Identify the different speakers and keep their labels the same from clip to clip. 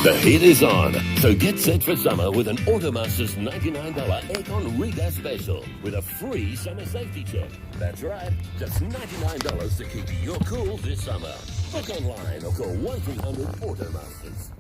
Speaker 1: The heat is on, so get set for summer with an Automasters $99 aircon regas special with a free summer safety check. That's right, just $99 to keep you cool this summer. Book online or call 1-300-AUTOMASTERS.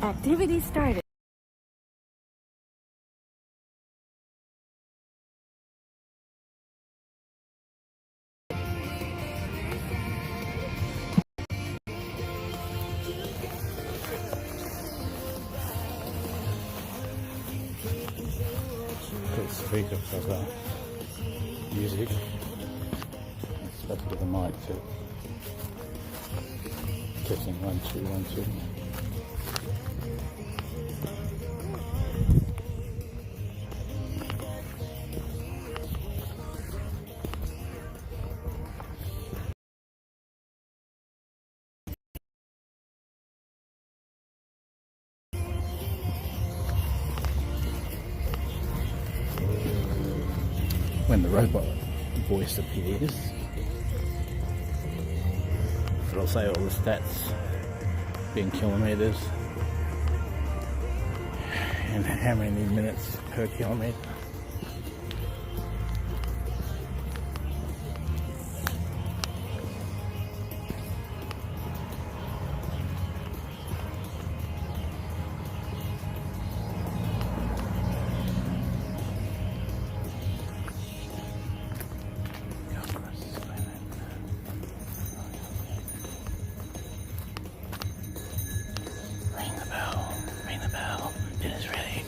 Speaker 2: Activity started.
Speaker 3: Got speaker for that music. It's better with the mic too. Testing 1 2 1 2. When the robot voice appears, it'll say all the stats in kilometers and how many minutes per kilometer. Ring the bell, it is ready.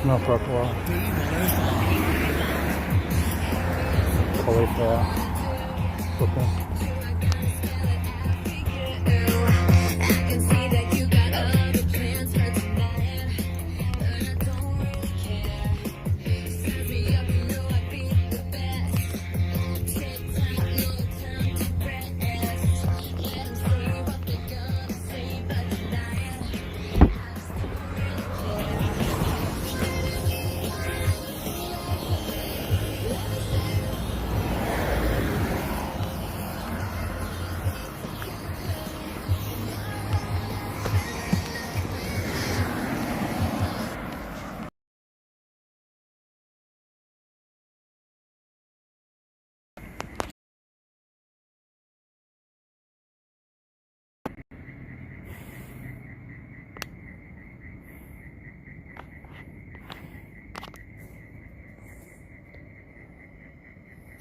Speaker 3: Smell crocodile. Cauliflower. Cooker.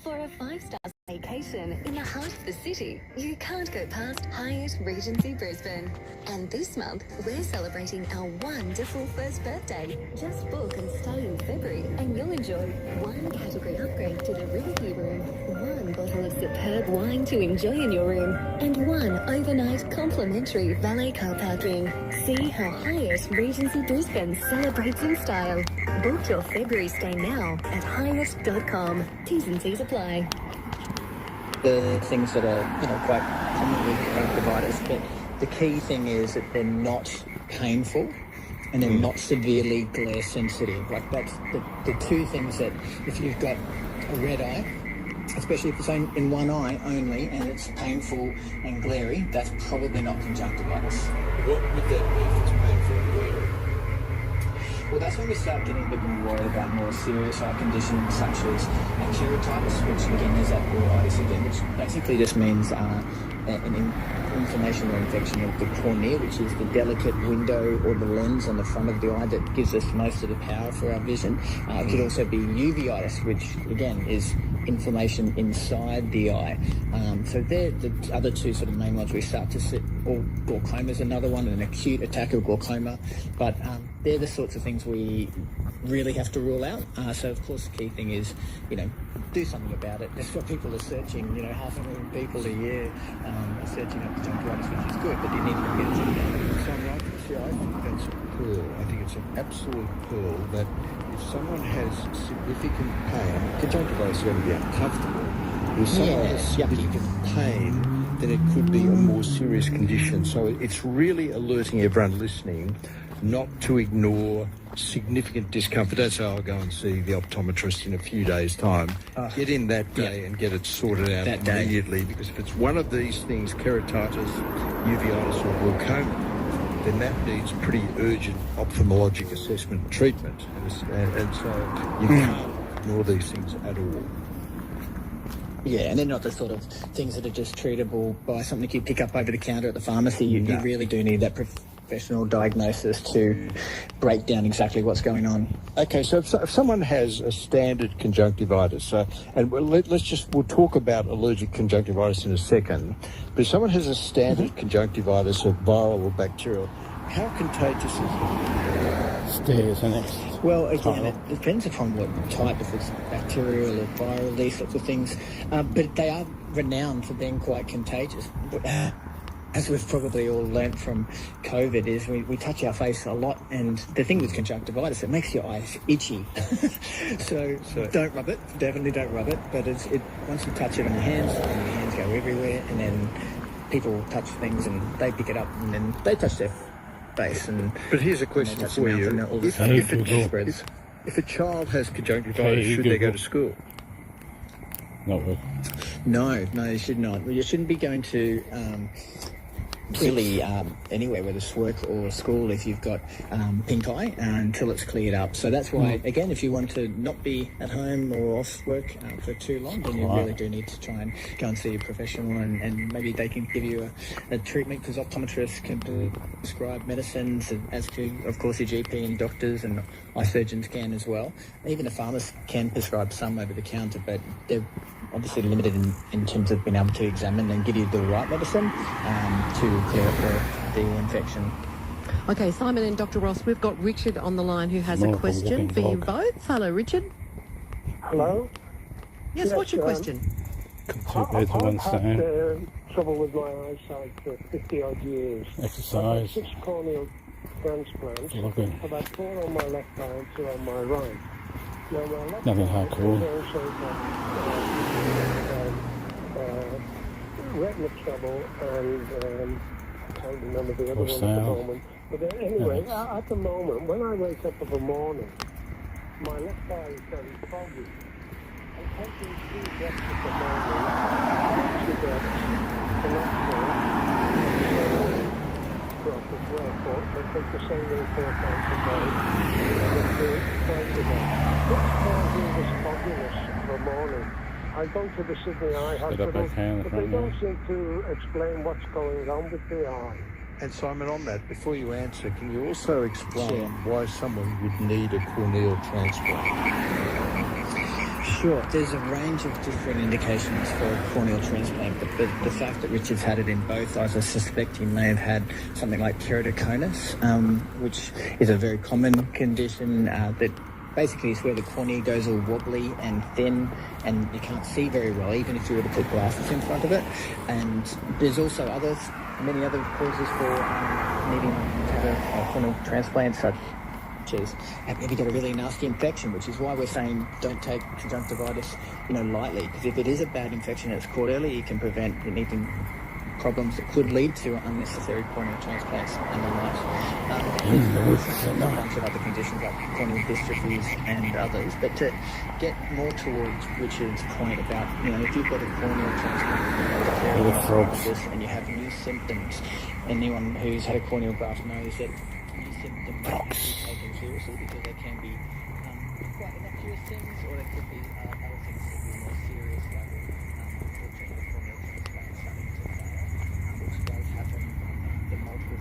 Speaker 4: For a 5-star vacation in the heart of the city, you can't go past Hyatt Regency Brisbane. And this month, we're celebrating our wonderful first birthday. Just book and stay in February and you'll enjoy 1 category upgrade to the Riverview room, 1 bottle of superb wine to enjoy in your room, and 1 overnight complimentary valet car parking. See how Hyatt Regency Brisbane celebrates in style. Book your February stay now at hyatt.com. T's and C's apply.
Speaker 5: The things that are, quite commonly conjunctivitis, but the key thing is that they're not painful and they're not severely glare sensitive. Like that's the 2 things that if you've got a red eye, especially if it's in one eye only and it's painful and glary, that's probably not conjunctivitis.
Speaker 6: What would that be if it's painful and glary?
Speaker 5: Well, that's when we start getting a bit more worried about more serious eye conditions such as keratitis, which again is that uveitis again, which basically just means an inflammation or infection of the cornea, which is the delicate window or the lens on the front of the eye that gives us most of the power for our vision. It could also be uveitis, which again is inflammation inside the eye. So they're the other 2 sort of main ones we start to see. Or glaucoma is another one, an acute attack of glaucoma. But they're the sorts of things we really have to rule out. So of course the key thing is, do something about it. That's what people are searching. 500,000 people a year are searching up conjunctivitis, which is good, but you need to get it together.
Speaker 6: So I think that's a pearl. I think it's an absolute pearl that if someone has significant pain, conjunctivitis is going to be uncomfortable. If someone has significant pain, then it could be a more serious condition. So it's really alerting everyone listening not to ignore significant discomfort. That's how I'll go and see the optometrist in a few days' time. Get in that day and get it sorted out
Speaker 5: that
Speaker 6: immediately, because if it's one of these things, keratitis, uveitis or glaucoma, then that needs pretty urgent ophthalmologic assessment and treatment. And so you can't ignore these things at all.
Speaker 5: Yeah, and they're not the sort of things that are just treatable by something you pick up over the counter at the pharmacy. You really do need that professional professional diagnosis to break down exactly what's going on.
Speaker 6: Okay, so if someone has a standard conjunctivitis, and we'll talk about allergic conjunctivitis in a second, but if someone has a standard conjunctivitis of viral or bacterial, how contagious is it?
Speaker 3: Stairs the next.
Speaker 5: Well, again,
Speaker 3: title.
Speaker 5: it depends upon what type, if it's bacterial or viral, these sorts of things. But they are renowned for being quite contagious. As we've probably all learnt from COVID, is we touch our face a lot, and the thing with conjunctivitis, it makes your eyes itchy. so don't rub it. Definitely don't rub it. But once you touch it on your hands, and your hands go everywhere, and then people touch things and they pick it up, and then they touch their face.
Speaker 6: But here's a question
Speaker 5: touch
Speaker 6: for
Speaker 5: their mouth,
Speaker 6: you.
Speaker 5: and all this
Speaker 6: If
Speaker 5: stuff spreads.
Speaker 6: if a child has conjunctivitis,
Speaker 3: Okay,
Speaker 6: should they go
Speaker 3: Google.
Speaker 6: to school?
Speaker 3: Not working.
Speaker 5: No, you should not. You shouldn't be going to really anywhere, whether it's work or school, if you've got pink eye until it's cleared up. So that's why, again, if you want to not be at home or off work for too long, then you really do need to try and go and see a professional, and maybe they can give you a treatment, because optometrists can prescribe medicines, as to, of course, your GP and doctors and eye surgeons can as well. Even a pharmacist can prescribe some over the counter, but they're obviously limited in terms of being able to examine and give you the right medicine to clear up the infection.
Speaker 7: Okay, Simon and Dr. Ross, we've got Richard on the line who has
Speaker 3: More
Speaker 7: a
Speaker 3: of a
Speaker 7: question for
Speaker 3: walking
Speaker 7: you
Speaker 3: dog.
Speaker 7: both. Hello, Richard.
Speaker 8: Hello?
Speaker 7: Yes, what's your question?
Speaker 3: Two birds with one
Speaker 8: I've
Speaker 3: stone.
Speaker 8: had trouble with my eyesight for 50 odd years.
Speaker 3: Exercise.
Speaker 8: I've had 6 corneal transplants.
Speaker 3: Looking.
Speaker 8: I've had 4 on my left eye and 2 on my right. Now, my left
Speaker 3: Nothing
Speaker 8: eye
Speaker 3: hardcore.
Speaker 8: has also got retina trouble, and I can't remember the other one at the
Speaker 3: Sale.
Speaker 8: moment. But anyway, at the moment, when I wake up of a morning, my left eye is very foggy. I'm taking 2 breaths at the moment, 2 breaths, the next one, breath as well, but I take the same way 4 times a day, and then 2 times a day. What's causing this fogginess of a morning? I go to the Sydney Eye Hospital,
Speaker 3: back hand,
Speaker 8: but
Speaker 3: front
Speaker 8: they don't
Speaker 3: now.
Speaker 8: seem to explain what's going on with the eye.
Speaker 6: And Simon, on that, before you answer, can you also explain
Speaker 5: Sure.
Speaker 6: why someone would need a corneal transplant?
Speaker 5: Sure, there's a range of different indications for a corneal transplant, but the fact that Richard's had it in both eyes, I suspect he may have had something like keratoconus, which is a very common condition that basically is where the cornea goes all wobbly and thin, and you can't see very well, even if you were to put glasses in front of it. And there's also many other causes for needing to have a corneal transplant, such as maybe get a really nasty infection, which is why we're saying don't take conjunctivitis, lightly. Because if it is a bad infection and it's caught early, it can prevent anything problems that could lead to unnecessary corneal transplants and the like. There's a bunch of other conditions like corneal dystrophies and others. But to get more towards Richard's point about, if you've got a corneal transplant and you have new symptoms, anyone who's had a corneal graft knows that new symptoms need to be taken seriously, because they can be quite innocuous things, or they could be other things that will be more serious, like unfortunately the corneal transplant starting to fail, which does happen. The multiple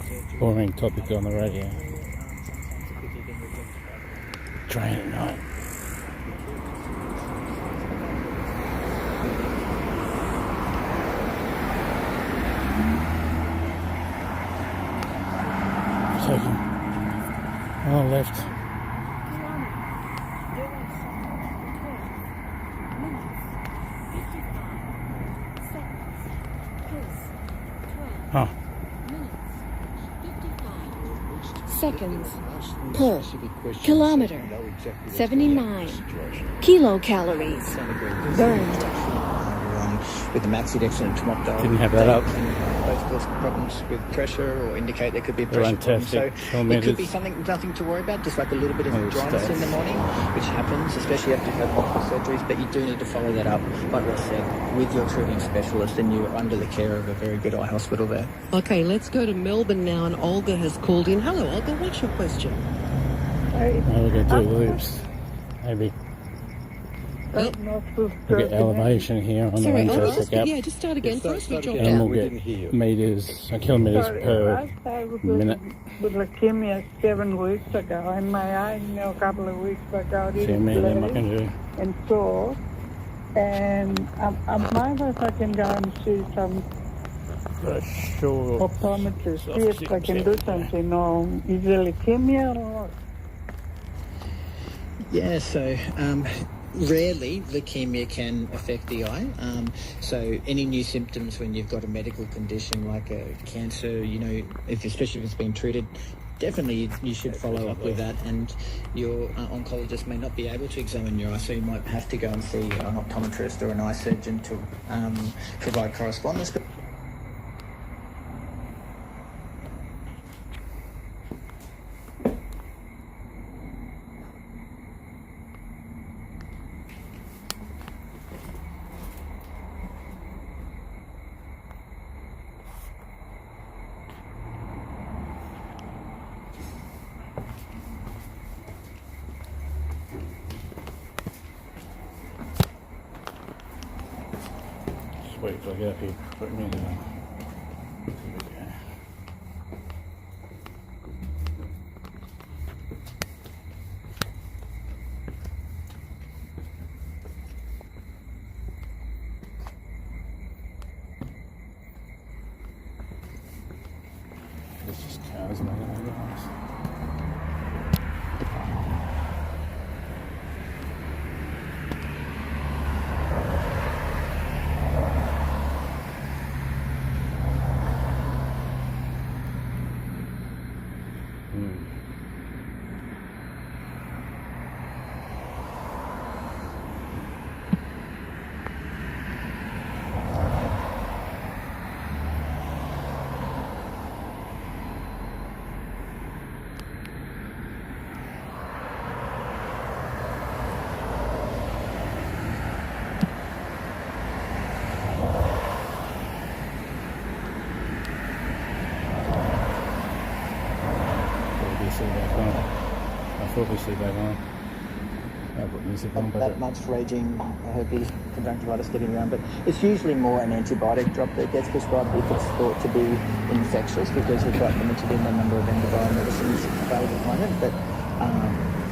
Speaker 5: surgery.
Speaker 3: Boring topic on the radio.
Speaker 5: Sometimes it could be being rejected by the
Speaker 3: Train at night. Taking. Oh, left. Oh,
Speaker 2: Seconds
Speaker 6: Ask
Speaker 2: per
Speaker 6: specific questions
Speaker 2: kilometer.
Speaker 6: so you know exactly what's
Speaker 2: 79
Speaker 6: going on in the situation.
Speaker 2: kilocalories burned.
Speaker 5: With the Maxidex and Tomopdol.
Speaker 3: Didn't have that up.
Speaker 5: Can both cause problems with pressure or indicate there could be a pressure problem. So
Speaker 3: Runtastic,
Speaker 5: it could
Speaker 3: kilometres.
Speaker 5: be nothing to worry about, just like a little bit of
Speaker 3: Oh,
Speaker 5: dryness
Speaker 3: Stair.
Speaker 5: in the morning, which happens, especially after you've had multiple surgeries, but you do need to follow that up, like I said, with your treating specialist, and you're under the care of a very good eye hospital there.
Speaker 7: Okay, let's go to Melbourne now, and Olga has called in. Hello, Olga, what's your question?
Speaker 3: now we're going to do loops. Maybe.
Speaker 8: diagnosis.
Speaker 3: Look at elevation here on the
Speaker 7: Sorry,
Speaker 3: Runtastic app.
Speaker 7: yeah, just start again for us. We dropped
Speaker 3: And
Speaker 7: out.
Speaker 3: we'll
Speaker 6: We
Speaker 3: get
Speaker 6: didn't hear you.
Speaker 3: meters, kilometers
Speaker 8: Sorry,
Speaker 3: per
Speaker 8: I was
Speaker 3: minute.
Speaker 8: with leukemia 7 weeks ago, and my eye, a couple of weeks ago,
Speaker 3: See
Speaker 8: it
Speaker 3: me
Speaker 8: was
Speaker 3: then I
Speaker 8: bloody
Speaker 3: can do.
Speaker 8: and sore. And I might if I can go and see some
Speaker 3: Got a short.
Speaker 8: optometrist, see if I can do something. Or is it leukemia or what?
Speaker 5: Yeah, so rarely leukemia can affect the eye. So any new symptoms when you've got a medical condition like a cancer, especially if it's been treated, definitely you should follow up with that. And your oncologist may not be able to examine your eye, so you might have to go and see an optometrist or an eye surgeon to provide correspondence.
Speaker 3: Sweet, so I get up here, put me down. This just cars making it nice. Obviously back on. I'll put music on, but
Speaker 5: That much raging herpes conjunctivitis getting around, but it's usually more an antibiotic drop that gets prescribed if it's thought to be infectious, because we're quite limited in the number of antiviral medicines available at the moment. But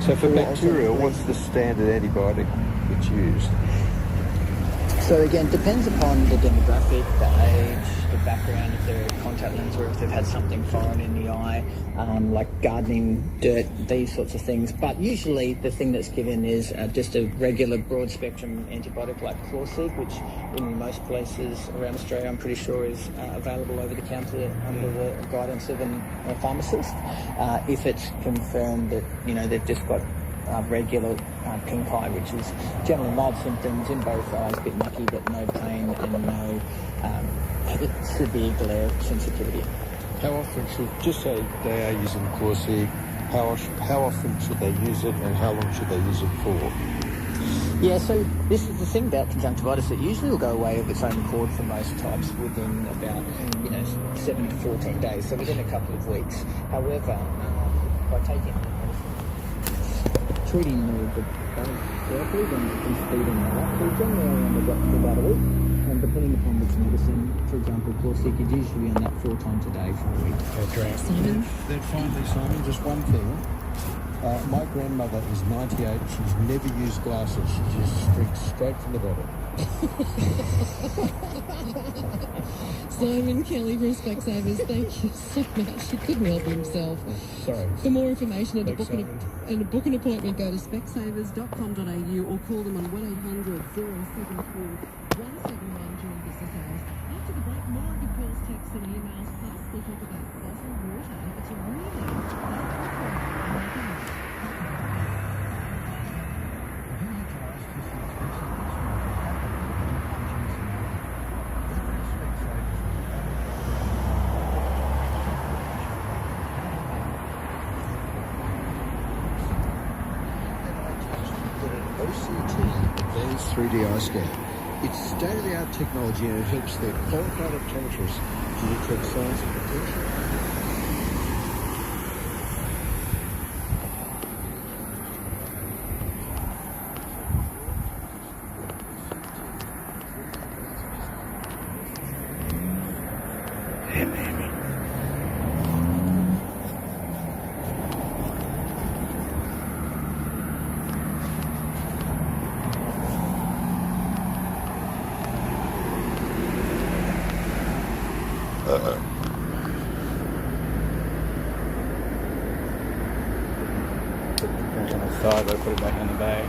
Speaker 6: So for
Speaker 5: we'll
Speaker 6: bacterial,
Speaker 5: also-
Speaker 6: what's the standard antibiotic that's used?
Speaker 5: So again, depends upon the demographic, the age, the background, if they're a contact lens or if they've had something foreign in the eye, like gardening, dirt, these sorts of things. But usually the thing that's given is just a regular broad spectrum antibiotic like Chlorseek, which in most places around Australia I'm pretty sure is available over the counter under the guidance of a pharmacist. If it's confirmed that, they've just got regular pink eye, which is generally mild symptoms in both eyes, a bit mucky but no pain and no severe glare sensitivity.
Speaker 6: How often just say they are using Chlorseek, how often should they use it and how long should they use it for?
Speaker 5: Yeah, so this is the thing about conjunctivitis. It usually will go away of its own accord for most types within about 7 to 14 days, so within a couple of weeks. However, by taking treating the bone therapy, then you can speed on that. So generally only on the doctor for about a week, and depending upon which medicine, for example, Chlorseek, you'd usually be on that 4 times a day for a week.
Speaker 7: Simon?
Speaker 6: Then finally, Simon, just one thing. My grandmother is 98. She's never used glasses. She just drinks straight from the bottle.
Speaker 7: Simon Kelly from Specsavers, thank you so much. He couldn't help himself.
Speaker 6: Sorry.
Speaker 7: For more information and to
Speaker 6: Thanks,
Speaker 7: book an appointment, go to specsavers.com.au or call them on 1800 074 171 during business hours. After the break, more of your calls, texts and emails, plus we talk about bottled water. It's a really
Speaker 6: OCT, Advanced 3D Eye Scan. It's state-of-the-art technology and it helps their qualified optometrists to detect signs of potential.
Speaker 3: to put it back in the bag.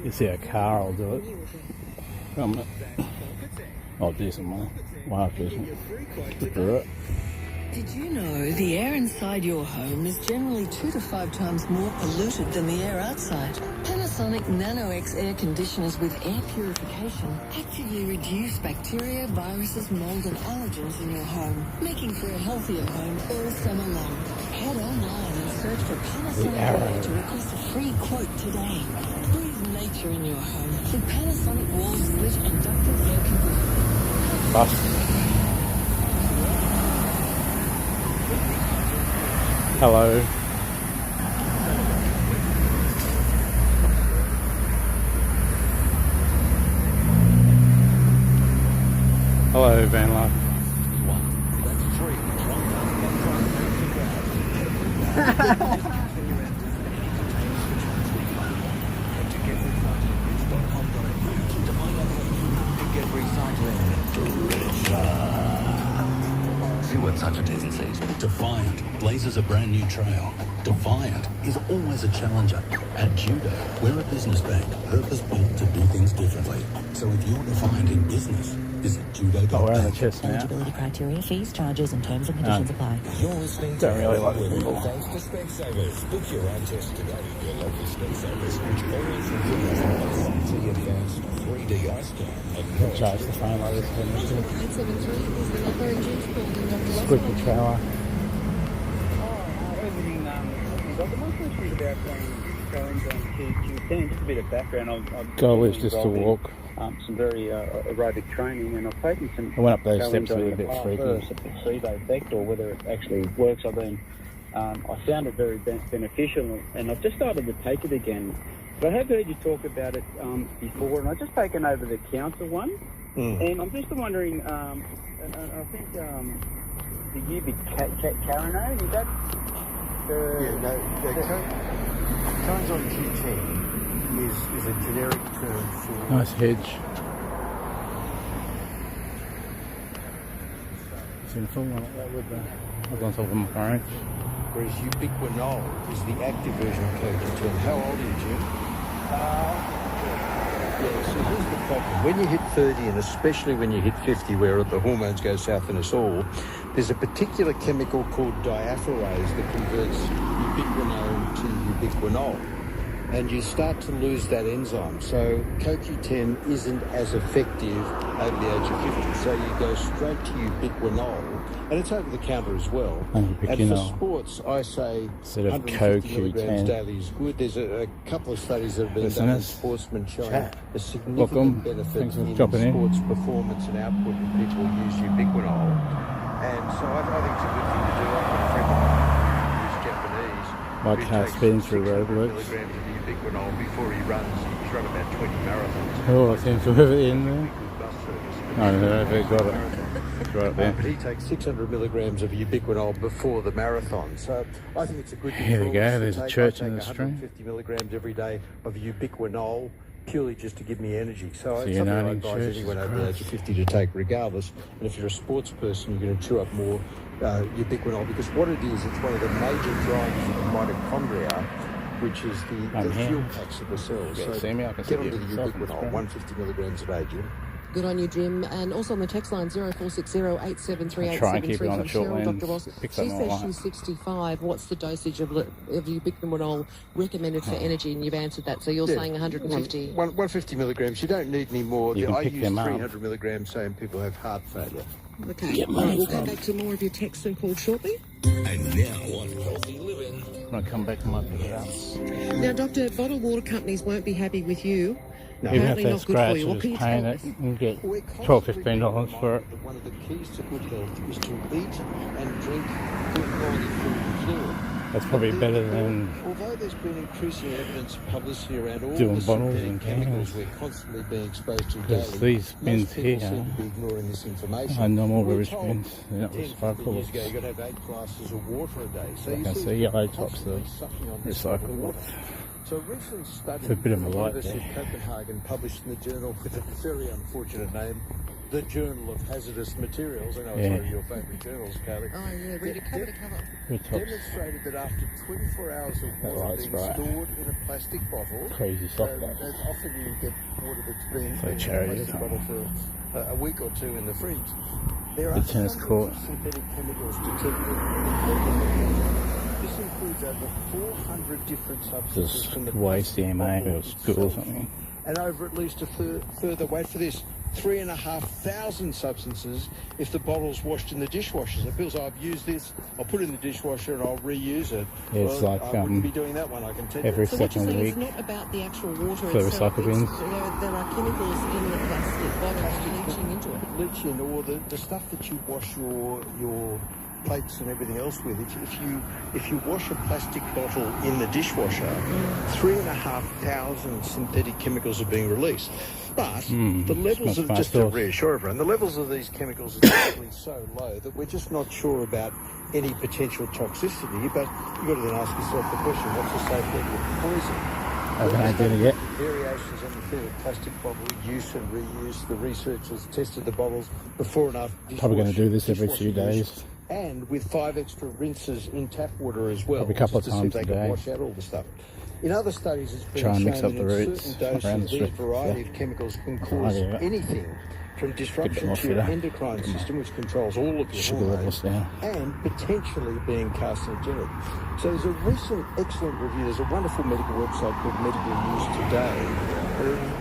Speaker 3: You see a car, I'll do it. I'll do some money. Why not do some? Do it.
Speaker 9: Did you know the air inside your home is generally 2 to 5 times more polluted than the air outside? Panasonic Nano-X air conditioners with air purification actively reduce bacteria, viruses, mold and allergens in your home, making for a healthier home all summer long. Head online and search for Panasonic Air to request a free quote today. Breathe nature in your home with Panasonic wall split and ducted air conditioning.
Speaker 3: Bust. Hello. Hello, Van Life.
Speaker 10: See what such a tendencies. Defiant blazes a brand new trail. Defiant is always a challenger. At Judo, we're a business bank, purpose-built to do things differently. So if you're defiant in business, visit judo.bank.
Speaker 3: Oh, we're on the chest now.
Speaker 11: Eligibility criteria, fees, charges, and terms and conditions apply.
Speaker 10: You're listening
Speaker 3: Don't really like people.
Speaker 10: Thanks to Specsavers. Book your own test today. Your local Specsavers, which always includes the advanced 3D eye scan and no
Speaker 3: Charge the phone like this.
Speaker 7: 873 is the number in James Baldwin.
Speaker 3: Squeaky trailer.
Speaker 12: Everything, my question is about going down Q10. Just a bit of background. I've
Speaker 3: Goal is just to walk.
Speaker 12: some very aerobic training, and I've taken some.
Speaker 3: I went up those steps a little bit freaky.
Speaker 12: It's a placebo effect, or whether it actually works. I found it very beneficial, and I've just started to take it again. But I have heard you talk about it before, and I've just taken over the counter one, and I'm just wondering. And I think the ubicarinone, is that?
Speaker 6: Cones on Q10 is a generic term for...
Speaker 3: Nice hedge. It's in full one like that with the... I was on top of my orange.
Speaker 6: Whereas ubiquinol is the active version of CoQ10. How old are you, Jim? So here's the problem. When you hit 30, and especially when you hit 50, where the hormones go south in us all, there's a particular chemical called diaphorase that converts ubiquinone to ubiquinol. And you start to lose that enzyme. So CoQ10 isn't as effective over the age of 50. So you go straight to ubiquinol, and it's over the counter as well. And for sports, I say
Speaker 3: instead of
Speaker 6: 150 milligrams
Speaker 3: CoQ10
Speaker 6: daily is good. There's a couple of studies that have been done in sportsmen showing a significant
Speaker 3: Welcome.
Speaker 6: benefit
Speaker 3: Thanks for
Speaker 6: in
Speaker 3: dropping in.
Speaker 6: sports performance and output when people use ubiquinol. And so I think it's a good thing to do. I've got a friend of mine who's Japanese.
Speaker 3: My
Speaker 6: who
Speaker 3: car
Speaker 6: takes
Speaker 3: spins through
Speaker 6: 600
Speaker 3: roadworks.
Speaker 6: milligrams of ubiquinol before he runs. He's run about 20 marathons.
Speaker 3: Oh, I seem to have it in there. No, I've got it. It's right there.
Speaker 6: But he takes 600 milligrams of ubiquinol before the marathon. So I think it's a good thing.
Speaker 3: Here we
Speaker 6: for
Speaker 3: go,
Speaker 6: all of us
Speaker 3: there's
Speaker 6: to
Speaker 3: a
Speaker 6: take.
Speaker 3: church
Speaker 6: I
Speaker 3: in
Speaker 6: take
Speaker 3: the stream.
Speaker 6: 150 milligrams every day of ubiquinol, purely just to give me energy. So it's
Speaker 3: you're
Speaker 6: something I
Speaker 3: not
Speaker 6: advise
Speaker 3: interested,
Speaker 6: anyone over the age of 50 to take regardless. And if you're a sports person, you're going to chew up more ubiquinol, because what it is, it's one of the major drivers of the mitochondria, which is the fuel packs of the cells. So
Speaker 3: see me? I can
Speaker 6: get
Speaker 3: see
Speaker 6: onto
Speaker 3: you
Speaker 6: the ubiquinol, 150 milligrams a day, Jim.
Speaker 7: Good on you, Jim. And also on the text line 0460 873
Speaker 3: Try and keep it
Speaker 7: 873
Speaker 3: on
Speaker 7: from
Speaker 3: the short
Speaker 7: Cheryl,
Speaker 3: lens.
Speaker 7: Dr. Ross.
Speaker 3: Picks
Speaker 7: She
Speaker 3: up more
Speaker 7: says
Speaker 3: light.
Speaker 7: she's 65. What's the dosage of ubiquinol recommended for energy? And you've answered that. So you're saying 150.
Speaker 6: 150 milligrams. You don't need any more.
Speaker 3: You can
Speaker 6: I
Speaker 3: pick
Speaker 6: use
Speaker 3: them up.
Speaker 6: 300 milligrams, saying people have heart failure.
Speaker 7: Okay. Right, we'll come back to more of your texts and calls shortly.
Speaker 1: And now on Healthy Living.
Speaker 3: I'm going to come back and might pick it up.
Speaker 7: Now, Doctor, bottled water companies won't be happy with you.
Speaker 6: No.
Speaker 3: Even if
Speaker 7: Apparently
Speaker 3: they
Speaker 7: not good for
Speaker 3: scratch
Speaker 7: you.
Speaker 3: or
Speaker 7: What can
Speaker 3: just
Speaker 7: you
Speaker 3: paint
Speaker 7: tell
Speaker 3: it,
Speaker 7: us?
Speaker 3: you can get
Speaker 6: We're
Speaker 3: $12, $15 for it.
Speaker 6: One of the keys to good health is to eat and drink good quality food and fluid.
Speaker 3: That's probably better than
Speaker 6: Although there's been increasing evidence and publicity around all
Speaker 3: doing
Speaker 6: the
Speaker 3: bottles
Speaker 6: synthetic
Speaker 3: and
Speaker 6: chemicals
Speaker 3: cans.
Speaker 6: we're constantly being exposed to
Speaker 3: Because
Speaker 6: daily,
Speaker 3: these bins
Speaker 6: most people
Speaker 3: here
Speaker 6: seem to be ignoring this information.
Speaker 3: are normal
Speaker 6: We're
Speaker 3: rubbish
Speaker 6: told
Speaker 3: bins. They're not
Speaker 6: 10, 15
Speaker 3: recyclables.
Speaker 6: years ago, you've got to have 8 glasses of water a day. So
Speaker 3: I
Speaker 6: you
Speaker 3: can
Speaker 6: see
Speaker 3: see yellow tops
Speaker 6: constantly
Speaker 3: are
Speaker 6: sucking on this sort of
Speaker 3: recyclable.
Speaker 6: water. So a recent study
Speaker 3: It's a bit of
Speaker 6: from
Speaker 3: a
Speaker 6: the
Speaker 3: light
Speaker 6: University
Speaker 3: there.
Speaker 6: of Copenhagen, published in the journal with a very unfortunate name, the Journal of Hazardous Materials. I know it's one of your favourite journals, Carly.
Speaker 7: Oh, yeah, read it cover to cover.
Speaker 3: Red tops.
Speaker 6: Demonstrated that after 24 hours of water
Speaker 3: light's
Speaker 6: being
Speaker 3: bright.
Speaker 6: stored in a plastic bottle,
Speaker 3: Crazy soft that.
Speaker 6: and often you get water that's been
Speaker 3: So
Speaker 6: in a
Speaker 3: charity,
Speaker 6: plastic
Speaker 3: isn't
Speaker 6: bottle
Speaker 3: it?
Speaker 6: for a week or two in the fridge. There are
Speaker 3: The tennis
Speaker 6: hundreds
Speaker 3: court.
Speaker 6: of synthetic chemicals detected. This includes over 400 different substances
Speaker 3: Just
Speaker 6: from the
Speaker 3: waste
Speaker 6: plastic
Speaker 3: CMA
Speaker 6: bottle
Speaker 3: or school or
Speaker 6: itself.
Speaker 3: something.
Speaker 6: And over at least a further, wait for this, 3,500 substances if the bottle's washed in the dishwasher. So Bill, I've used this, I'll put it in the dishwasher and I'll reuse it.
Speaker 3: Yeah, it's
Speaker 6: well,
Speaker 3: like,
Speaker 6: I wouldn't be doing that one, I can tell you.
Speaker 3: every
Speaker 7: So what you're
Speaker 3: second
Speaker 7: saying
Speaker 3: week.
Speaker 7: is not about the actual water
Speaker 3: For
Speaker 7: itself.
Speaker 3: recycle bins.
Speaker 7: There are chemicals in the plastic bottles leaching into it.
Speaker 6: Leaching, or the stuff that you wash your plates and everything else with. If you wash a plastic bottle in the dishwasher, 3,500 synthetic chemicals are being released. But the levels
Speaker 3: smells
Speaker 6: of,
Speaker 3: quite
Speaker 6: just to
Speaker 3: sauce.
Speaker 6: reassure everyone, the levels of these chemicals are typically so low that we're just not sure about any potential toxicity. But you've got to then ask yourself the question, what's the safe level of poison?
Speaker 3: Haven't I done it yet?
Speaker 6: Variations on the theme of plastic bottle use and reuse. The researchers tested the bottles before and after.
Speaker 3: Probably going to do this every few
Speaker 6: dishwashing use,
Speaker 3: days.
Speaker 6: and with 5 extra rinses in tap water as well.
Speaker 3: Probably a couple
Speaker 6: just
Speaker 3: of
Speaker 6: to see if
Speaker 3: times
Speaker 6: they
Speaker 3: a
Speaker 6: can
Speaker 3: day.
Speaker 6: wash out all the stuff. In other studies, it's been
Speaker 3: Try and
Speaker 6: shown
Speaker 3: mix up
Speaker 6: that
Speaker 3: the
Speaker 6: in
Speaker 3: roots
Speaker 6: certain
Speaker 3: around the
Speaker 6: doses, these
Speaker 3: strip,
Speaker 6: variety
Speaker 3: yeah.
Speaker 6: of chemicals can cause
Speaker 3: yeah.
Speaker 6: anything from disruption
Speaker 3: more
Speaker 6: to your
Speaker 3: fitter.
Speaker 6: endocrine system, which controls all of your
Speaker 3: Sugar levels
Speaker 6: hormones,
Speaker 3: down.
Speaker 6: and potentially being carcinogenic. So there's a recent excellent review. There's a wonderful medical website called Medical News Today.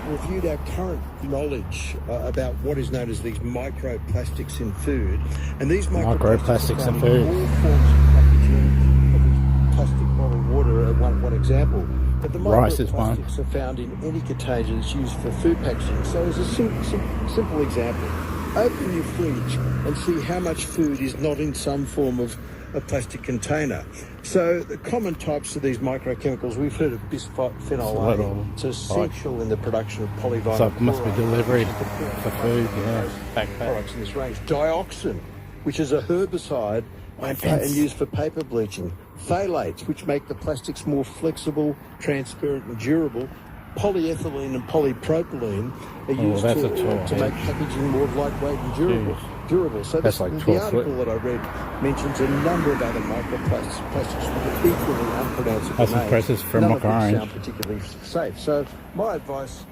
Speaker 6: Reviewed our current knowledge about what is known as these microplastics in food, and these
Speaker 3: Microplastics in
Speaker 6: are found
Speaker 3: food.
Speaker 6: all forms of packaging, plastic bottled water. One example. But the
Speaker 3: Rice is one.
Speaker 6: microplastics are found in any container that's used for food packaging. So as a simple example, open your fridge and see how much food is not in some form of a plastic container. So the common types of these microchemicals, we've heard of bisphenol A. It's essential in the production of polyvinyl
Speaker 3: So it must be
Speaker 6: chloride,
Speaker 3: delivered
Speaker 6: which is the
Speaker 3: for food, yeah. Backpack.
Speaker 6: products in this range. Dioxin, which is a herbicide and used for paper bleaching. Phthalates, which make the plastics more flexible, transparent and durable. Polyethylene and polypropylene are used
Speaker 3: that's a
Speaker 6: to
Speaker 3: tall
Speaker 6: make packaging more lightweight and durable. So
Speaker 3: That's like 12
Speaker 6: the article
Speaker 3: foot.
Speaker 6: that I read mentions a number of other microplastics with equally unpronounceable
Speaker 3: That's
Speaker 6: names.
Speaker 3: impressive for
Speaker 6: None
Speaker 3: mock
Speaker 6: of which
Speaker 3: orange.
Speaker 6: sound particularly safe. So my advice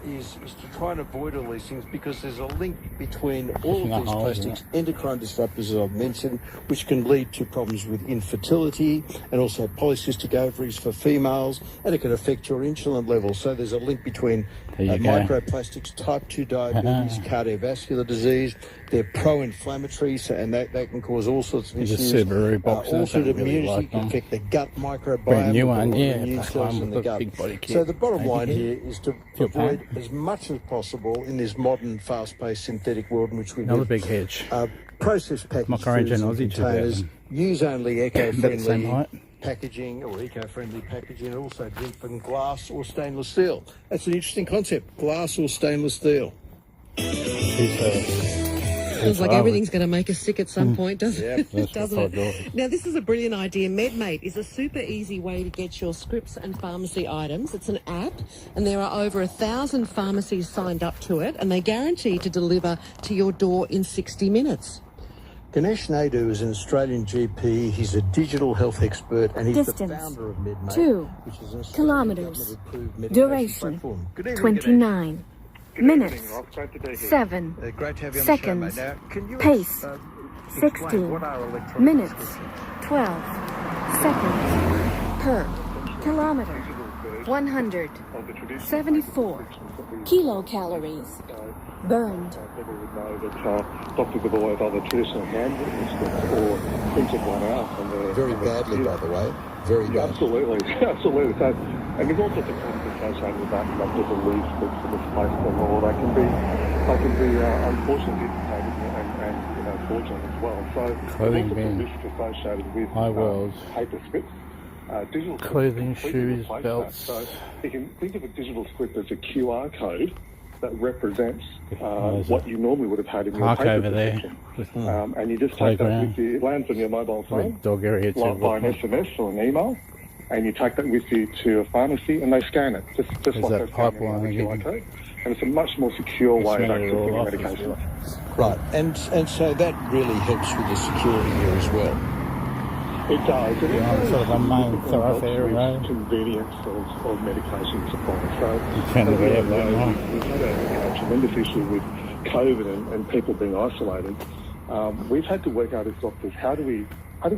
Speaker 6: is to try and avoid all these things, because there's a link between all of these plastics, endocrine disruptors, as I've mentioned, which can lead to problems with infertility and also polycystic ovaries for females, and it can affect your insulin levels. So there's a link between microplastics, type 2 diabetes, cardiovascular disease. They're pro-inflammatory, and that can cause all sorts of
Speaker 3: There's a
Speaker 6: issues.
Speaker 3: Subaru box, I
Speaker 6: Altered
Speaker 3: don't really
Speaker 6: immunity
Speaker 3: like
Speaker 6: can
Speaker 3: them.
Speaker 6: affect the gut microbiome.
Speaker 3: Brand new
Speaker 6: the
Speaker 3: one, yeah,
Speaker 6: immune
Speaker 3: black
Speaker 6: cells
Speaker 3: one
Speaker 6: in
Speaker 3: with
Speaker 6: the
Speaker 3: a
Speaker 6: gut.
Speaker 3: big body kit.
Speaker 6: So the bottom
Speaker 3: Maybe
Speaker 6: line
Speaker 3: here.
Speaker 6: here is to avoid as much as possible in this modern, fast-paced synthetic world in which we
Speaker 3: Another
Speaker 6: live.
Speaker 3: big hedge.
Speaker 6: Processed packaged
Speaker 3: Mock orange
Speaker 6: foods
Speaker 3: and
Speaker 6: in
Speaker 3: Aussie
Speaker 6: containers.
Speaker 3: 2000.
Speaker 6: Use only
Speaker 3: About the same
Speaker 6: eco-friendly
Speaker 3: height.
Speaker 6: packaging or eco-friendly packaging, and also drink from glass or stainless steel. That's an interesting concept, glass or stainless steel.
Speaker 3: Who's
Speaker 7: Sounds like everything's going to make us sick at some point, doesn't
Speaker 3: Yep,
Speaker 7: it? Doesn't it? Now, this is a brilliant idea. MedMate is a super easy way to get your scripts and pharmacy items. It's an app, and there are over 1,000 pharmacies signed up to it, and they guarantee to deliver to your door in 60 minutes.
Speaker 6: Ganesh Naidu is an Australian GP. He's a digital health expert, and he's
Speaker 2: Distance,
Speaker 6: the founder of MedMate,
Speaker 2: 2
Speaker 6: which is an Australian
Speaker 2: kilometers.
Speaker 6: government-approved medication
Speaker 2: Duration,
Speaker 6: platform. Good evening,
Speaker 2: 29 minutes,
Speaker 6: Great to be here.
Speaker 2: 7
Speaker 6: Great to have you on
Speaker 2: seconds,
Speaker 6: the show, mate. Now, can you
Speaker 2: pace,
Speaker 6: explain
Speaker 2: 16
Speaker 6: what are electronic
Speaker 2: minutes,
Speaker 6: prescriptions?
Speaker 2: 12 seconds per kilometer, 174 kilocalories burned.
Speaker 8: People would know that doctors have always either traditionally handwritten scripts or printed one out. And
Speaker 6: Very badly, by the way. Very badly.
Speaker 8: Absolutely, absolutely. So, and there's all sorts of problems associated with that. Doctors will lose scripts and misplace them, or they can be unfortunately dictated and fraudulent as well. So
Speaker 3: Clothing
Speaker 8: there's all
Speaker 3: bin.
Speaker 8: sorts of risks associated with
Speaker 3: High world.
Speaker 8: paper scripts. Digital scripts
Speaker 3: Clothing,
Speaker 8: completely
Speaker 3: shoes,
Speaker 8: replace
Speaker 3: belts.
Speaker 8: that. So you can think of a digital script as a QR code that represents what you normally would have had in your
Speaker 3: Park
Speaker 8: paper
Speaker 3: over there.
Speaker 8: prescription. And you just take that with you. It lands on your mobile phone,
Speaker 3: Dog area
Speaker 8: like by an SMS or an email, and you take that with you to a pharmacy and they scan it, just
Speaker 3: There's
Speaker 8: like
Speaker 3: that
Speaker 8: they're scanning
Speaker 3: pipeline
Speaker 8: a QR
Speaker 3: again.
Speaker 8: code. And it's a much more secure way of
Speaker 3: Smell it all
Speaker 8: accessing your
Speaker 3: off as
Speaker 8: medication.
Speaker 3: well.
Speaker 6: Right, and so that really helps with the security here as well.
Speaker 8: It does. And
Speaker 3: You're on sort of a main thoroughfare road.
Speaker 8: Convenience of medication supply. So
Speaker 3: turn the
Speaker 8: as we
Speaker 3: rev
Speaker 8: know,
Speaker 3: light on.
Speaker 8: we've had a tremendous issue with COVID and people being isolated. We've had to work out as doctors how do we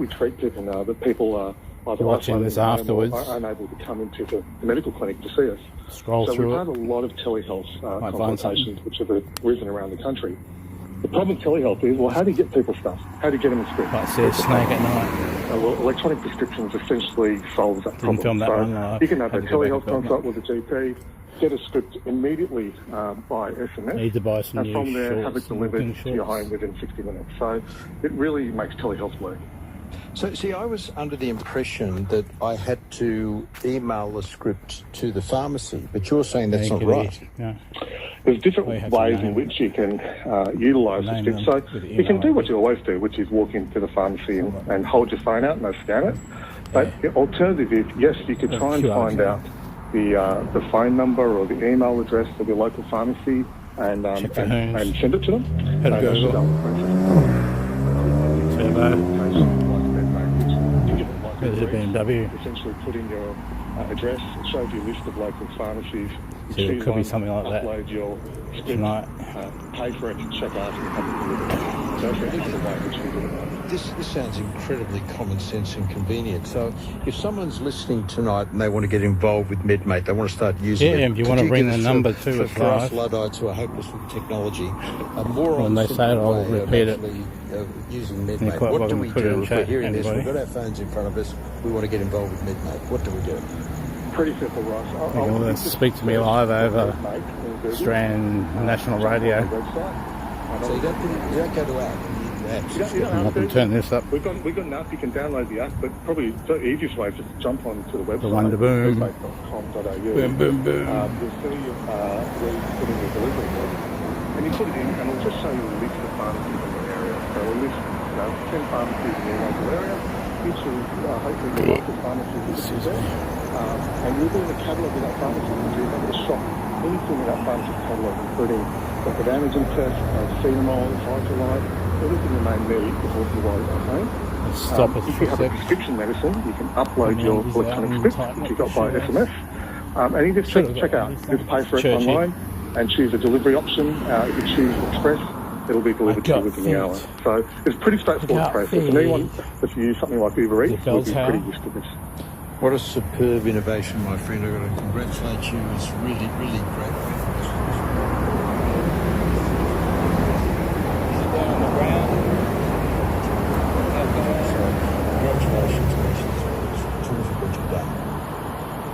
Speaker 8: treat people now that people are either
Speaker 3: Watching
Speaker 8: isolated
Speaker 3: this
Speaker 8: at home
Speaker 3: afterwards.
Speaker 8: or are unable to come into the medical clinic to see us.
Speaker 3: Scroll
Speaker 8: so
Speaker 3: through
Speaker 8: we've
Speaker 3: it.
Speaker 8: had a lot of telehealth
Speaker 3: Might find
Speaker 8: consultations which have arisen around the country. The problem with telehealth is, well, how do you get people stuff? How do you get them a script?
Speaker 3: Might see a snake at night.
Speaker 8: Well, electronic prescriptions essentially solves that
Speaker 3: Didn't film
Speaker 8: problem.
Speaker 3: that
Speaker 8: So
Speaker 3: one live.
Speaker 8: you can have a
Speaker 3: Had to go back
Speaker 8: telehealth
Speaker 3: and film
Speaker 8: consult with a GP, get a script immediately by SMS,
Speaker 3: Need to buy some
Speaker 8: and
Speaker 3: new
Speaker 8: from there have
Speaker 3: shorts
Speaker 8: it
Speaker 3: and
Speaker 8: delivered
Speaker 3: looking
Speaker 8: to your
Speaker 3: shorts.
Speaker 8: home within 60 minutes. So it really makes telehealth work.
Speaker 6: So, see, I was under the impression that I had to email the script to the pharmacy, but you're saying that's not right.
Speaker 3: Yeah.
Speaker 8: There's different
Speaker 3: Well, you have to
Speaker 8: ways
Speaker 3: name
Speaker 8: in which you can utilise the
Speaker 3: Name
Speaker 8: script.
Speaker 3: them
Speaker 8: So
Speaker 3: with the
Speaker 8: you can
Speaker 3: email
Speaker 8: do what
Speaker 3: address.
Speaker 8: you always do, which is walk into the pharmacy and hold your phone out and they'll scan it. But the alternative is, yes, you could try and
Speaker 3: QR
Speaker 8: find
Speaker 3: code.
Speaker 8: out the phone number or the email address of your local pharmacy and
Speaker 3: Check for who's.
Speaker 8: and send it to them.
Speaker 3: Had a
Speaker 8: And that's
Speaker 3: Google.
Speaker 8: done.
Speaker 3: There's a BMW.
Speaker 8: Essentially put in your address, it shows you a list of local pharmacies. You
Speaker 3: So it
Speaker 8: choose
Speaker 3: could be
Speaker 8: one,
Speaker 3: something like that
Speaker 8: upload your script,
Speaker 3: tonight.
Speaker 8: pay for it, check out, and have it delivered. So that's another way in which we do it.
Speaker 6: This sounds incredibly common sense and convenient. So if someone's listening tonight and they want to get involved with MedMate, they want to start using it.
Speaker 3: Yeah, if you want to bring the number to us
Speaker 6: for us
Speaker 3: live.
Speaker 6: Luddites who are hopeless with technology, a more
Speaker 3: When they say it, I'll
Speaker 6: way of
Speaker 3: repeat it.
Speaker 6: actually, using
Speaker 3: You're
Speaker 6: MedMate.
Speaker 3: quite
Speaker 6: What do
Speaker 3: welcome
Speaker 6: we
Speaker 3: to put it in
Speaker 6: do if we're
Speaker 3: chat,
Speaker 6: hearing this?
Speaker 3: anybody.
Speaker 6: We've got our phones in front of us. We want to get involved with MedMate. What do we do?
Speaker 8: Pretty simple, Ross.
Speaker 3: You can always speak to me live over Australian National Radio.
Speaker 6: So you don't go to app.
Speaker 3: I can turn this up.
Speaker 8: We've got an app. You can download the app, but probably the easiest way is just jump onto the website.
Speaker 3: The Wonder Boom.
Speaker 8: Medmate.com.au.
Speaker 3: Boom, boom, boom.
Speaker 8: You'll see where you put in your delivery address, and you put it in, and it'll just show you a list of pharmacies in the area. So a list, 10 pharmacies in your local area. You choose, hopefully, the local pharmacy that is there, and you'll be in the catalogue of that pharmacy, and you'll be able to shop anything in that pharmacy's catalogue, including rapid antigen tests, paracetamol, Vitalite, everything you may need before you arrive at home.
Speaker 3: Stop it
Speaker 8: If
Speaker 3: for
Speaker 8: you have
Speaker 3: a
Speaker 8: a
Speaker 3: sec.
Speaker 8: prescription medicine, you can upload your
Speaker 3: Is that
Speaker 8: electronic
Speaker 3: on
Speaker 8: script,
Speaker 3: tight
Speaker 8: which you got by
Speaker 3: sure.
Speaker 8: SMS, and you just check out. Just pay for it
Speaker 3: Churchy.
Speaker 8: online and choose a delivery option. If you choose Express, it'll be delivered to you within the hour. So it's a pretty straightforward process. And anyone that's used something like Uber Eats will be pretty used to this.
Speaker 6: What a superb innovation, my friend. I've got to congratulate you. It's really, really great.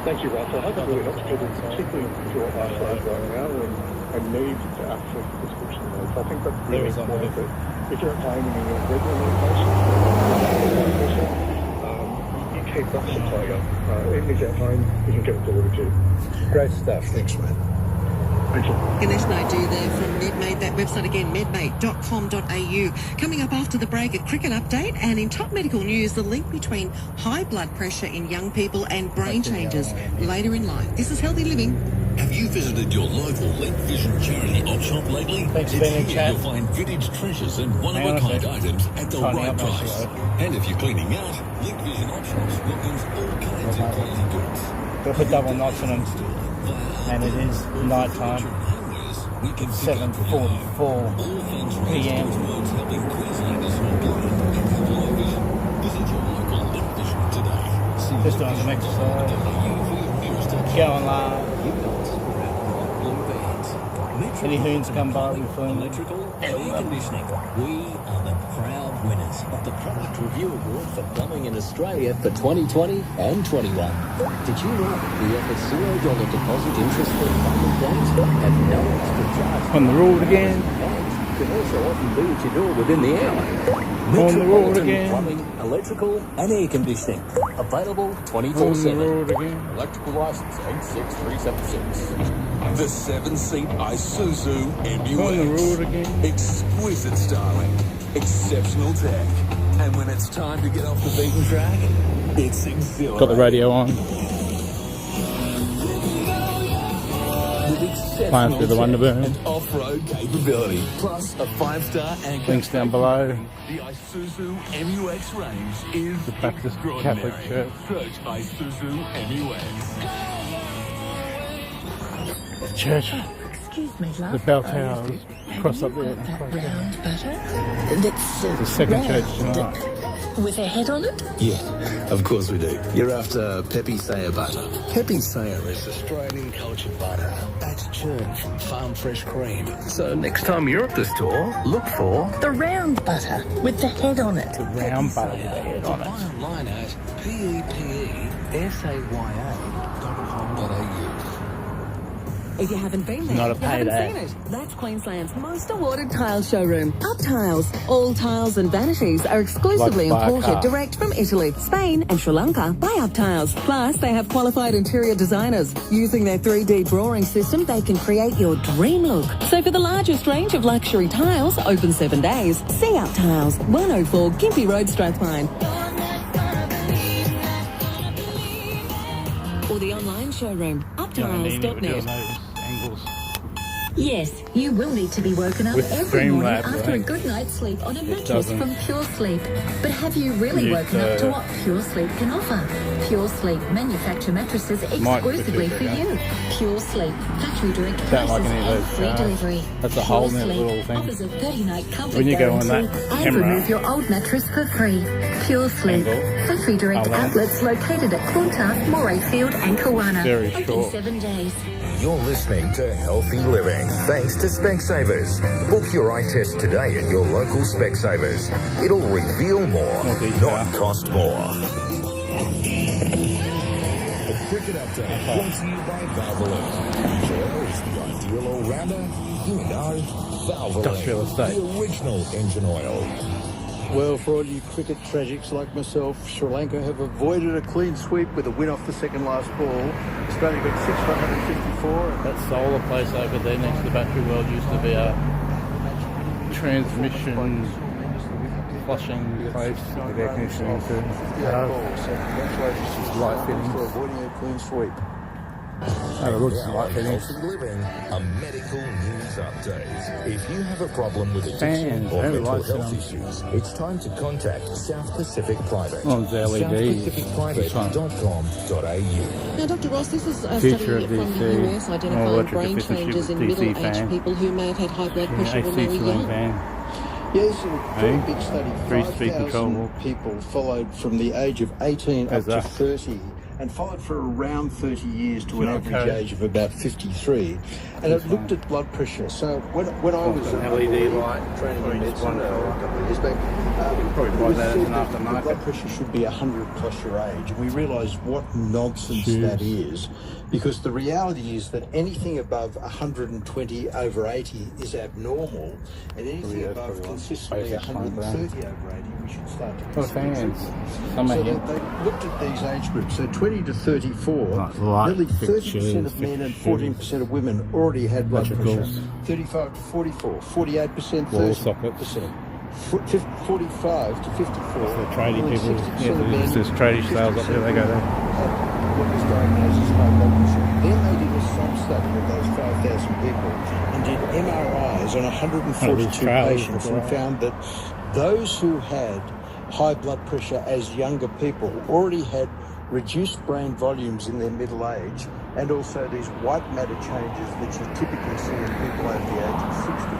Speaker 8: Thank you, Russ. I hope that really helps people, particularly if you're isolated right now and need to access prescription meds. I think that's really important that if you're at home and you're on regular medication, you keep that supply up. Even if you're at home, you can get it delivered to you.
Speaker 6: Great stuff. Thanks, man.
Speaker 7: Ganesh Naidu there from MedMate. That website again, medmate.com.au. Coming up after the break, a cricket update, and in top medical news, the link between high blood pressure in young people and brain changes later in life. This is Healthy Living.
Speaker 10: Have you visited your local Link Vision charity op shop lately?
Speaker 3: Thanks for
Speaker 10: It's
Speaker 3: being in
Speaker 10: here
Speaker 3: chat.
Speaker 10: you'll find vintage treasures and one-of-a-kind items at the
Speaker 3: Tidying
Speaker 10: right
Speaker 3: up my
Speaker 10: price.
Speaker 3: side.
Speaker 10: And if you're cleaning out, Link Vision op shops welcomes all kinds of quality goods.
Speaker 3: Got to put double knots in them. And it is night time. 7:44 p.m.
Speaker 10: Helping Queenslanders who are blind and have low vision. Visit your local Link Vision today.
Speaker 3: Just doing some exercise. Going live. Any hoons come by with phone.
Speaker 13: Electrical and air conditioning. We are the proud winners of the Product Review Award for Plumbing in Australia for 2020 and 21. Did you know we offer $0 deposit interest-free plumbing plans at no extra charge?
Speaker 3: On the road again.
Speaker 13: And can also often be at your door within the hour.
Speaker 3: On the road
Speaker 13: Metropolitan
Speaker 3: again.
Speaker 13: Plumbing, electrical and air conditioning. Available
Speaker 3: On the
Speaker 13: 24/7.
Speaker 3: road again.
Speaker 14: Electrical license 86376. The 7-seat Isuzu MUX.
Speaker 3: On the road again.
Speaker 14: Exquisite styling, exceptional tech, and when it's time to get off the beaten track, it's exhilarating.
Speaker 3: Got the radio on.
Speaker 14: With exceptional
Speaker 3: Flying through the
Speaker 14: tech
Speaker 3: Wonderboom.
Speaker 14: and off-road capability, plus a 5-star anchor.
Speaker 3: Links down below.
Speaker 14: The Isuzu MUX range is
Speaker 3: The Baptist
Speaker 14: extraordinary.
Speaker 3: Catholic Church.
Speaker 14: Search Isuzu MUX.
Speaker 3: Church.
Speaker 11: Excuse me, love.
Speaker 3: The bell towers. Cross up there.
Speaker 11: That round butter? That's
Speaker 3: The second church tonight.
Speaker 11: with a head on it?
Speaker 10: Yeah, of course we do. You're after Pepe Sayer butter. Pepe Sayer is Australian cultured butter. That's churned from farm fresh cream. So next time you're at the store, look for
Speaker 11: The round butter with the head on it.
Speaker 3: The round butter with the head on it.
Speaker 10: buy online at pepesaya.com.au.
Speaker 9: If you haven't been there,
Speaker 3: Not a
Speaker 9: you haven't
Speaker 3: payday.
Speaker 9: seen it. That's Queensland's most awarded tile showroom. Up Tiles. All tiles and vanities are exclusively
Speaker 3: Like buy a
Speaker 9: imported
Speaker 3: car.
Speaker 9: direct from Italy, Spain and Sri Lanka by Up Tiles. Plus, they have qualified interior designers. Using their 3D drawing system, they can create your dream look. So for the largest range of luxury tiles, open 7 days, see Up Tiles, 104 Gympie Road, Strathpine. Or the online showroom,
Speaker 3: Doing those
Speaker 9: uptiles.net.
Speaker 3: angles.
Speaker 4: Yes, you will need to be woken up
Speaker 3: With
Speaker 4: every morning
Speaker 3: Streamlabs,
Speaker 4: after a
Speaker 3: right?
Speaker 4: good night's sleep on a mattress
Speaker 3: doesn't.
Speaker 4: from Pure Sleep. But have you really
Speaker 3: You
Speaker 4: woken up to
Speaker 3: could.
Speaker 4: what Pure Sleep can offer? Pure Sleep manufacture mattresses
Speaker 3: Might put
Speaker 4: exclusively
Speaker 3: it
Speaker 4: for
Speaker 3: down.
Speaker 4: you. Pure Sleep, factory direct
Speaker 3: Don't like
Speaker 4: prices
Speaker 3: any of
Speaker 4: and
Speaker 3: those
Speaker 4: free
Speaker 3: jars.
Speaker 4: delivery.
Speaker 3: That's a
Speaker 4: Pure
Speaker 3: hole in that
Speaker 4: Sleep
Speaker 3: little thing.
Speaker 4: offers a 30-night comfort
Speaker 3: When you go on
Speaker 4: guarantee
Speaker 3: that
Speaker 4: and
Speaker 3: camera
Speaker 4: remove your old mattress for free. Pure Sleep,
Speaker 3: angle,
Speaker 4: factory direct
Speaker 3: I'll land.
Speaker 4: outlets located at Clontarf, Morayfield and Kawana.
Speaker 3: Very
Speaker 4: Open
Speaker 3: short.
Speaker 4: 7 days.
Speaker 15: You're listening to Healthy Living, thanks to Specsavers. Book your eye test today at your local Specsavers. It'll reveal more, not cost more.
Speaker 14: A cricket update brought to you by Valvoline. Joel is the ideal all-rounder. You know,
Speaker 3: Industrial
Speaker 14: Valvoline,
Speaker 3: estate.
Speaker 14: the original engine oil.
Speaker 6: Well, for all you cricket tragics like myself, Sri Lanka have avoided a clean sweep with a win off the second last ball. Australia got 6 for 154.
Speaker 3: That solar place over there next to the Battery World used to be a transmission flushing place with air conditioning to
Speaker 6: Yeah, cool. So congratulations to
Speaker 3: light
Speaker 6: Sri Lanka
Speaker 3: fittings.
Speaker 6: for avoiding a clean sweep.
Speaker 3: Oh, it looks like fittings.
Speaker 15: Healthy Living, a medical news update. If you have a problem with addiction
Speaker 3: Fans,
Speaker 15: or
Speaker 3: very
Speaker 15: mental
Speaker 3: light
Speaker 15: health
Speaker 3: sound.
Speaker 15: issues, it's time to contact South Pacific Private.
Speaker 3: Oh, it's LED.
Speaker 15: SouthPacificPrivate.com.au.
Speaker 7: Now, Dr. Ross, this is a
Speaker 3: Future
Speaker 7: study
Speaker 3: of
Speaker 7: from the
Speaker 3: DC.
Speaker 7: US identifying
Speaker 3: electric
Speaker 7: brain
Speaker 3: efficiency
Speaker 7: changes
Speaker 3: with
Speaker 7: in
Speaker 3: DC
Speaker 7: middle-aged
Speaker 3: fan.
Speaker 7: people who may have had high blood pressure when
Speaker 3: AC
Speaker 7: they were
Speaker 3: ceiling
Speaker 7: young.
Speaker 3: fan.
Speaker 6: Yes, a very
Speaker 3: Hey,
Speaker 6: big study.
Speaker 3: 3-speed
Speaker 6: 5,000
Speaker 3: control.
Speaker 6: people followed from the age of 18 up
Speaker 3: How's
Speaker 6: to
Speaker 3: that?
Speaker 6: 30 and followed for around 30 years to an
Speaker 3: QR
Speaker 6: average
Speaker 3: code.
Speaker 6: age of about 53. And it looked at blood pressure. So when I was
Speaker 3: an LED light,
Speaker 6: training
Speaker 3: or
Speaker 6: in
Speaker 3: you just
Speaker 6: medicine
Speaker 3: want
Speaker 6: a couple of years back,
Speaker 3: probably buy
Speaker 6: it was
Speaker 3: that as
Speaker 6: said
Speaker 3: an
Speaker 6: that the
Speaker 3: aftermarket.
Speaker 6: blood pressure should be 100 plus your age. And we realised what nonsense
Speaker 3: Jeez.
Speaker 6: that is, because the reality is that anything above 120 over 80 is abnormal, and anything
Speaker 3: that's
Speaker 6: above
Speaker 3: probably
Speaker 6: consistently
Speaker 3: basic
Speaker 6: 130 over 80, we should start to
Speaker 3: Oh,
Speaker 6: consider.
Speaker 3: fans. Some
Speaker 6: So
Speaker 3: are
Speaker 6: they
Speaker 3: here.
Speaker 6: looked at these age groups. So 20 20 to 34,
Speaker 3: light
Speaker 6: nearly 30%
Speaker 3: fixtures,
Speaker 6: of men and
Speaker 3: 50s,
Speaker 6: 14% of women already had blood pressure.
Speaker 3: electricals,
Speaker 6: 35 to 44, 48%,
Speaker 3: wall
Speaker 6: 30%.
Speaker 3: sockets.
Speaker 6: 45 to 54.
Speaker 3: That's the tradie
Speaker 6: nearly
Speaker 3: people.
Speaker 6: 60%
Speaker 3: Yeah,
Speaker 6: of men,
Speaker 3: there's tradie sales up there. They go there.
Speaker 6: what was diagnosed as high blood pressure. Then they did a sub-study of those 5,000 people and did MRIs on 142 patients and found that those who had high blood pressure as younger people already had reduced brain volumes in their middle age and also these white matter changes that you typically see in people over the age of 60.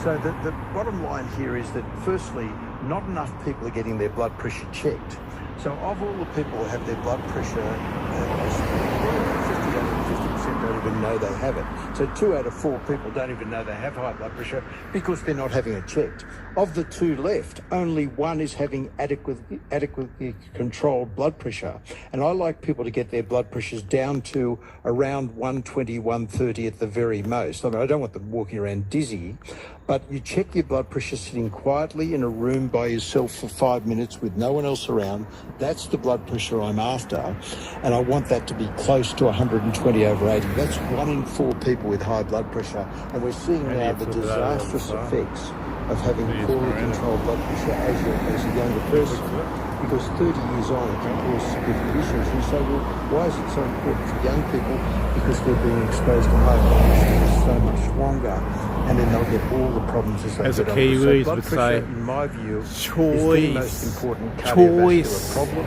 Speaker 6: So the bottom line here is that firstly, not enough people are getting their blood pressure checked. So of all the people who have their blood pressure, 50% don't even know they have it. So 2 out of 4 people don't even know they have high blood pressure because they're not having it checked. Of the 2 left, only 1 is having adequately controlled blood pressure. And I like people to get their blood pressures down to around 120, 130 at the very most. I mean, I don't want them walking around dizzy, but you check your blood pressure sitting quietly in a room by yourself for 5 minutes with no one else around. That's the blood pressure I'm after. And I want that to be close to 120 over 80. That's 1 in 4 people with high blood pressure. And we're seeing now the disastrous effects of having poorly controlled blood pressure as a younger person. Because 30 years on, it can cause significant issues. And so, well, why is it so important for young people? Because they're being exposed to high blood pressure so much longer, and then they'll get all the problems as they
Speaker 3: As a
Speaker 6: get older.
Speaker 3: Kiwis
Speaker 6: So blood
Speaker 3: would
Speaker 6: pressure,
Speaker 3: say,
Speaker 6: in my view,
Speaker 3: choice.
Speaker 6: is the most important cardiovascular problem.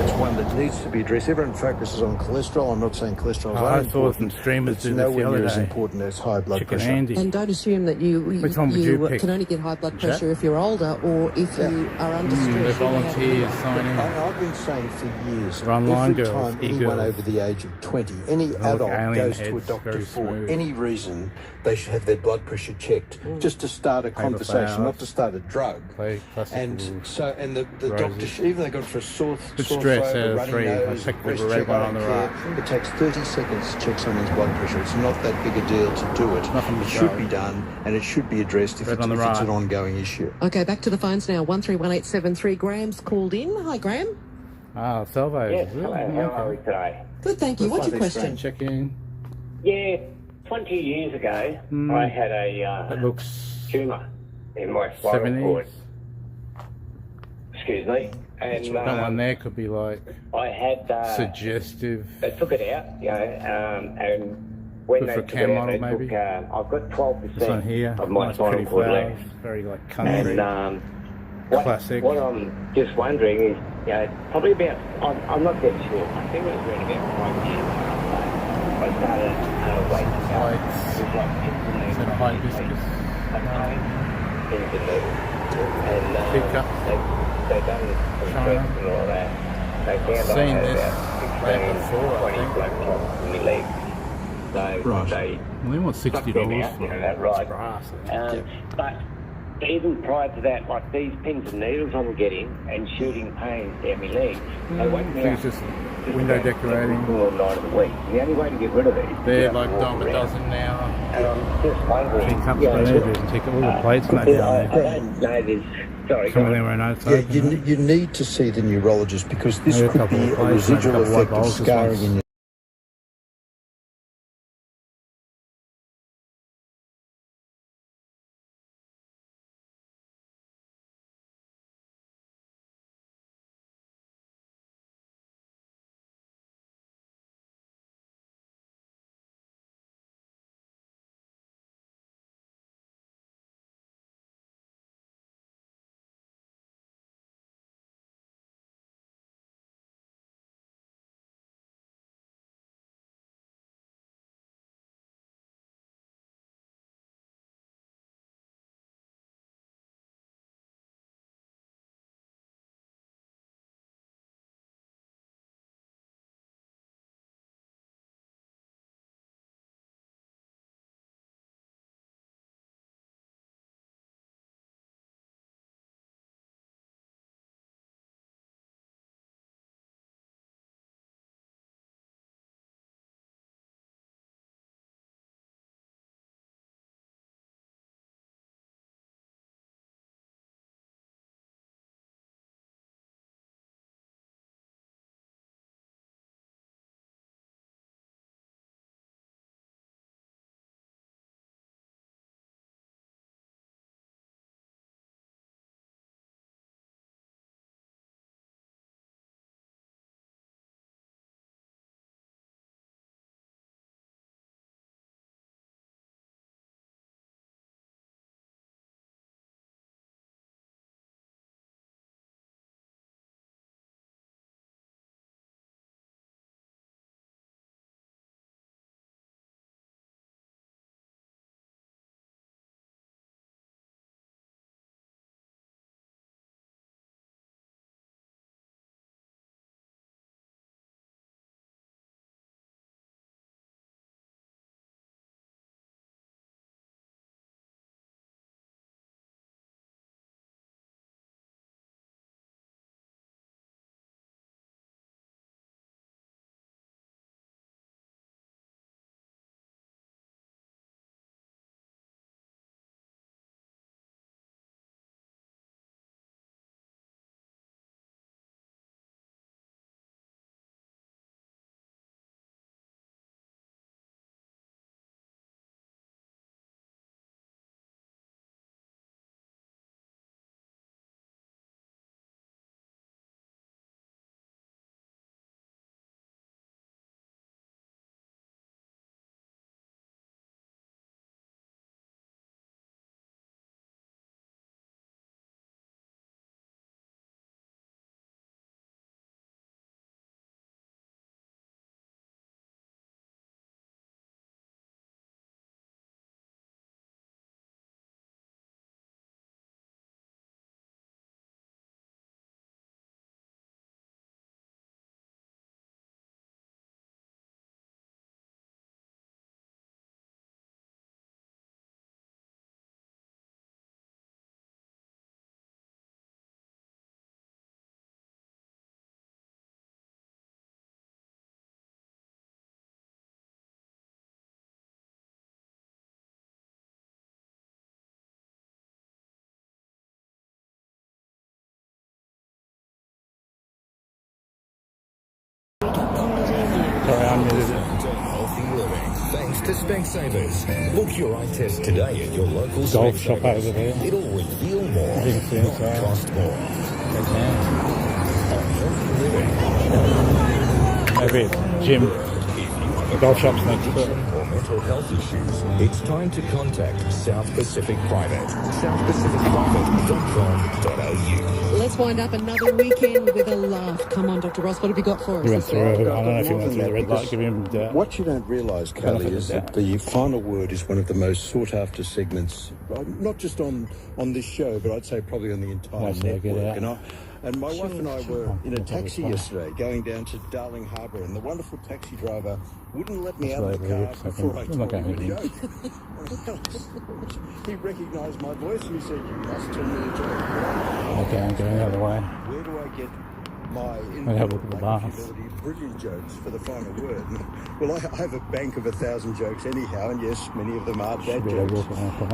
Speaker 6: It's one that needs to be addressed. Everyone focuses on cholesterol. I'm not saying cholesterol is
Speaker 3: I saw
Speaker 6: important,
Speaker 3: some streamers
Speaker 6: but
Speaker 3: do
Speaker 6: it's
Speaker 3: this the
Speaker 6: nowhere
Speaker 3: other
Speaker 6: near as
Speaker 3: day.
Speaker 6: important as high blood
Speaker 3: Chicken
Speaker 6: pressure.
Speaker 3: Andy.
Speaker 7: And don't assume that you
Speaker 3: Which one would you pick?
Speaker 7: can only get high blood
Speaker 3: Jack?
Speaker 7: pressure if you're older or if you are under stress.
Speaker 3: The volunteers sign in.
Speaker 6: I've been saying for years,
Speaker 3: They're online
Speaker 6: every
Speaker 3: girls,
Speaker 6: time anyone
Speaker 3: e-girls.
Speaker 6: over the age of 20, any
Speaker 3: They look
Speaker 6: adult
Speaker 3: alien
Speaker 6: goes to a
Speaker 3: heads,
Speaker 6: doctor
Speaker 3: very
Speaker 6: for
Speaker 3: smooth.
Speaker 6: any reason, they should have their blood pressure checked, just to start a conversation,
Speaker 3: flowers.
Speaker 6: not to start a drug.
Speaker 3: Play classical
Speaker 6: And so, and the
Speaker 3: roses.
Speaker 6: doctor, even they got for a sore
Speaker 3: Good
Speaker 6: throat,
Speaker 3: stress out
Speaker 6: a
Speaker 3: of
Speaker 6: running
Speaker 3: 3. I
Speaker 6: nose,
Speaker 3: picked the
Speaker 6: breast
Speaker 3: red
Speaker 6: check,
Speaker 3: one
Speaker 6: I
Speaker 3: on
Speaker 6: don't
Speaker 3: the
Speaker 6: care.
Speaker 3: right.
Speaker 6: It takes 30 seconds to check someone's blood pressure. It's not that big a deal to do it.
Speaker 3: Nothing to
Speaker 6: It should
Speaker 3: show.
Speaker 6: be done, and it should be addressed if
Speaker 3: Red
Speaker 6: it's
Speaker 3: on the
Speaker 6: an
Speaker 3: right.
Speaker 6: ongoing issue.
Speaker 7: Okay, back to the phones now. 131873. Graham's called in. Hi, Graham.
Speaker 3: Ah, Salvo.
Speaker 16: Yes,
Speaker 3: is it?
Speaker 16: hello, how are we today?
Speaker 7: Good, thank you. What's your question?
Speaker 3: Check in.
Speaker 16: Yeah, 20 years ago, I had a
Speaker 3: It looks
Speaker 16: tumour in my spinal
Speaker 3: 70s.
Speaker 16: cord. Excuse me. And
Speaker 3: That one there could be like
Speaker 16: I had...
Speaker 3: suggestive.
Speaker 16: They took it out, you know, and when
Speaker 3: Good
Speaker 16: they
Speaker 3: for
Speaker 16: took
Speaker 3: cam
Speaker 16: it out,
Speaker 3: model,
Speaker 16: they
Speaker 3: maybe?
Speaker 16: took... I've got
Speaker 3: This one
Speaker 16: 12%
Speaker 3: here.
Speaker 16: of my
Speaker 3: Nice
Speaker 16: spinal
Speaker 3: pretty
Speaker 16: cord
Speaker 3: flowers.
Speaker 16: left.
Speaker 3: Very like country.
Speaker 16: And
Speaker 3: Classic.
Speaker 16: what I'm just wondering is, you know, probably about... I'm not that sure. I think it was around about 5 years ago. I started waking up. It was like
Speaker 3: Is that a hibiscus?
Speaker 16: in the middle. And
Speaker 3: Pickup.
Speaker 16: they done some
Speaker 3: China.
Speaker 16: tests and all that. They found I
Speaker 3: Seen
Speaker 16: had
Speaker 3: this
Speaker 16: about
Speaker 3: way
Speaker 16: 16,
Speaker 3: before, I
Speaker 16: 20
Speaker 3: think.
Speaker 16: black clots in my legs. So
Speaker 3: Right.
Speaker 16: they
Speaker 3: Well, they want
Speaker 16: sucked them
Speaker 3: $60
Speaker 16: out,
Speaker 3: for
Speaker 16: you know, that right.
Speaker 3: grass.
Speaker 16: But even prior to that, like these pins and needles I'm getting and shooting pains down my leg, they wake me
Speaker 3: I
Speaker 16: up.
Speaker 3: think it's just window decorating.
Speaker 16: All night of the week. The only way to get rid of these is
Speaker 3: They're
Speaker 16: to
Speaker 3: like
Speaker 16: walk
Speaker 3: dime a
Speaker 16: around.
Speaker 3: dozen now.
Speaker 16: And I'm just wondering.
Speaker 3: Pick up
Speaker 16: you know,
Speaker 3: there, and take all the plates and that
Speaker 16: I
Speaker 3: down there.
Speaker 16: don't know this. Sorry,
Speaker 3: Some
Speaker 16: go
Speaker 3: of
Speaker 16: on.
Speaker 3: them are notes
Speaker 6: Yeah,
Speaker 3: open.
Speaker 6: you need to see the neurologist because this
Speaker 3: Maybe a
Speaker 6: could
Speaker 3: couple
Speaker 6: be
Speaker 3: of
Speaker 6: a
Speaker 3: plates, maybe a
Speaker 6: residual
Speaker 3: couple of white
Speaker 6: effect of
Speaker 3: balls, just
Speaker 6: scarring
Speaker 3: once.
Speaker 6: in your
Speaker 3: Sorry, I muted it.
Speaker 15: Healthy living. Thanks to Specsavers. Book your eye test today at your local
Speaker 3: Golf shop
Speaker 15: Specsavers.
Speaker 3: over there.
Speaker 15: It'll reveal more,
Speaker 3: You can see
Speaker 15: not
Speaker 3: inside.
Speaker 15: cost more.
Speaker 3: Maybe it's gym. The golf shop's next to it.
Speaker 15: Or mental health issues, it's time to contact South Pacific Private. southpacificprivate.com.au.
Speaker 7: Let's wind up another weekend with a laugh. Come on, Dr. Ross, what have you got for us?
Speaker 3: He went
Speaker 7: this
Speaker 3: through,
Speaker 7: week?
Speaker 3: I don't know if he went through the red light, give him that.
Speaker 6: What you don't realise, Kelly, is that the final word is one of the most sought-after segments, not just on this show, but I'd say probably on the entire
Speaker 3: Once they get
Speaker 6: network.
Speaker 3: out.
Speaker 6: And my wife and I were in a taxi yesterday going down to Darling Harbour, and the wonderful taxi driver wouldn't let me out of the car before I told him a joke. He recognised my voice and he said, "You must tell me a joke."
Speaker 3: Okay, I'm going the other way.
Speaker 6: Where do I get my
Speaker 3: I'll have a look at the bath.
Speaker 6: brilliant jokes for the final word? Well, I have a bank of 1,000 jokes anyhow, and yes, many of them are bad jokes.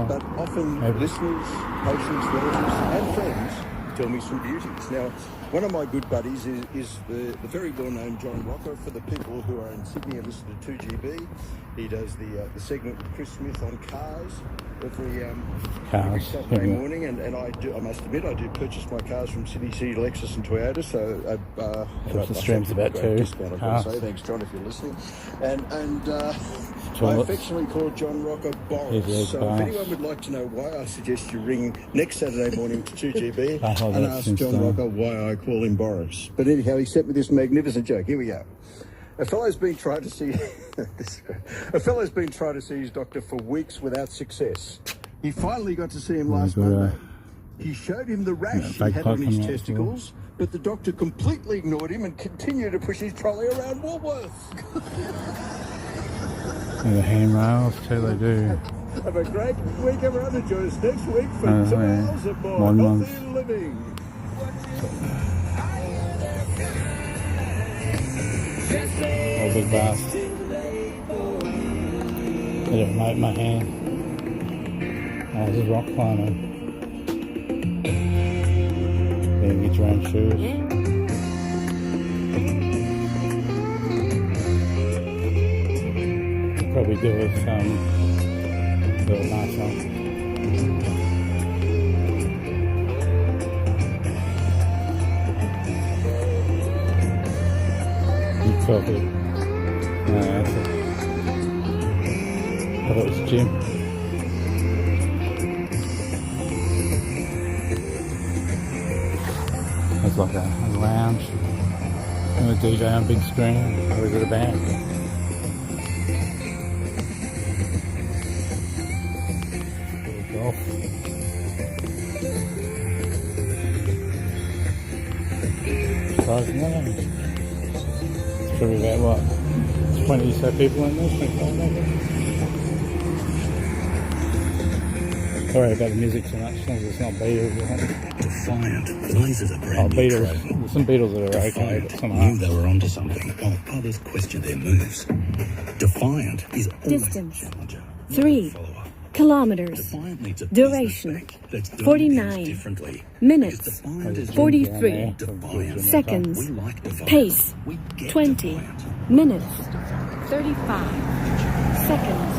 Speaker 6: But often listeners, patients, relatives and friends tell me some beauties. Now, one of my good buddies is the very well-known John Rocco. For the people who are in Sydney and listen to 2GB, he does the segment with Chris Smith on cars every Saturday morning, and I must admit, I do purchase my cars from Sydney City, Lexus and Toyota, so
Speaker 3: the stream's about two.
Speaker 6: Discount, I've got to say. Thanks, John, if you're listening. And I affectionately call John Rocco Boris. So if anyone would like to know why, I suggest you ring next Saturday morning to 2GB and ask John Rocco why I call him Boris. But anyhow, he sent me this magnificent joke. Here we go. A fellow's been trying to see his doctor for weeks without success. He finally got to see him last Monday. He showed him the rash he had on his testicles, but the doctor completely ignored him and continued to push his trolley around Woolworths.
Speaker 3: And the handrails too, they do.
Speaker 6: Have a great week, everyone. Join us next week for 2 hours of more healthy living.
Speaker 3: Oh, big bath. I didn't wipe my hand. Oh, this is rock climbing. Then get your own shoes. Probably do with little nice one. Perfect. No, that's it. I thought it was a gym. It's like a lounge and a DJ on a big screen. Or is it a band? Golf. Probably about what? 20 so people in there, 25 maybe. Sorry about the music so much, as long as it's not Beatles.
Speaker 10: Defiant. Lasers are brand new
Speaker 3: Beatles.
Speaker 10: trail.
Speaker 3: There's some Beatles that are okay, but some
Speaker 10: knew they were onto something while others questioned their moves. Defiant is always
Speaker 2: Distance.
Speaker 10: a challenger.
Speaker 2: 3 kilometers. Duration 49 minutes 43 seconds. Pace 20 minutes 35 seconds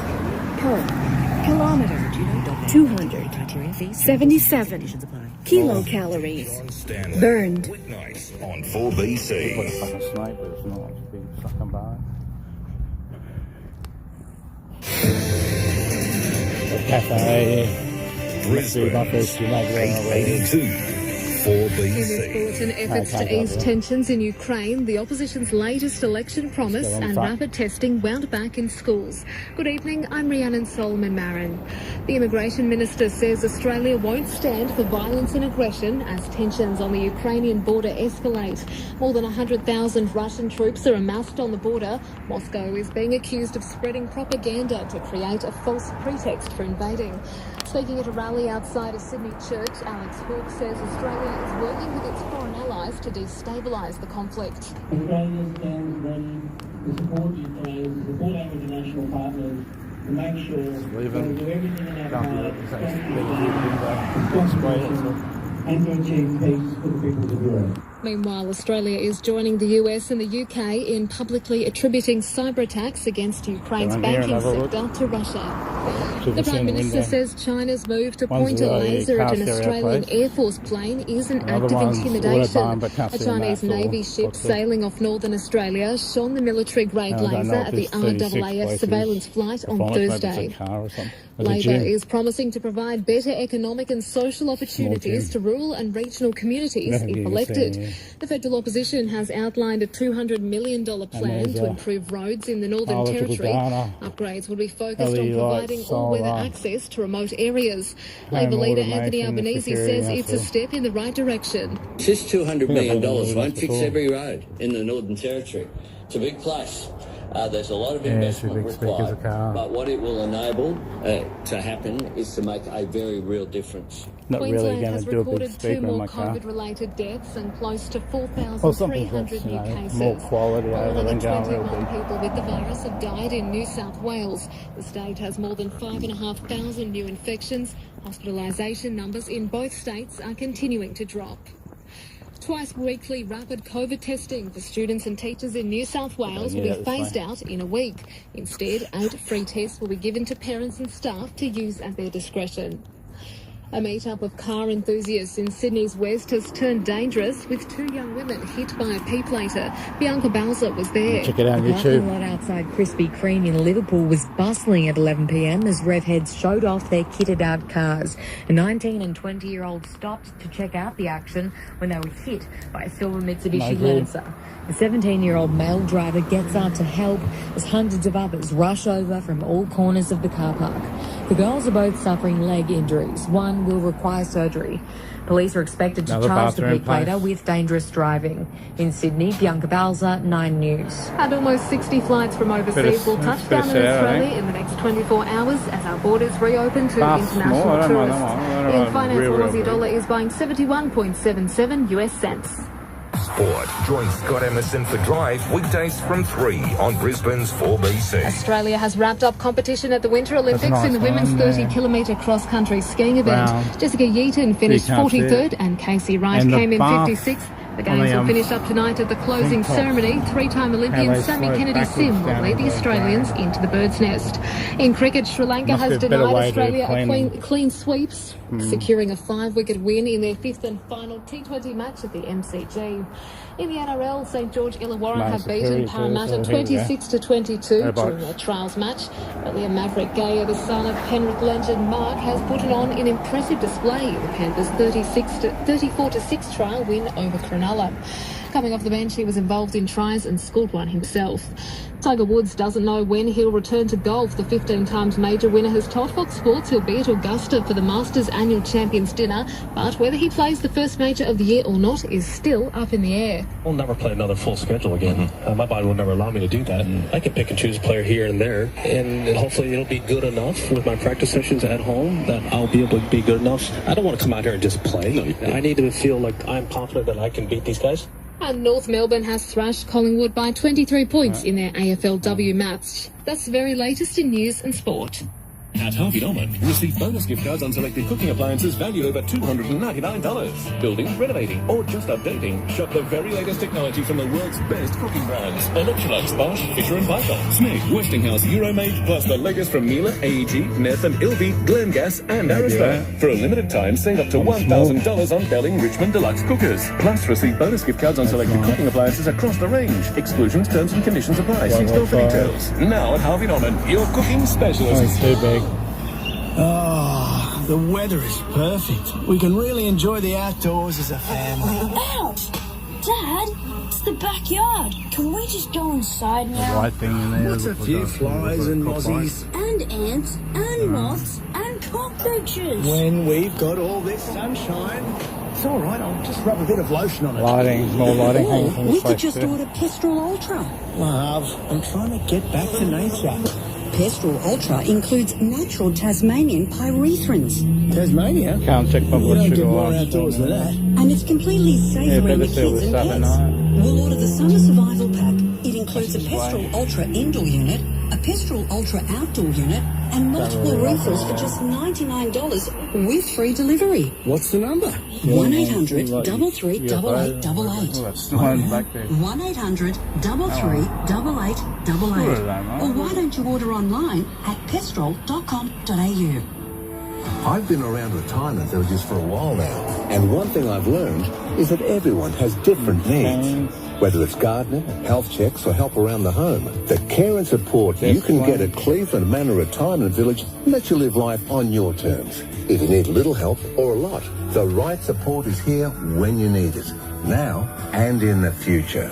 Speaker 2: per kilometer. 277 kilocalories burned.
Speaker 15: On 4BC.
Speaker 3: Put a fucking snake, but it's not. It's a big fucking bar. Cafe.
Speaker 10: Brisbane, 882. 4BC.
Speaker 7: In this bulletin, efforts to ease tensions in Ukraine, the opposition's latest election promise and rapid testing wound back in schools. Good evening, I'm Rhiannon Solomon Marin. The Immigration Minister says Australia won't stand for violence and aggression as tensions on the Ukrainian border escalate. More than 100,000 Russian troops are amassed on the border. Moscow is being accused of spreading propaganda to create a false pretext for invading. Speaking at a rally outside a Sydney church, Alex Hawke says Australia is working with its foreign allies to destabilise the conflict.
Speaker 17: Australia stands ready to support Ukraine, to support our international partners, to make sure that we do everything in our power to stop Ukraine and to achieve peace for the people of Europe.
Speaker 7: Meanwhile, Australia is joining the US and the UK in publicly attributing cyber attacks against Ukraine's banking sector to Russia. The Prime Minister says China's move to point a laser at an Australian Air Force plane is an act of intimidation. A Chinese Navy ship sailing off northern Australia shone the military-grade laser at the RAAF surveillance flight on Thursday. Labor is promising to provide better economic and social opportunities to rural and regional communities if elected. The federal opposition has outlined a $200 million plan to improve roads in the Northern Territory. Upgrades will be focused on providing all-weather access to remote areas. Labor leader Anthony Albanese says it's a step in the right direction.
Speaker 18: This $200 million won't fix every road in the Northern Territory. It's a big place. There's a lot of investment required, but what it will enable to happen is to make a very real difference.
Speaker 7: Queensland has recorded 2 more COVID-related deaths and close to 4,300 new cases.
Speaker 3: More quality over than going real
Speaker 7: 21
Speaker 3: big.
Speaker 7: people with the virus have died in New South Wales. The state has more than 5,500 new infections. Hospitalisation numbers in both states are continuing to drop. Twice weekly rapid COVID testing for students and teachers in New South Wales will be phased out in a week. Instead, 8 free tests will be given to parents and staff to use at their discretion. A meet-up of car enthusiasts in Sydney's west has turned dangerous with 2 young women hit by a P-plater. Bianca Balzer was there.
Speaker 3: Check it out on
Speaker 19: The
Speaker 3: YouTube.
Speaker 19: parking lot outside Krispy Kreme in Liverpool was bustling at 11 p.m. as revheads showed off their kitted-out cars. A 19 and 20-year-old stopped to check out the action when they were hit by a silver Mitsubishi Lancer. A 17-year-old male driver gets out to help as hundreds of others rush over from all corners of the car park. The girls are both suffering leg injuries. One will require surgery. Police are expected to charge the P-plater with dangerous driving. In Sydney, Bianca Balzer, 9 News.
Speaker 7: And almost 60 flights from overseas will touch down in Australia in the next 24 hours as our borders reopen to international tourists. In finance, the Aussie dollar is buying 71.77 US cents.
Speaker 15: Sport. Join Scott Emerson for Drive weekdays from 3 on Brisbane's 4BC.
Speaker 7: Australia has wrapped up competition at the Winter Olympics in the women's 30-kilometre cross-country skiing event. Jessica Yeaton finished 43rd and Casey Wright came in 56th. The games will finish up tonight at the closing ceremony. 3-time Olympian Sammy Kennedy-Sim will lead the Australians into the bird's nest. In cricket, Sri Lanka has denied Australia a clean sweeps, securing a 5-wicket win in their 5th and final T20 match at the MCG. In the NRL, St George Illawarra have beaten Parramatta 26-22 during their trials match. Earlier, Maverick Gaya, the son of Penrith legend Mark, has put on an impressive display in the Panthers' 34-6 trial win over Cronulla. Coming off the bench, he was involved in tries and scored one himself. Tiger Woods doesn't know when he'll return to golf. The 15 times major winner has told Fox Sports he'll be at Augusta for the Masters annual Champions Dinner, but whether he plays the first major of the year or not is still up in the air.
Speaker 20: I'll never play another full schedule again. My body will never allow me to do that. I can pick and choose a player here and there, and hopefully it'll be good enough with my practice sessions at home that I'll be able to be good enough. I don't want to come out here and just play. I need to feel like I'm confident that I can beat these guys.
Speaker 7: And North Melbourne has thrashed Collingwood by 23 points in their AFLW match. That's the very latest in news and sport.
Speaker 1: At Harvey Norman, receive bonus gift cards on selected cooking appliances valued over $299. Building, renovating, or just updating. Shop the very latest technology from the world's best cooking brands. Electrolux, Bosch, Fisher & Paykel, Smith, Westinghouse, Euromage, plus the latest from Miele, AEG, Nethen, Ilby, Glengas, and Arista. For a limited time, save up to $1,000 on Belling Richmond Deluxe cookers. Plus, receive bonus gift cards on selected cooking appliances across the range. Exclusions, terms, and conditions apply. See store for details. Now at Harvey Norman, your cooking specialist.
Speaker 3: Too big.
Speaker 21: Oh, the weather is perfect. We can really enjoy the outdoors as a family.
Speaker 22: Ouch! Dad, it's the backyard. Can we just go inside now?
Speaker 3: White thing in there.
Speaker 21: What's a few flies and mozzies?
Speaker 22: And ants, and moths, and cockroaches.
Speaker 21: When we've got all this sunshine. It's all right, I'll just rub a bit of lotion on it.
Speaker 3: Lighting, more lighting.
Speaker 22: Or we could just order Pestrol Ultra.
Speaker 21: Love, I'm trying to get back to nature.
Speaker 22: Pestrol Ultra includes natural Tasmanian pyrethrins.
Speaker 21: Tasmania?
Speaker 3: Can't check my blood sugar.
Speaker 21: Get more outdoors than that.
Speaker 22: And it's completely safe around the kids and pets. We'll order the Summer Survival Pack. It includes
Speaker 5: includes a Pestrol Ultra indoor unit, a Pestrol Ultra outdoor unit, and multiple refills for just $99 with free delivery.
Speaker 3: What's the number?
Speaker 5: 1-800-338888. 1-800-338888. Or why don't you order online at pestrol.com.au.
Speaker 12: I've been around retirement villages for a while now, and one thing I've learned is that everyone has different needs. Whether it's gardening, health checks, or help around the home, the care and support you can get at Cleveland Manor Retirement Village lets you live life on your terms. If you need a little help or a lot, the right support is here when you need it, now and in the future.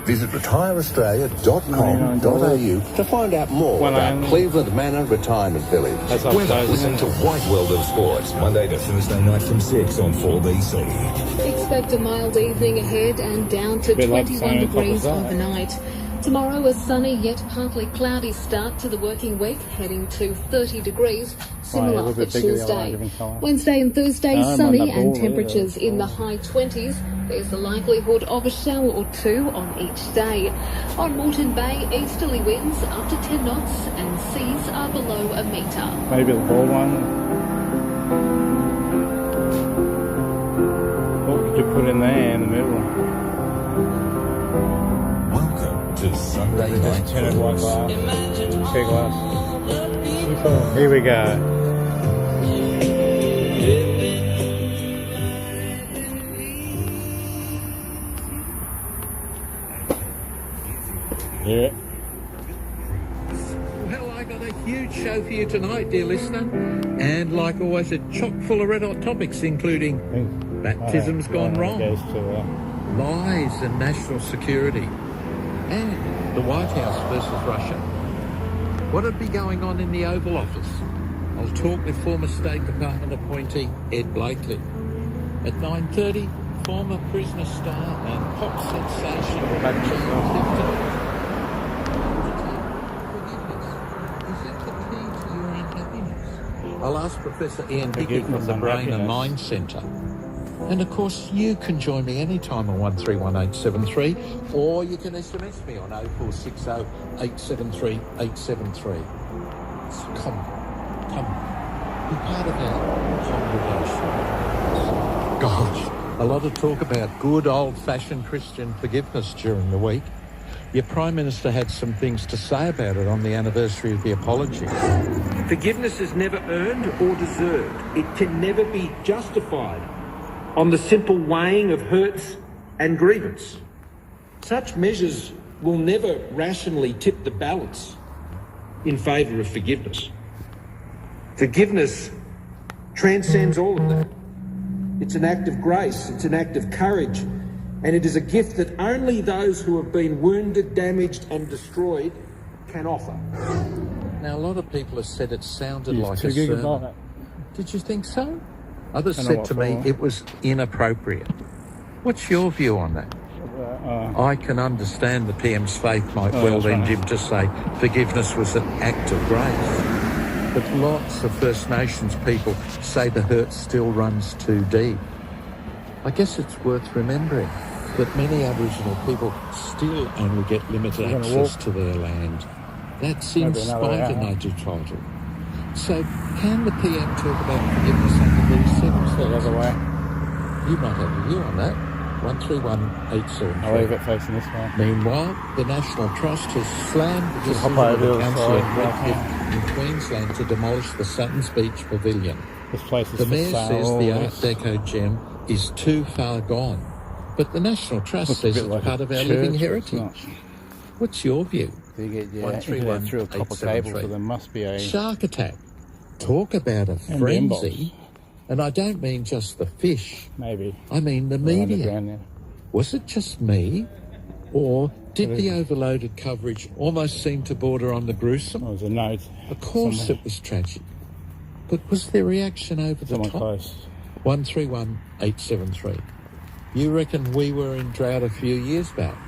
Speaker 12: Visit retireaustralia.com.au to find out more about Cleveland Manor Retirement Village.
Speaker 15: Listen to White World of Sports, Monday to Thursday night from 6 on 4BC.
Speaker 23: Expect a mild evening ahead and down to 21 degrees overnight. Tomorrow, a sunny yet partly cloudy start to the working week, heading to 30 degrees, similar for Tuesday. Wednesday and Thursday, sunny and temperatures in the high 20s. There's the likelihood of a shower or two on each day. On Moreton Bay, easterly winds up to 10 knots and seas are below a metre.
Speaker 3: Maybe the ball one. What could you put in there in the middle?
Speaker 15: To Sunday night
Speaker 3: Tinted white glass. Clear glass. Here we go. Yeah.
Speaker 24: Well, I got a huge show for you tonight, dear listener. And like always, a chock full of red hot topics, including baptisms gone wrong, lies and national security, and the White House versus Russia. What'll be going on in the Oval Office? I'll talk with former State Department appointee Ed Blakely. At 9:30, former prisoner star and pop sensation Charles Clifton. Is that the key to your unhappiness? I'll ask Professor Ian Hickey from the Brain and Mind Centre. And of course, you can join me anytime on 131873, or you can SMS me on 0460 873 873. So come, be part of our congregation. Gosh, a lot of talk about good old-fashioned Christian forgiveness during the week. Your Prime Minister had some things to say about it on the anniversary of the apology.
Speaker 25: Forgiveness is never earned or deserved. It can never be justified on the simple weighing of hurts and grievance. Such measures will never rationally tip the balance in favour of forgiveness. Forgiveness transcends all of that. It's an act of grace, it's an act of courage, and it is a gift that only those who have been wounded, damaged and destroyed can offer.
Speaker 24: Now, a lot of people have said it sounded like a sermon. Did you think so? Others said to me it was inappropriate. What's your view on that? I can understand the PM's faith might well lead him to say forgiveness was an act of grace. But lots of First Nations people say the hurt still runs too deep. I guess it's worth remembering that many Aboriginal people still only get limited access to their land. That's in spite of native title. So, can the PM talk about forgiveness under these circumstances? You might have a view on that. 131873.
Speaker 3: I'll leave it facing this way.
Speaker 24: Meanwhile, the National Trust has slammed the decision of the council in Queensland to demolish the Suttons Beach Pavilion.
Speaker 3: This place is
Speaker 24: the Mayor says the Art Deco gem is too far gone, but the National Trust says it's part of our living heritage. What's your view?
Speaker 3: You get through a copper cable, so there must be a
Speaker 24: shark attack. Talk about a frenzy. And I don't mean just the fish.
Speaker 3: Maybe.
Speaker 24: I mean the media. Was it just me? Or did the overloaded coverage almost seem to border on the gruesome?
Speaker 3: There was a note.
Speaker 24: Of course it was tragic. But was there reaction over the top?
Speaker 3: Close.
Speaker 24: 131873. You reckon we were in drought a few years back?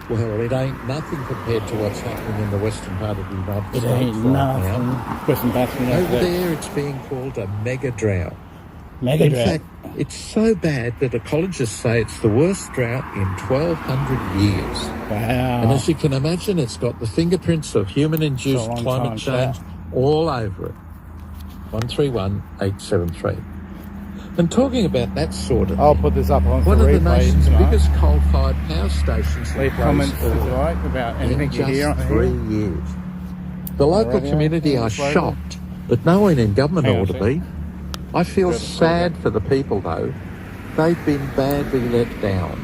Speaker 24: Well, it ain't nothing compared to what's happening in the western part of the United States
Speaker 3: right now.
Speaker 24: Over there, it's being called a mega drought.
Speaker 3: Mega
Speaker 24: In
Speaker 3: drought.
Speaker 24: fact, it's so bad that ecologists say it's the worst drought in 1,200 years.
Speaker 3: Wow.
Speaker 24: And as you can imagine, it's got the fingerprints of human-induced
Speaker 3: It's a long
Speaker 24: climate
Speaker 3: time,
Speaker 24: change all over it. 131873. And talking about that sort of
Speaker 3: I'll
Speaker 24: thing,
Speaker 3: put this up on
Speaker 24: one
Speaker 3: for
Speaker 24: of the
Speaker 3: replay
Speaker 24: nation's
Speaker 3: tonight.
Speaker 24: biggest coal-fired power stations
Speaker 3: Leave
Speaker 24: have
Speaker 3: comments if
Speaker 24: closed
Speaker 3: you like about anything
Speaker 24: in
Speaker 3: you hear on
Speaker 24: just
Speaker 3: here.
Speaker 24: 3 years. The local
Speaker 3: radio,
Speaker 24: community are
Speaker 3: radio.
Speaker 24: shocked, but no one in government
Speaker 3: Hang on
Speaker 24: ought
Speaker 3: a
Speaker 24: to
Speaker 3: sec.
Speaker 24: be. I feel
Speaker 3: Grab a
Speaker 24: sad for the people, though. They've been badly let down.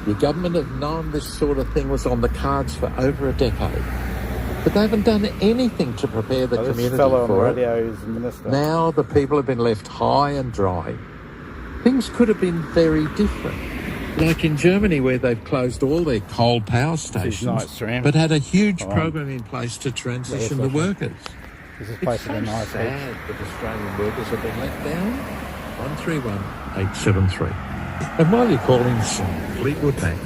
Speaker 24: Your government have known this sort of thing was on the cards for over a decade. But they haven't done anything to prepare the
Speaker 3: This
Speaker 24: community
Speaker 3: fellow on the
Speaker 24: for
Speaker 3: radio
Speaker 24: it.
Speaker 3: is the minister.
Speaker 24: Now the people have been left high and dry. Things could have been very different. Like in Germany, where they've closed all their coal power stations,
Speaker 3: night stream.
Speaker 24: but had a huge
Speaker 3: Come on.
Speaker 24: program in place to transition the
Speaker 3: Yes,
Speaker 24: workers.
Speaker 3: This is
Speaker 24: It's
Speaker 3: place
Speaker 24: so
Speaker 3: for the night.
Speaker 24: sad that Australian workers have been let down. 131873. And while you're calling, some Fleetwood Mac.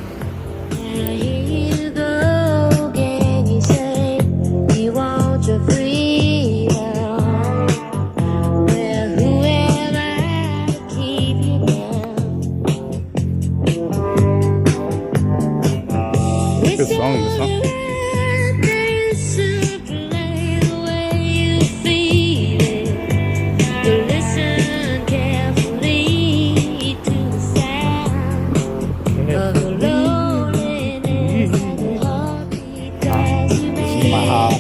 Speaker 4: Here you go again, you say you want your freedom. Well, who am I to keep you down?
Speaker 3: Good song, this one. This is my heart.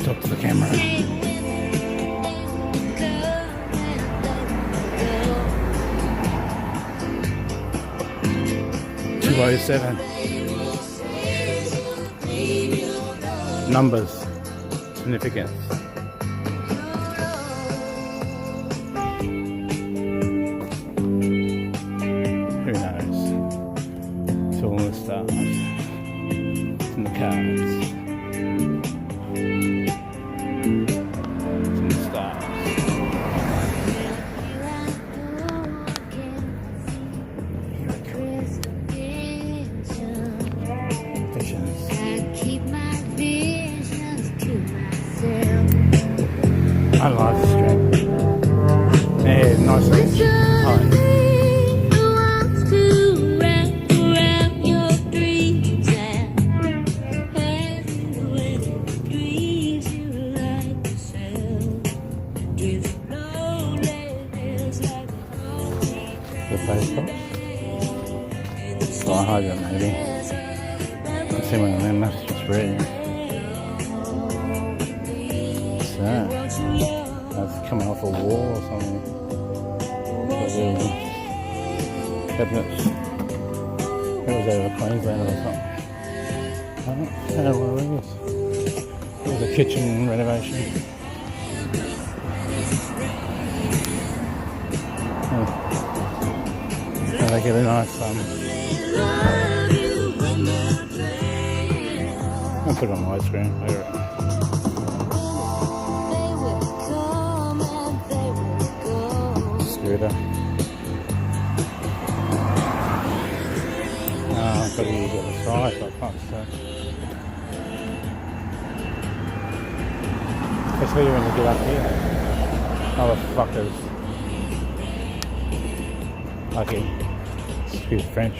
Speaker 3: Talk to the camera. $207. Numbers. Significance. Who knows? It's all in the stars. It's in the cards. It's in the stars. Visions. I like the string. Yeah, nice and tight. The face box. Oh, I hide it maybe. Let's see one of them, that's just red. What's that? That's coming off a wall or something. Cabinets. It was over Queensland or something. I don't know what it is. It was a kitchen renovation. And they get a nice I'll put it on my screen. Scooter. I've got to use it on the side, so I can't see. Especially when you get up here. Motherfuckers. Okay. Excuse French.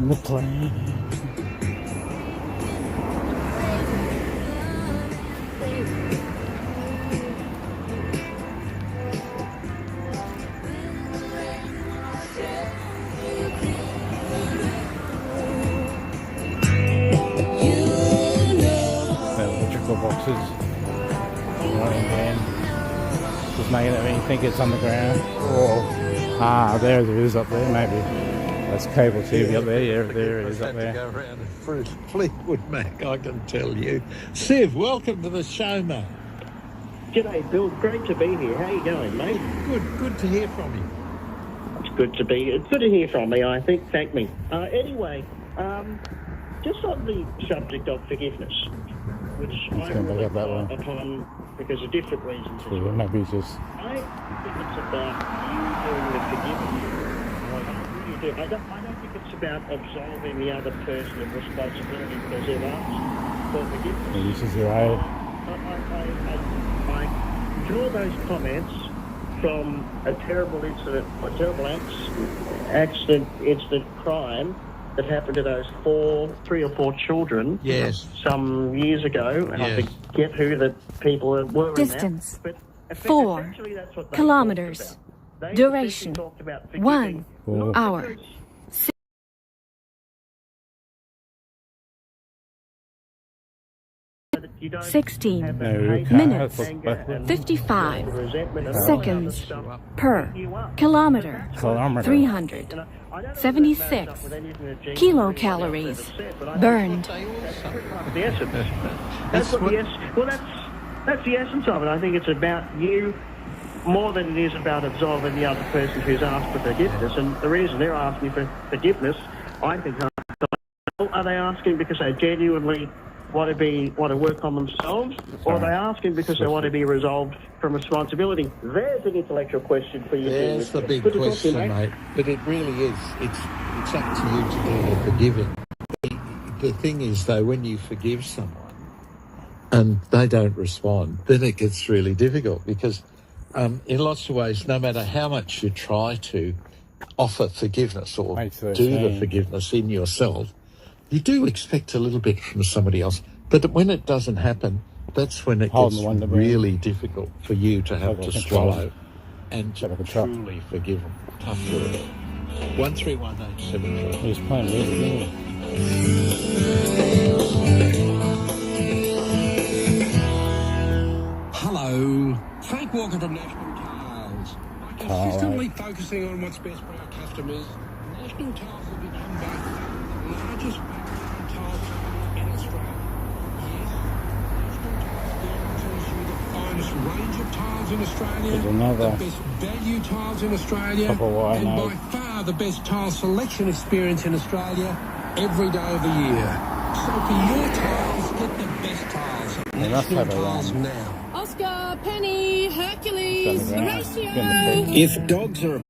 Speaker 3: The plane. The electrical boxes. Right in hand. Just making it when you think it's underground. Or there it is up there, maybe. That's cable TV up there. Yeah, there it is up
Speaker 24: To go
Speaker 3: there.
Speaker 24: around for Fleetwood Mac, I can tell you. Siv, welcome to the show, mate.
Speaker 8: G'day, Bill. Great to be here. How you going, mate?
Speaker 24: Good to hear from you.
Speaker 8: It's good to hear from me, I think. Thank me. Anyway, just on the subject of forgiveness, which I really upon because of different reasons.
Speaker 3: Yeah, maybe just...
Speaker 8: I think it's about you doing the forgiveness. I don't think it's about absolving the other person of responsibility because they've asked for forgiveness.
Speaker 3: Yeah, this is your eye.
Speaker 8: I draw those comments from a terrible incident, a terrible incident crime that happened to those 3 or 4 children.
Speaker 24: Yes.
Speaker 8: Some years ago, and I
Speaker 24: Yes.
Speaker 8: forget who the people were.
Speaker 2: Distance,
Speaker 8: in that. But
Speaker 2: 4
Speaker 8: essentially that's what they
Speaker 2: kilometers.
Speaker 8: talked about. They
Speaker 2: Duration,
Speaker 8: talked about
Speaker 2: 1
Speaker 8: forgiving,
Speaker 2: hour. 16 minutes, 55 seconds per kilometer, 376 kilocalories burned.
Speaker 8: The essence. That's the essence of it. I think it's about you more than it is about absolving the other person who's asked for forgiveness. And the reason they're asking for forgiveness, I think, are they asking because they genuinely want to work on themselves, or are they asking because they want to be resolved from responsibility? There's an intellectual question for you.
Speaker 24: There's the big question, mate. But it really is. It's up to you to do the forgiving. The thing is, though, when you forgive someone and they don't respond, then it gets really difficult because in lots of ways, no matter how much you try to offer forgiveness or do the forgiveness in yourself, you do expect a little bit from somebody else. But when it doesn't happen, that's when it gets really difficult for you to have to swallow and to truly forgive them. Tough work. 131874.
Speaker 3: He's playing really good.
Speaker 9: Hello, Frank Walker from National Tiles. By consistently focusing on what's best for our customers, National Tiles has become by far the largest factory tile company in Australia. Yes, National Tiles guarantees you the finest range of tiles in Australia,
Speaker 3: There's another
Speaker 9: the best value tiles in Australia,
Speaker 3: couple
Speaker 9: and by far the best tile selection experience in Australia every day of the year. So for your tiles, get the best tiles at National Tiles now.
Speaker 23: Oscar, Penny, Hercules, Horatio.
Speaker 21: If dogs are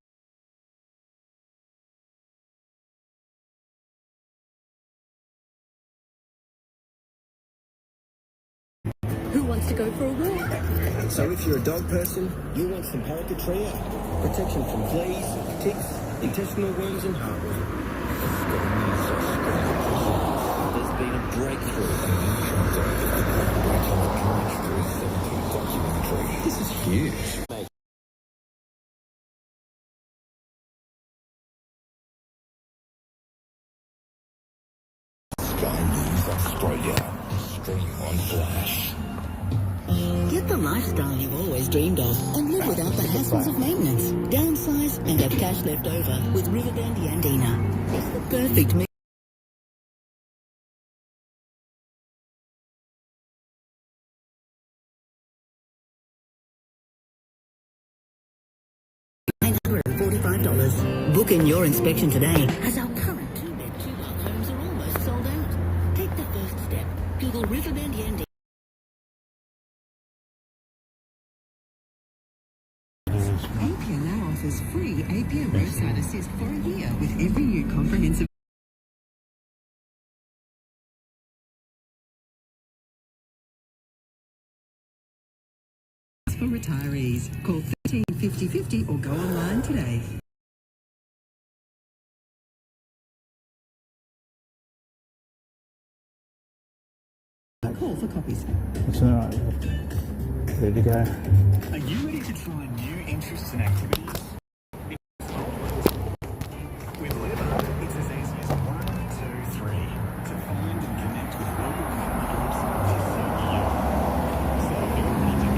Speaker 5: Who wants to go for a walk?
Speaker 21: So if you're a dog person, you want some Paraca Trio. Protection from fleas, ticks, intestinal worms and heartworm. There's been a breakthrough. This is huge.
Speaker 12: Sky News Australia. Stream on Flash.
Speaker 5: Get the lifestyle you've always dreamed of and live without the hassles of maintenance. Downsize and have cash left over with Riverbend Yandina. It's the perfect mix. $945. Book in your inspection today, as our current 2-bed, 2-bath homes are almost sold out. Take the first step. Google Riverbend Yandina.
Speaker 7: APIA now offers free APIA roadside assist for a year with every new comprehensive for retirees. Call 135050 or go online today. Call for copies.
Speaker 3: It's alright. Ready to go.
Speaker 21: Are you ready to try new interests and activities? With Lever, it's as easy as 1, 2, 3 to find and connect with local community groups to suit you. So if you're ready to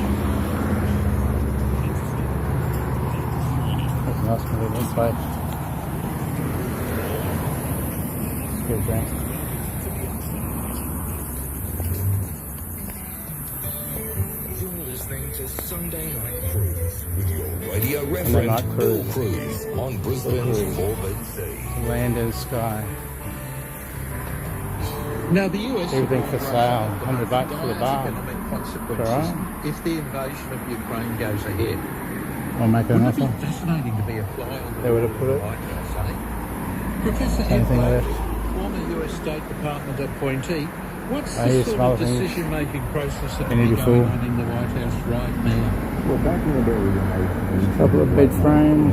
Speaker 3: That's a nice little place. Good drink.
Speaker 15: You're listening to Sunday Night Cruise with your radio
Speaker 3: Sunday
Speaker 15: reference,
Speaker 3: Night
Speaker 15: Bill
Speaker 3: Cruise.
Speaker 15: Cruise on Brisbane's Orbit Sea.
Speaker 3: Land and sky.
Speaker 24: Now, the US...
Speaker 3: Everything for sale. $100 for the bar.
Speaker 24: Economic consequences
Speaker 3: Alright.
Speaker 24: if the invasion of Ukraine goes ahead.
Speaker 3: I'll make an
Speaker 24: Wouldn't it
Speaker 3: offer.
Speaker 24: be fascinating to be a fly on the
Speaker 3: They would have
Speaker 24: wall
Speaker 3: put it.
Speaker 24: of the White House, eh? Professor Ed
Speaker 3: Anything
Speaker 24: Blake,
Speaker 3: left.
Speaker 24: former US State Department appointee, what's
Speaker 3: I
Speaker 24: the
Speaker 3: hear
Speaker 24: sort
Speaker 3: small
Speaker 24: of
Speaker 3: things.
Speaker 24: decision-making process that's
Speaker 3: Any
Speaker 24: going
Speaker 3: before.
Speaker 24: on in the White House right now?
Speaker 6: Well, back in the day, we had
Speaker 3: A couple of bed frames.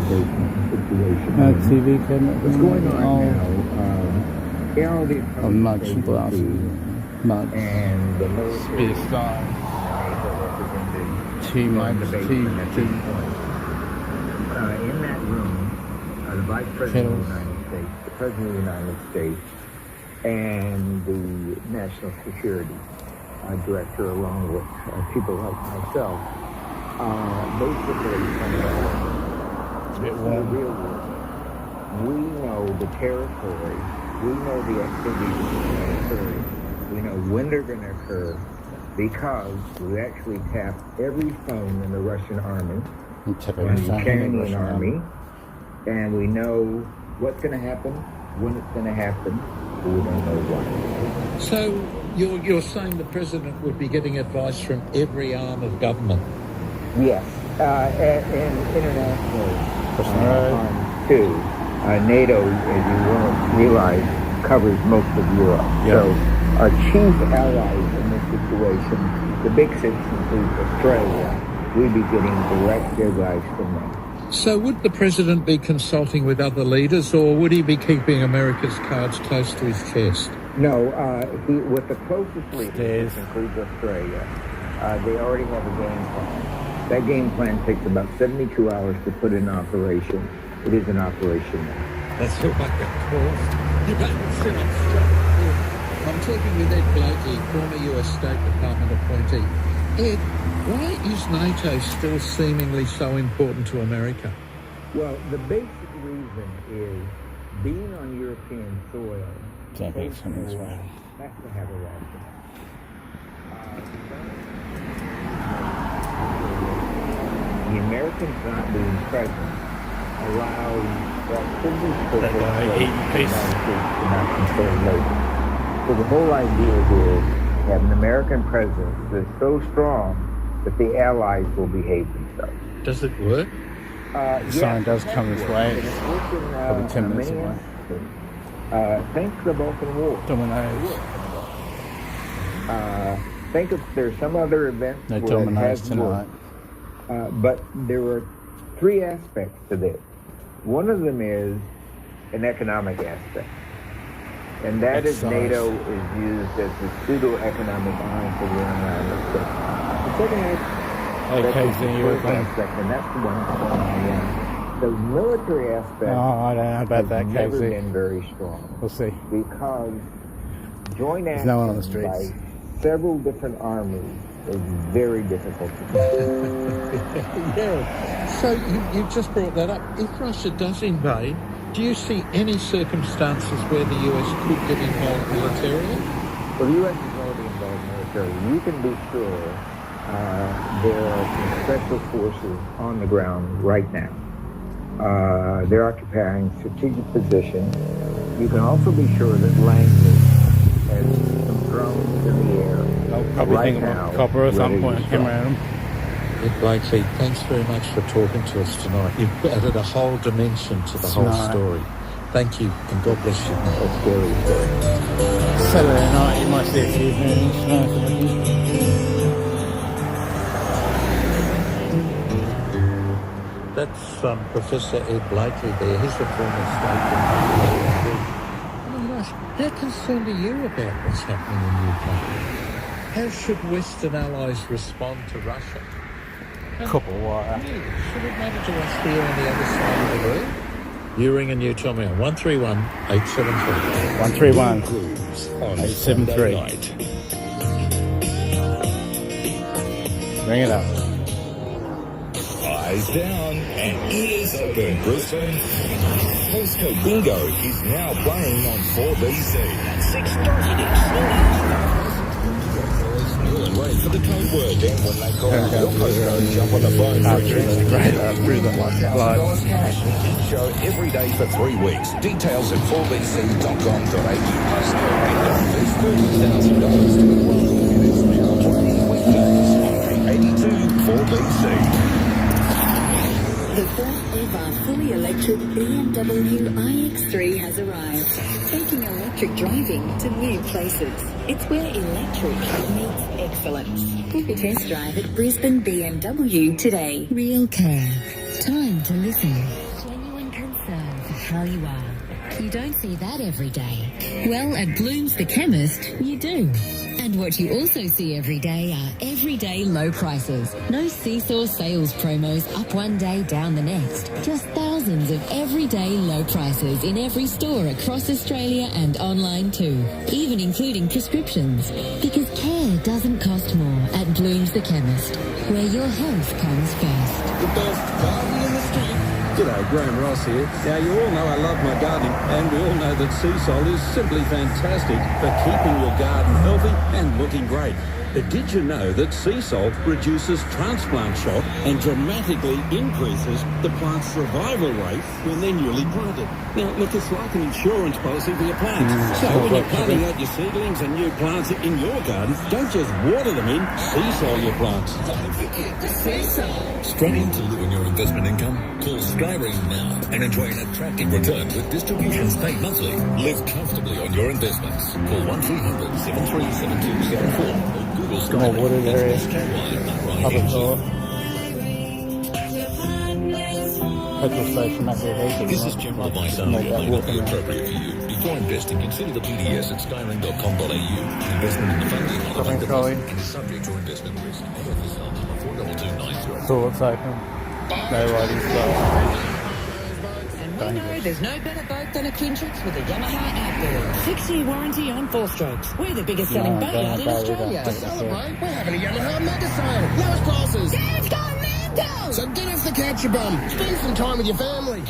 Speaker 3: TV cabinet.
Speaker 6: What's going on now?
Speaker 3: Mugs and glasses. Mugs.
Speaker 6: And the military
Speaker 3: Spear style.
Speaker 6: in
Speaker 3: Tea mugs. Tea.
Speaker 6: in that room, the Vice President of the United States, the President of the United States, and the National Security Director, along with people like myself, basically
Speaker 3: It's a bit
Speaker 6: the
Speaker 3: warm.
Speaker 6: real world. We know the territory. We know the activities that are going to occur. We know when they're going to occur because we actually tap every phone in the Russian army and the Ukrainian army, and we know what's going to happen, when it's going to happen, but we don't know why.
Speaker 24: So you're saying the president would be getting advice from every arm of government?
Speaker 6: Yes, and international arms too. NATO, as you will realize, covers most of Europe.
Speaker 3: Yep.
Speaker 6: So our chief allies in this situation, the big six includes Australia, we'd be getting direct advice from them.
Speaker 24: So would the president be consulting with other leaders, or would he be keeping America's cards close to his chest?
Speaker 6: No, with the closest leaders, which includes Australia, they already have a game plan. That game plan takes about 72 hours to put in operation. It is in operation now.
Speaker 24: That's who I got called. I'm talking with Ed Blakey, former US State Department appointee. Ed, why is NATO still seemingly so important to America?
Speaker 6: Well, the basic reason is being on European soil,
Speaker 3: Can't be something this way.
Speaker 6: has to have a rationale. The Americans not being present allows that privilege for the United States to not control labor. So the whole idea is have an American presence that's so strong that the allies will behave themselves.
Speaker 24: Does it work?
Speaker 3: The sign does come this way. It's probably 10 minutes away.
Speaker 6: Thanks to the Balkan War.
Speaker 3: Dominoes.
Speaker 6: Think if there's some other event
Speaker 3: No
Speaker 6: where it
Speaker 3: dominoes
Speaker 6: has
Speaker 3: tonight.
Speaker 6: worked. But there were three aspects to this. One of them is an economic aspect. And that is NATO is used as the pseudo-economic arm for the United States. The second aspect, and that's the one the military aspect
Speaker 3: Oh, I don't know about that,
Speaker 6: has never
Speaker 3: KZ.
Speaker 6: been very strong.
Speaker 3: We'll see.
Speaker 6: Because joint
Speaker 3: There's
Speaker 6: action
Speaker 3: no one on the streets.
Speaker 6: by several different armies is very difficult to do.
Speaker 24: Yeah. So you just brought that up. If Russia does invade, do you see any circumstances where the US could get involved militarily?
Speaker 6: Well, the U.S. is already involved militarily. You can be sure there are some special forces on the ground right now. They're occupying strategic positions. You can also be sure that Langley has some drones in the air.
Speaker 3: I'll probably
Speaker 6: right
Speaker 3: think
Speaker 6: now,
Speaker 3: about copper at some
Speaker 6: ready to
Speaker 3: point. Come
Speaker 6: strike.
Speaker 3: around.
Speaker 24: Ed Blakey, thanks very much for talking to us tonight. You've added a whole dimension to the whole
Speaker 3: Tonight.
Speaker 24: story. Thank you, and God bless you.
Speaker 6: That's scary.
Speaker 3: Saturday night, you might see a few things.
Speaker 24: That's Professor Ed Blakey there. He's the former state department. Oh my gosh, how concerned are you about what's happening in Ukraine? How should Western allies respond to Russia?
Speaker 3: Couple wire.
Speaker 24: Should it matter to us here on the other side of the world? You ring and you tell me on 131 873.
Speaker 3: 131
Speaker 15: On
Speaker 3: 873.
Speaker 15: night.
Speaker 3: Bring it up.
Speaker 15: Eyes down and ears open, Brisbane. Postcode Bingo is now playing on 4BC.
Speaker 1: At 6:30 next.
Speaker 15: And wait for the code word. Then when they call out your postcode, jump on the phone for a chance to win $1,000 cash. Each show every day for 3 weeks. Details at 4bc.com.au. There's $30,000 to be won. And it's now playing weekdays on 82 4BC.
Speaker 5: The first ever fully electric BMW iX3 has arrived, taking electric driving to new places. It's where electric meets excellence. Book a test drive at Brisbane BMW today. Real care. Time to listen. Genuine concern for how you are. You don't see that every day. Well, at Bloom's the Chemist, you do. And what you also see every day are everyday low prices. No seesaw sales promos up one day, down the next. Just thousands of everyday low prices in every store across Australia and online too. Even including prescriptions. Because care doesn't cost more at Bloom's the Chemist, where your health comes first.
Speaker 10: The best garden in the street. G'day, Graham Ross here. Now, you all know I love my gardening, and we all know that sea salt is simply fantastic for keeping your garden healthy and looking great. But did you know that sea salt reduces transplant shock and dramatically increases the plant's survival rate when they're newly planted? Now, look, it's like an insurance policy for your plants. So when you're planting out your seedlings and new plants in your garden, don't just water them in, sea salt your plants.
Speaker 5: Sea salt.
Speaker 15: Struggling to live on your investment income? Call Skyrim now and enjoy an attractive return with distributions paid monthly. Live comfortably on your investments. Call 1300 737274 or Google Skyrim.
Speaker 3: More wooded area. Other door. Petrol station up there.
Speaker 15: This is general advice only and may not be appropriate for you. Before investing, consider the PDS at skyrim.com.au. Investment in the fund is not a fund deposit and is subject to investment risk.
Speaker 3: So it's open. No riding style.
Speaker 5: We know there's no better boat than a Quintrix with a Yamaha outboard. 6-year warranty on 4-strokes. We're the biggest selling boat out in Australia.
Speaker 9: To celebrate, we're having a Yamaha mega sale. Lowest prices.
Speaker 5: Dad's gone mental!
Speaker 9: So get off the couch, you bum. Spend some time with your family.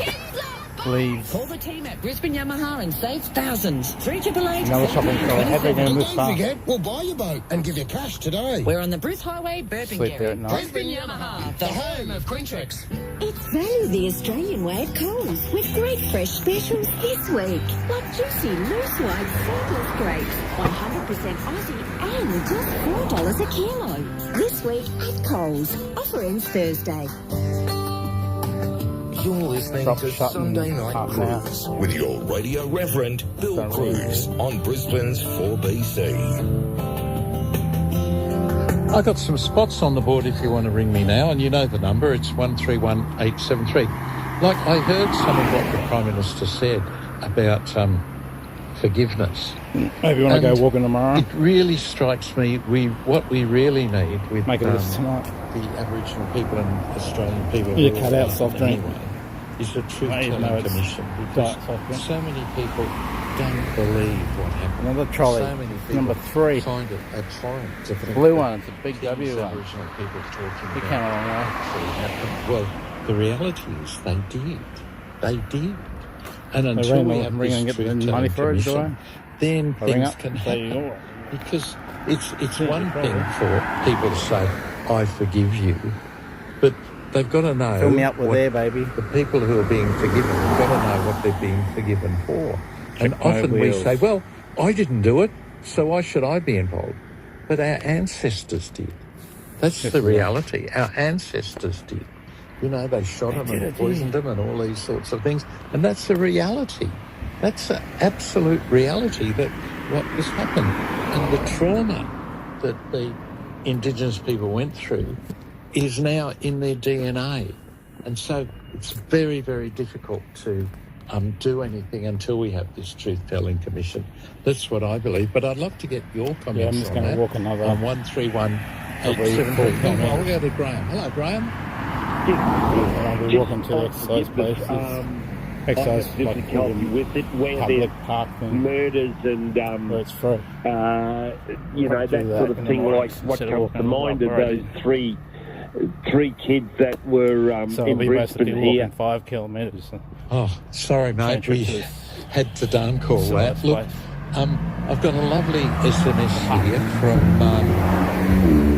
Speaker 3: Please.
Speaker 5: Call the team at Brisbane Yamaha and save thousands. 3888.
Speaker 3: Another shopping trolley. Have they done this
Speaker 9: Don't
Speaker 3: far?
Speaker 9: forget, we'll buy your boat and give you cash today.
Speaker 5: We're on the Bruce Highway,
Speaker 3: Sleep there at
Speaker 5: Burpengary.
Speaker 3: night.
Speaker 5: Brisbane Yamaha, the home of Quintrix.
Speaker 11: It's value the Australian way at Coles with great fresh specials this week. Like juicy, loose white, seedless grapes. 100% Aussie and just $4 a kilo. This week at Coles. Offer ends Thursday.
Speaker 15: You're listening to Sunday Night Cruise with your radio reverend, Bill Cruz, on Brisbane's 4BC.
Speaker 24: I got some spots on the board if you want to ring me now, and you know the number, it's 131873. Like, I heard some of what the Prime Minister said about forgiveness.
Speaker 3: Maybe you want to go walking tomorrow?
Speaker 24: It really strikes me, what we really need with
Speaker 3: Make a list tonight.
Speaker 24: the Aboriginal people and Australian people...
Speaker 3: You cut out soft drink.
Speaker 24: Anyway, is a truth-telling
Speaker 3: No, it's
Speaker 24: commission.
Speaker 3: diet
Speaker 24: Because
Speaker 3: soft drink.
Speaker 24: so many people don't believe what happened.
Speaker 3: Another trolley.
Speaker 24: So many people
Speaker 3: Number 3.
Speaker 24: find it abhorrent.
Speaker 3: It's a blue one. It's a big W one.
Speaker 24: Aboriginal people talking
Speaker 3: You
Speaker 24: about
Speaker 3: came a long way.
Speaker 24: actually happened. Well, the reality is they did. They did. And
Speaker 3: They
Speaker 24: until we have
Speaker 3: ring and
Speaker 24: this
Speaker 3: get the money
Speaker 24: truth-telling
Speaker 3: for it, do
Speaker 24: commission, then
Speaker 3: I ring
Speaker 24: things
Speaker 3: up
Speaker 24: can
Speaker 3: and say,
Speaker 24: happen.
Speaker 3: "You're right."
Speaker 24: Because it's one thing for people to say, I forgive you, but they've got to know...
Speaker 3: Fill me up with air, baby.
Speaker 24: The people who are being forgiven have got to know what they're being forgiven for. And
Speaker 3: Check my
Speaker 24: often we
Speaker 3: wheels.
Speaker 24: say, well, I didn't do it, so why should I be involved? But our ancestors did. That's the reality. Our ancestors did. You know, they shot them and poisoned them and all these sorts of things. And that's the reality. That's the absolute reality that what has happened. And the trauma that the Indigenous people went through is now in their DNA. And so it's very, very difficult to do anything until we have this truth-telling commission. That's what I believe. But I'd love to get your comments
Speaker 3: Yeah, I'm just
Speaker 24: on
Speaker 3: going
Speaker 24: that.
Speaker 3: to walk another...
Speaker 24: On 131873. I'll go to Graham. Hello, Graham.
Speaker 3: I'll be walking to exercise places. Exercise
Speaker 13: just
Speaker 3: like
Speaker 13: to help you with it, where
Speaker 3: public
Speaker 13: there's
Speaker 3: park thing.
Speaker 13: murders and
Speaker 3: where it's free.
Speaker 13: you know, that sort of thing, like what comes to mind of those three 3 kids that were
Speaker 3: So
Speaker 13: in
Speaker 3: we
Speaker 13: Brisbane
Speaker 3: basically
Speaker 13: here.
Speaker 3: walking 5 kilometres.
Speaker 24: Oh, sorry, mate. We had to down call that. Look, I've got a lovely SMS here from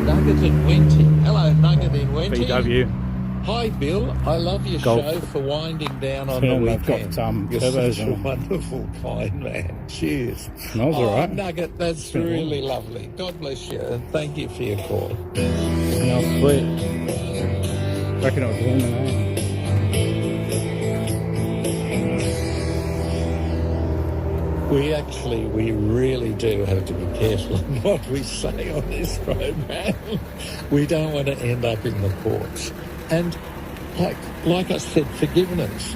Speaker 24: Nugget in Wenty. Hello, Nugget in Wenty.
Speaker 3: BW.
Speaker 24: Hi, Bill. I love your
Speaker 3: Golf.
Speaker 24: show for winding down on
Speaker 3: Yeah,
Speaker 24: the
Speaker 3: they've
Speaker 24: weekend.
Speaker 3: got,
Speaker 24: You're
Speaker 3: turbos
Speaker 24: such
Speaker 3: in
Speaker 24: a
Speaker 3: them.
Speaker 24: wonderful, kind man. Cheers.
Speaker 3: Smells all right.
Speaker 24: Nugget, that's
Speaker 3: Been
Speaker 24: really lovely. God bless you, and thank you for your call.
Speaker 3: Smells sweet. Reckon it was lemonade.
Speaker 24: We really do have to be careful on what we say on this program. We don't want to end up in the courts. And like I said, forgiveness.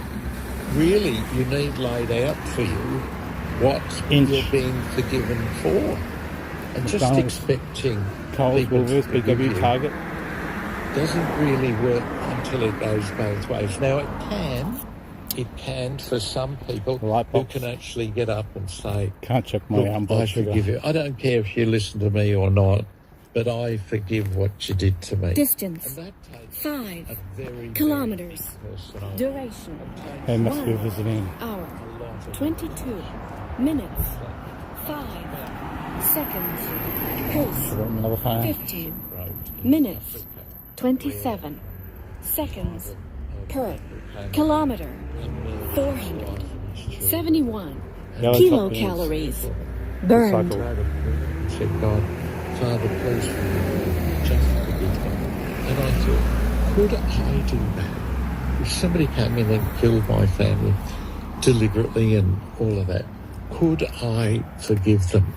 Speaker 24: Really, you need laid out for you what you're being forgiven for. And just
Speaker 3: McDonald's,
Speaker 24: expecting
Speaker 3: Coles,
Speaker 24: people to
Speaker 3: Woolworths,
Speaker 24: forgive
Speaker 3: BW,
Speaker 24: you
Speaker 3: Target.
Speaker 24: doesn't really work until it goes both ways. Now, it can for some people who can actually get up and say,
Speaker 3: can't check my
Speaker 24: look,
Speaker 3: blood
Speaker 24: I
Speaker 3: sugar.
Speaker 24: forgive you. I don't care if you listen to me or not, but I forgive what you did to me.
Speaker 2: Distance, 5 kilometers. Duration,
Speaker 3: They must be
Speaker 2: 1
Speaker 3: visiting.
Speaker 2: hour, 22 minutes, 5 seconds. Pace,
Speaker 3: Another phone.
Speaker 2: 15 minutes, 27 seconds per kilometer. 471 kilocalories burned.
Speaker 24: Said, God, Father, please forgive me. Just forgive me. And I thought, could I do that? If somebody came in and killed my family deliberately and all of that, could I forgive them?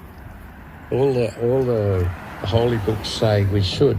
Speaker 24: All the holy books say we should,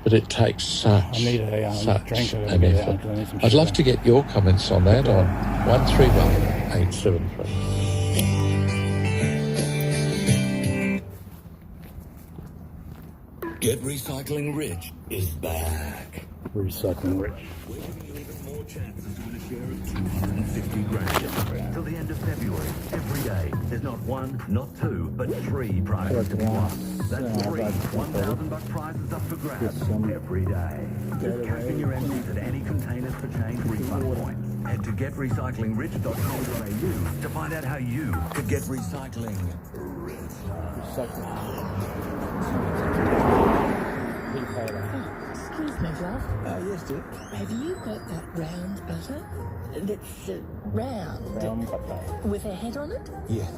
Speaker 24: but it takes such
Speaker 3: drink
Speaker 24: an effort. I'd love to get your comments on that on 131873.
Speaker 1: Get Recycling Rich is back.
Speaker 3: Recycling Rich.
Speaker 1: We're giving you even more chances to win a share of 250 grand. Till the end of February, every day, there's not 1, not 2, but 3 prizes to be won. That's 3 $1,000 prizes up for grabs every day. Just cash in your empties at any Containers for Change refund point. Head to getrecyclingrich.com.au to find out how you could get recycling rich.
Speaker 11: Excuse me, love.
Speaker 10: Yes, dear.
Speaker 11: Have you got that round butter? That's round. With a head on it?
Speaker 10: Yeah,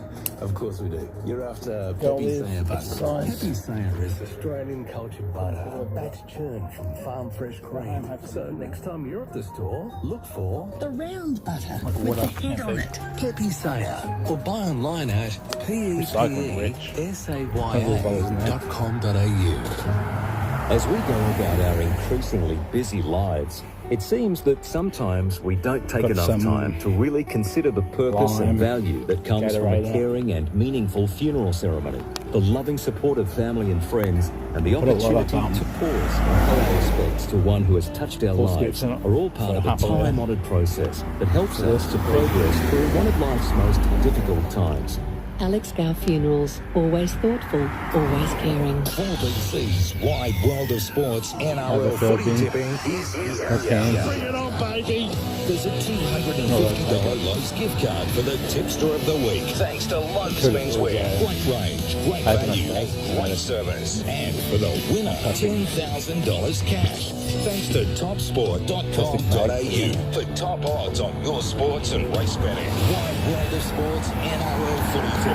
Speaker 10: of course we do. You're after
Speaker 11: Gold
Speaker 10: Peppy
Speaker 11: is
Speaker 10: Sayer butter.
Speaker 11: size.
Speaker 10: Peppy Sayer is Australian cultured butter, batch churned from farm fresh cream. So next time you're at the store, look for
Speaker 11: The round butter with the head on it.
Speaker 10: Peppy Sayer, or buy online at pepesaya.com.au.
Speaker 14: As we go about our increasingly busy lives, it seems that sometimes we don't take enough time to really consider the purpose and value that comes from a caring and meaningful funeral ceremony. The loving support of family and friends and the opportunity to pause and pay our respects to one who has touched our lives are all part of a time-honoured process that helps us to progress through one of life's most difficult times.
Speaker 11: Alex Gow Funerals. Always thoughtful, always caring.
Speaker 15: 4BC's Wide World of Sports NRL footy tipping is here.
Speaker 24: Bring it on, baby.
Speaker 15: There's a $250 Lowe's gift card for the tipster of the week. Thanks to Lowe's Menswear. Great range, great value, and great service. And for the winner, $10,000 cash. Thanks to topsport.com.au for top odds on your sports and race betting. Wide World of Sports NRL footy tipping.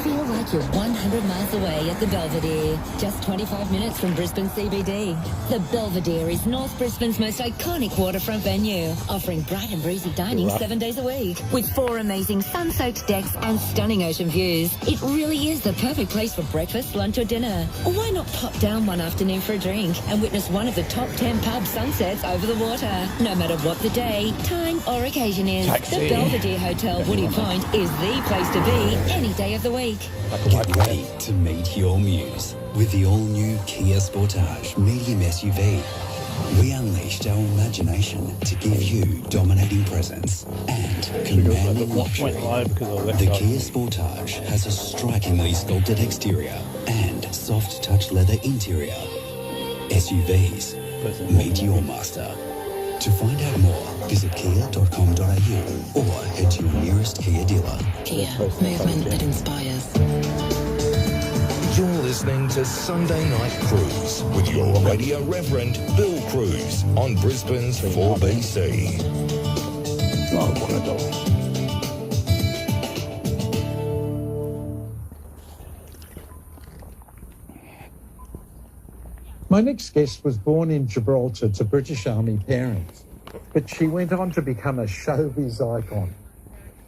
Speaker 11: Feel like you're 100 miles away at the Belvedere, just 25 minutes from Brisbane CBD. The Belvedere is North Brisbane's most iconic waterfront venue, offering bright and breezy dining 7 days a week. With 4 amazing sun-soaked decks and stunning ocean views, it really is the perfect place for breakfast, lunch or dinner. Or why not pop down one afternoon for a drink and witness one of the top 10 pub sunsets over the water? No matter what the day, time or occasion is, the Belvedere Hotel Woody Point is the place to be any day of the week.
Speaker 16: Get ready to meet your muse with the all-new Kia Sportage medium SUV. We unleashed our imagination to give you dominating presence and commanding luxury. The Kia Sportage has a strikingly sculpted exterior and soft touch leather interior. SUVs, meet your master. To find out more, visit kia.com.au or head to your nearest Kia dealer.
Speaker 17: Kia, movement that inspires.
Speaker 15: You're listening to Sunday Night Cruise with your radio reverend, Bill Cruz, on Brisbane's 4BC.
Speaker 25: My next guest was born in Gibraltar to British Army parents, but she went on to become a showbiz icon.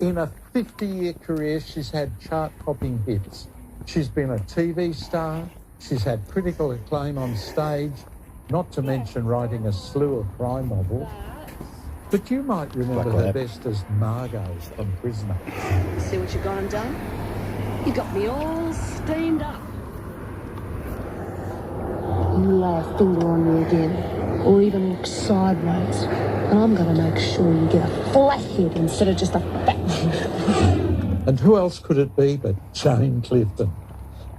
Speaker 25: In a 50-year career, she's had chart-topping hits. She's been a TV star, she's had critical acclaim on stage, not to mention writing a slew of crime novels. But you might remember her best as Margot on Prisoner.
Speaker 18: See what you've gone and done? You got me all steamed up. You lay a finger on me again, or even look sideways, and I'm going to make sure you get a flat head instead of just a fat one.
Speaker 25: And who else could it be but Jane Clifton?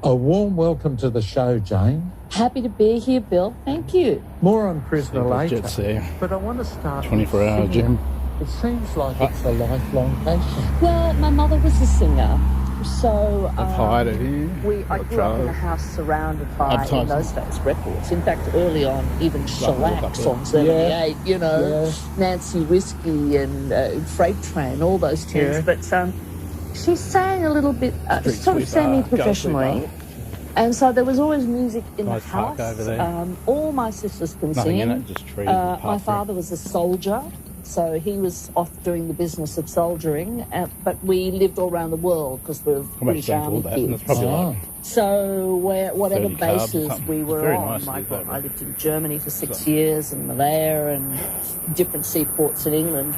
Speaker 25: A warm welcome to the show, Jane.
Speaker 18: Happy to be here, Bill. Thank you.
Speaker 25: More on Prisoner later.
Speaker 3: Jets there.
Speaker 25: But I want to start
Speaker 3: 24-hour gym.
Speaker 25: It seems like it's a lifelong passion.
Speaker 18: Well, my mother was a singer, so
Speaker 3: I've hired it here.
Speaker 18: I grew up in a house surrounded by, in those days, records. In fact, early on, even shellacs on 78, you know, Nancy Whiskey and Freight Train, all those tunes. But she sang a little bit, sort of semi-professionally. And so there was always music in the house. All my sisters can sing. My father was a soldier, so he was off doing the business of soldiering. But we lived all around the world because we were British Army kids. So whatever bases we were on, I lived in Germany for 6 years and Malaya and different seaports in England.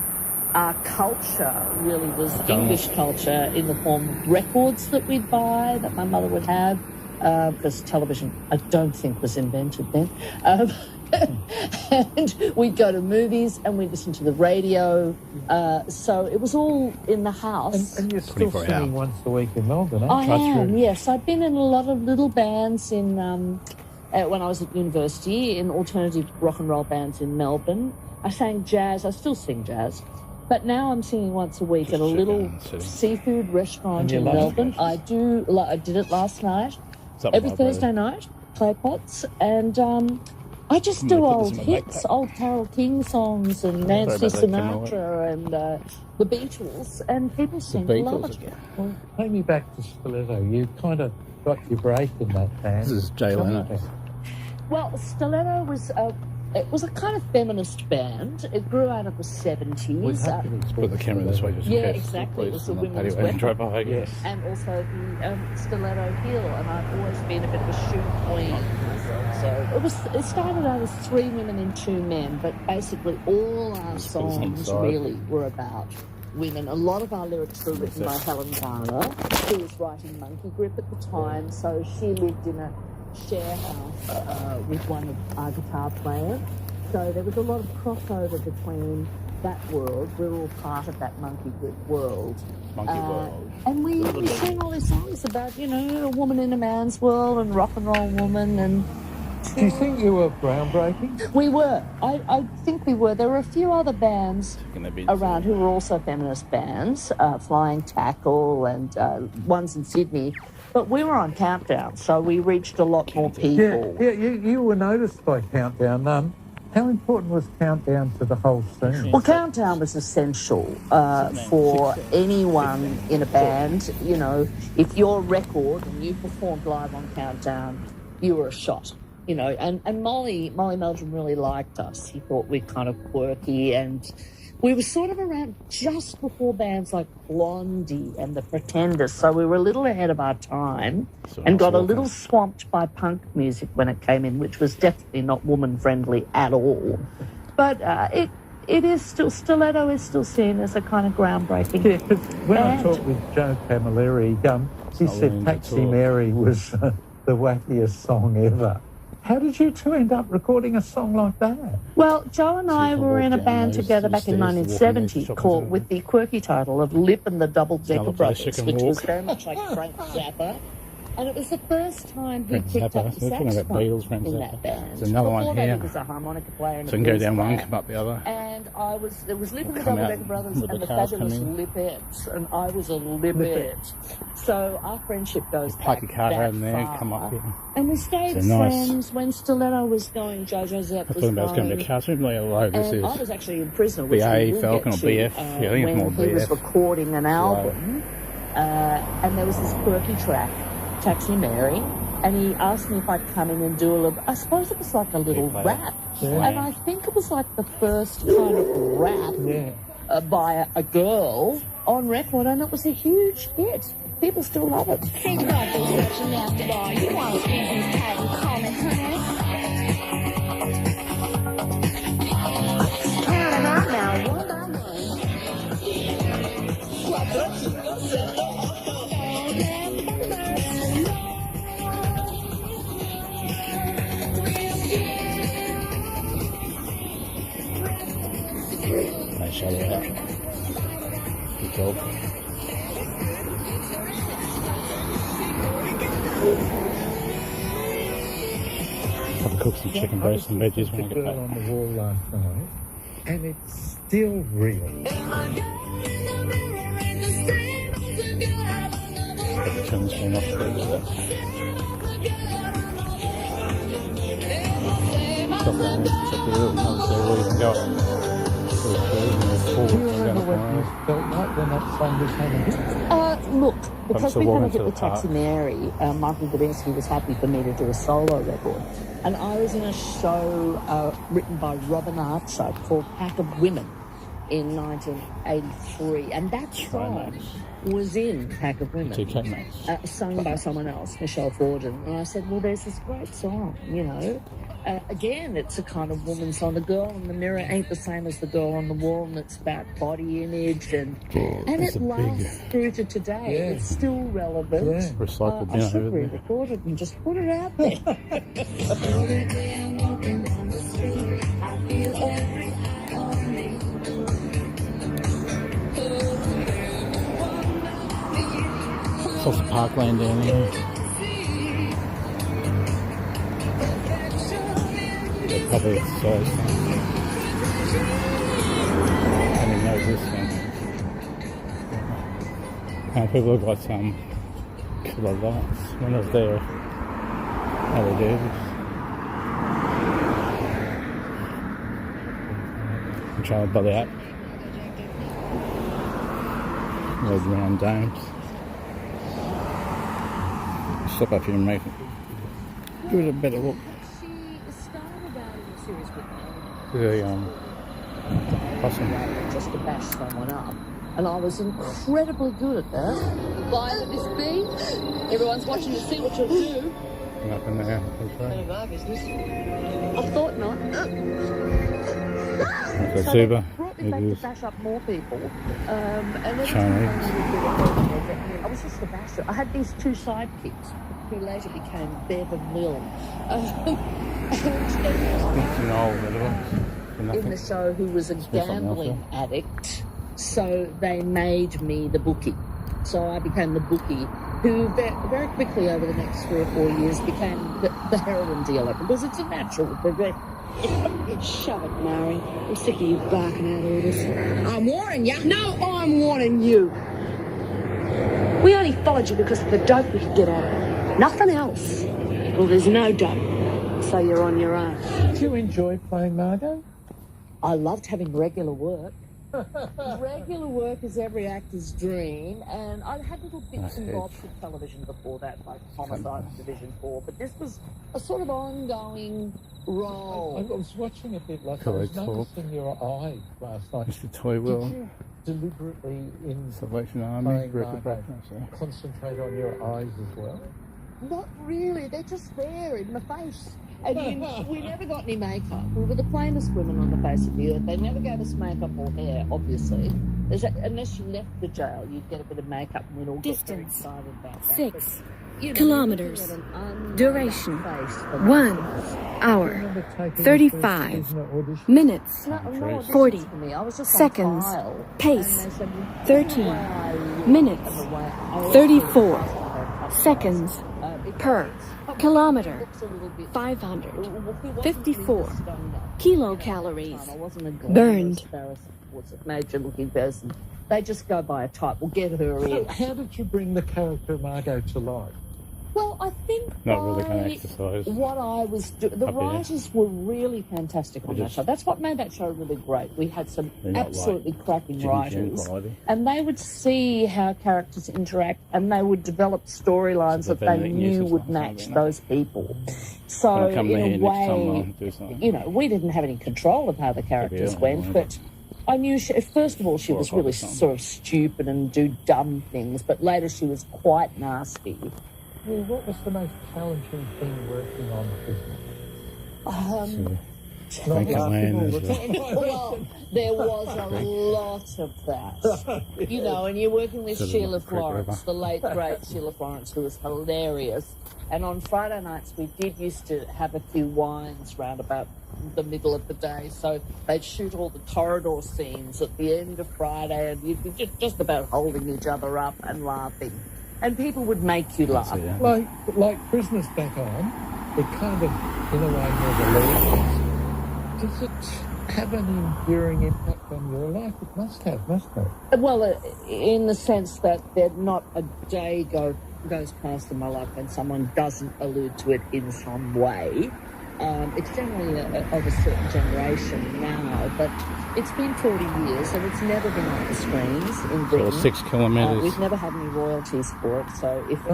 Speaker 18: Our culture really was English culture in the form of records that we'd buy, that my mother would have. Because television, I don't think, was invented then. And we'd go to movies and we'd listen to the radio. So it was all in the house.
Speaker 25: And you're still singing once a week in Melbourne, aren't
Speaker 18: you? I am, yes. I've been in a lot of little bands in when I was at university, in alternative rock and roll bands in Melbourne. I sang jazz. I still sing jazz. But now I'm singing once a week at a little seafood restaurant in Melbourne. I did it last night. Every Thursday night, clay pots, and I just do old hits, old Carole King songs, and Nancy Sinatra, and the Beatles, and people seem to love it.
Speaker 25: Well, take me back to Stiletto. You kind of got your break in that band.
Speaker 3: This is Jay Leno.
Speaker 18: Well, Stiletto was a kind of feminist band. It grew out of the 70s.
Speaker 3: Put the camera this way.
Speaker 18: Yeah, exactly. It was a women's weapon.
Speaker 3: Yes.
Speaker 18: And also the stiletto heel. And I've always been a bit of a shoe queen. So it started out as 3 women and 2 men, but basically all our songs really were about women. A lot of our lyrics were written by Helen Garner, who was writing Monkey Grip at the time. So she lived in a share house with one of our guitar players. So there was a lot of crossover between that world. We're all part of that Monkey Grip world. And we sing all these songs about, you know, a woman in a man's world and rock and roll woman. And
Speaker 25: do you think you were groundbreaking?
Speaker 18: We were. I think we were. There were a few other bands around who were also feminist bands, Flying Tackle and ones in Sydney. But we were on Countdown, so we reached a lot more people.
Speaker 25: Yeah, you were noticed by Countdown. How important was Countdown to the whole scene?
Speaker 18: Well, Countdown was essential for anyone in a band. You know, if your record and you performed live on Countdown, you were a shot. You know, and Molly Meldrum really liked us. He thought we kind of quirky, and we were sort of around just before bands like Blondie and the Pretenders, so we were a little ahead of our time and got a little swamped by punk music when it came in, which was definitely not woman-friendly at all. But it is still, Stiletto is still seen as a kind of groundbreaking
Speaker 25: Yeah, because when I talked with Joe Camilleri, he said Taxi Mary was the wackiest song ever. How did you two end up recording a song like that?
Speaker 18: Well, Joe and I were in a band together back in 1970 called with the quirky title of Lip and the Double Decker Brothers, which was very much like Frank Zappa And it was the first time he
Speaker 3: Friends
Speaker 18: picked
Speaker 3: Zappa.
Speaker 18: up the
Speaker 3: We're talking about Beatles,
Speaker 18: saxophone
Speaker 3: Friends
Speaker 18: in
Speaker 3: Zappa.
Speaker 18: that band.
Speaker 3: There's another one
Speaker 18: Before that,
Speaker 3: here.
Speaker 18: he was a harmonica player and
Speaker 3: So
Speaker 18: a
Speaker 3: you can go
Speaker 18: blues
Speaker 3: down one,
Speaker 18: player.
Speaker 3: come up the other.
Speaker 18: And there was Lip and the
Speaker 3: Come
Speaker 18: Double
Speaker 3: out
Speaker 18: Decker Brothers
Speaker 3: with
Speaker 18: and
Speaker 3: the
Speaker 18: the
Speaker 3: cars
Speaker 18: Fabulous
Speaker 3: coming.
Speaker 18: Lipettes, and I was a Lipette. So our friendship goes
Speaker 3: Park
Speaker 18: back
Speaker 3: your car
Speaker 18: that
Speaker 3: in there,
Speaker 18: far.
Speaker 3: come up here.
Speaker 18: And we stayed
Speaker 3: So nice.
Speaker 18: friends when Stiletto was going, Jojo Zepp
Speaker 3: I
Speaker 18: was
Speaker 3: thought about it was going to
Speaker 18: going.
Speaker 3: be a car. So really low this
Speaker 18: And
Speaker 3: is.
Speaker 18: I was actually in Prisoner, which
Speaker 3: BA,
Speaker 18: we will
Speaker 3: Falcon
Speaker 18: get
Speaker 3: or BF.
Speaker 18: to,
Speaker 3: Yeah, I think it's
Speaker 18: when
Speaker 3: more
Speaker 18: he was
Speaker 3: BF.
Speaker 18: recording an album. And there was this quirky track, Taxi Mary, and he asked me if I'd come in and do a little, I suppose it was like a little rap.
Speaker 3: Yeah.
Speaker 18: And I think it was like the first kind of rap by a girl on record, and it was a huge hit. People still love it.
Speaker 11: Think about this such a nasty boy. You want to squeeze these tight and calm and honey? Count them out now, one by
Speaker 3: Nice shot of that. Good job. Probably cook some chicken breast and veggies when I get back.
Speaker 25: On the wall last night, and it's still real.
Speaker 3: Turn this one off for a little bit. Drop down and check the room and see where you can go.
Speaker 25: Do you remember when you felt like when that song was happening?
Speaker 18: Look, because
Speaker 3: still
Speaker 18: we kind
Speaker 3: walking
Speaker 18: of hit
Speaker 3: to
Speaker 18: the
Speaker 3: the park.
Speaker 18: Taxi Mary, Michael Gabinski was happy for me to do a solo record. And I was in a show written by Robin Archer called Pack of Women in 1983. And that song was in Pack of Women, sung by someone else, Michelle Forden. And I said, well, there's this great song, you know. Again, it's a kind of woman song. The girl in the mirror ain't the same as the girl on the wall, and it's about body image, and it lasts through to today.
Speaker 3: Yeah.
Speaker 18: It's still relevant.
Speaker 3: Yeah. Recycled
Speaker 18: I
Speaker 3: down
Speaker 18: should
Speaker 3: over there.
Speaker 18: re-record it and just put it out there.
Speaker 3: Saw some parkland down here. They're probably size. I didn't know this thing. People have got some killer lights. When I was there, I'm trying to buy that. Those round domes. Stop up here and make it. Give it a better look. The possum.
Speaker 18: Just to bash someone up. And I was incredibly good at that. Guys at this beat, everyone's watching to see what you'll do.
Speaker 3: Nothing there.
Speaker 18: None of our business. I thought not.
Speaker 3: Okay,
Speaker 18: So
Speaker 3: super.
Speaker 18: they brought me back to bash up more people. And every
Speaker 3: Chinese.
Speaker 18: time I would do it, I was just a basher. I had these two sidekicks who later became Bev and Lil. In the show, who was a gambling addict, so they made me the bookie. So I became the bookie, who very quickly over the next 3 or 4 years became the heroin dealer, because it's a natural progression.
Speaker 11: Shut it, Mary. I'm sick of you barking out orders. I'm warning you. No, I'm warning you. We only followed you because of the dope we could get out of it. Nothing else. Well, there's no dope, so you're on your own.
Speaker 25: Did you enjoy playing Margot?
Speaker 18: I loved having regular work. Regular work is every actor's dream, and I had little bits and bobs of television before that, like Homicide and Division 4, but this was a sort of ongoing role.
Speaker 25: I was watching a bit like I was noticing your eye last night.
Speaker 3: Mr. Toy Will.
Speaker 25: Did you deliberately in
Speaker 3: Salvation Army,
Speaker 25: playing
Speaker 3: Griffith
Speaker 25: Margot
Speaker 3: Bracknell,
Speaker 25: concentrate on your eyes as well?
Speaker 18: Not really, they're just there in my face. And we never got any makeup. We were the plainest women on the face of the earth. They never gave us makeup or hair, obviously. Unless you left the jail, you'd get a bit of makeup, and we'd all get very excited about that.
Speaker 2: 6
Speaker 18: But,
Speaker 2: kilometers. Duration 1 hour 35 minutes 40 seconds. Pace 13 minutes 34 seconds. per kilometer, 554 kilocalories burned.
Speaker 18: Was a major-looking person. They just go by a type. We'll get her in.
Speaker 24: So how did you bring the character Margot to life?
Speaker 18: Well, I think
Speaker 3: Not really going to exercise.
Speaker 18: what I was doing, the writers were really fantastic on that show. That's what made that show really great. We had some absolutely cracking writers, and they would see how characters interact, and they would develop storylines that they knew would match those people. So in a way, you know, we didn't have any control of how the characters went, but I knew, first of all, she was really sort of stupid and do dumb things, but later she was quite nasty.
Speaker 24: Well, what was the most challenging thing working on Christmas?
Speaker 18: Well, there was a lot of that. You know, and you're working with Sheila Florence, the late, great Sheila Florence, who was hilarious. And on Friday nights, we used to have a few wines round about the middle of the day. So they'd shoot all the corridor scenes at the end of Friday, and you'd be just about holding each other up and laughing. And people would make you laugh.
Speaker 24: Like Prisoners Back On, it kind of, in a way, more the lead. Does it have an enduring impact on your life? It must have, mustn't it?
Speaker 18: Well, in the sense that not a day goes past in my life when someone doesn't allude to it in some way. It's generally of a certain generation now, but it's been 40 years and it's never been on the screens in Britain.
Speaker 3: So 6 kilometres.
Speaker 18: We've never had any royalties for it. So if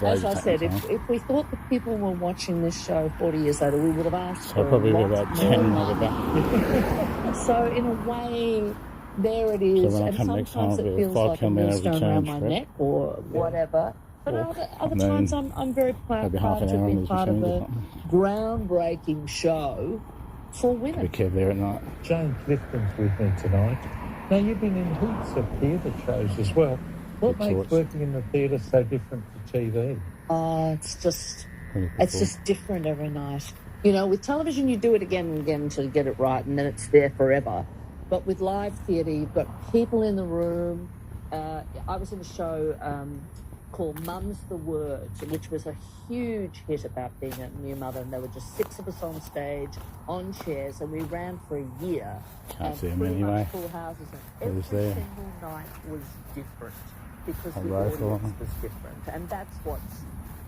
Speaker 18: as I said, if we thought that people were watching this show 40 years later, we would have asked for
Speaker 3: probably
Speaker 18: a lot
Speaker 3: about 10
Speaker 18: more. So in a way, there it is,
Speaker 3: So
Speaker 18: and sometimes it feels like a millstone around my neck or whatever. But other times I'm very proud to be part of a groundbreaking show for women.
Speaker 3: Be careful there at night.
Speaker 24: Jane Clifton's with me tonight. Now, you've been in heaps of theatre shows as well. What makes working in the theatre so different to TV?
Speaker 18: It's just different every night. You know, with television, you do it again and again until you get it right, and then it's there forever. But with live theatre, you've got people in the room. I was in a show called Mum's the Word, which was a huge hit about being a new mother, and there were just 6 of us on stage, on chairs, and we ran for a year.
Speaker 3: Can't see them anyway.
Speaker 18: Full houses, and every single night was different because the audience was different, and that's what's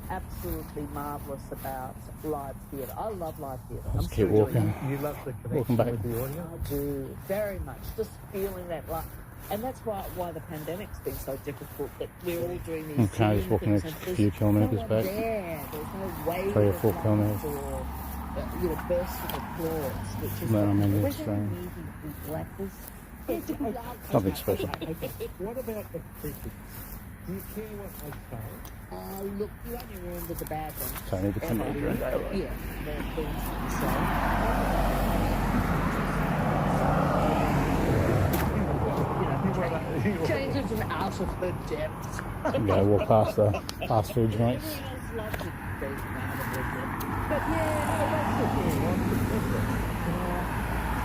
Speaker 18: absolutely marvellous about live theatre. I love live theatre.
Speaker 3: Let's keep walking.
Speaker 24: You love the connection with the audience?
Speaker 18: I do, very much. Just feeling that love. And that's why the pandemic's been so difficult, that we're all doing these
Speaker 3: Okay, just walking a few kilometres back.
Speaker 18: There's no wave
Speaker 3: 3 or 4 kilometres.
Speaker 18: or bursts of applause, which is
Speaker 3: Nothing special.
Speaker 24: What about the critics? Do you care what they say?
Speaker 18: Look, you only remember the bad ones.
Speaker 3: So I need to come out during daylight.
Speaker 18: Yeah, they're things to say. Changes them out of the depths.
Speaker 3: Go walk past the fast food joints.
Speaker 18: But that's the thing.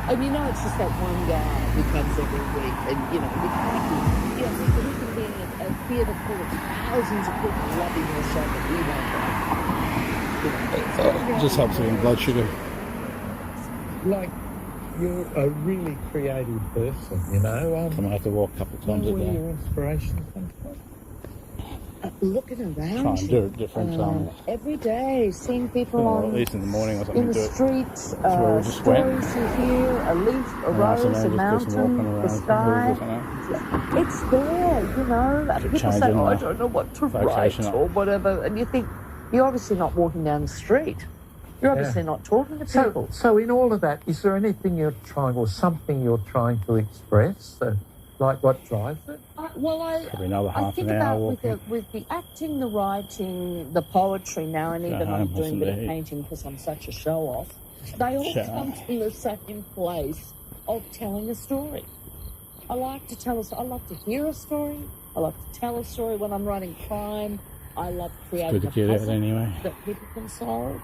Speaker 18: And you know, it's just that one guy who comes every week, and you know, we can be in a theatre full of thousands of people loving your show that we won't.
Speaker 3: It just helps with blood sugar.
Speaker 24: Like, you're a really creative person, you know.
Speaker 3: I have to walk a couple of times a
Speaker 24: where
Speaker 3: day.
Speaker 24: your inspiration comes from?
Speaker 18: Looking around,
Speaker 3: Try and do it different
Speaker 18: every day, seeing people
Speaker 3: or
Speaker 18: on
Speaker 3: at least in the morning or something.
Speaker 18: in the
Speaker 3: do it.
Speaker 18: streets,
Speaker 3: where we just went.
Speaker 18: stories you hear, a leaf, a rose, a mountain, the sky. It's there, you know. People say, "Oh, I don't know what to write," or whatever, and you think you're obviously not walking down the street. You're obviously not talking to people.
Speaker 24: So in all of that, is there anything you're trying, or something you're trying to express? Like what drives it?
Speaker 3: Probably another
Speaker 18: I
Speaker 3: half
Speaker 18: think
Speaker 3: an hour
Speaker 18: about
Speaker 3: walking.
Speaker 18: with the acting, the writing, the poetry now, and even I'm doing a bit of painting because I'm such a show-off. They all come from the same place of telling a story. I like to tell I like to hear a story. I like to tell a story when I'm writing crime. I love creating a puzzle that people can solve.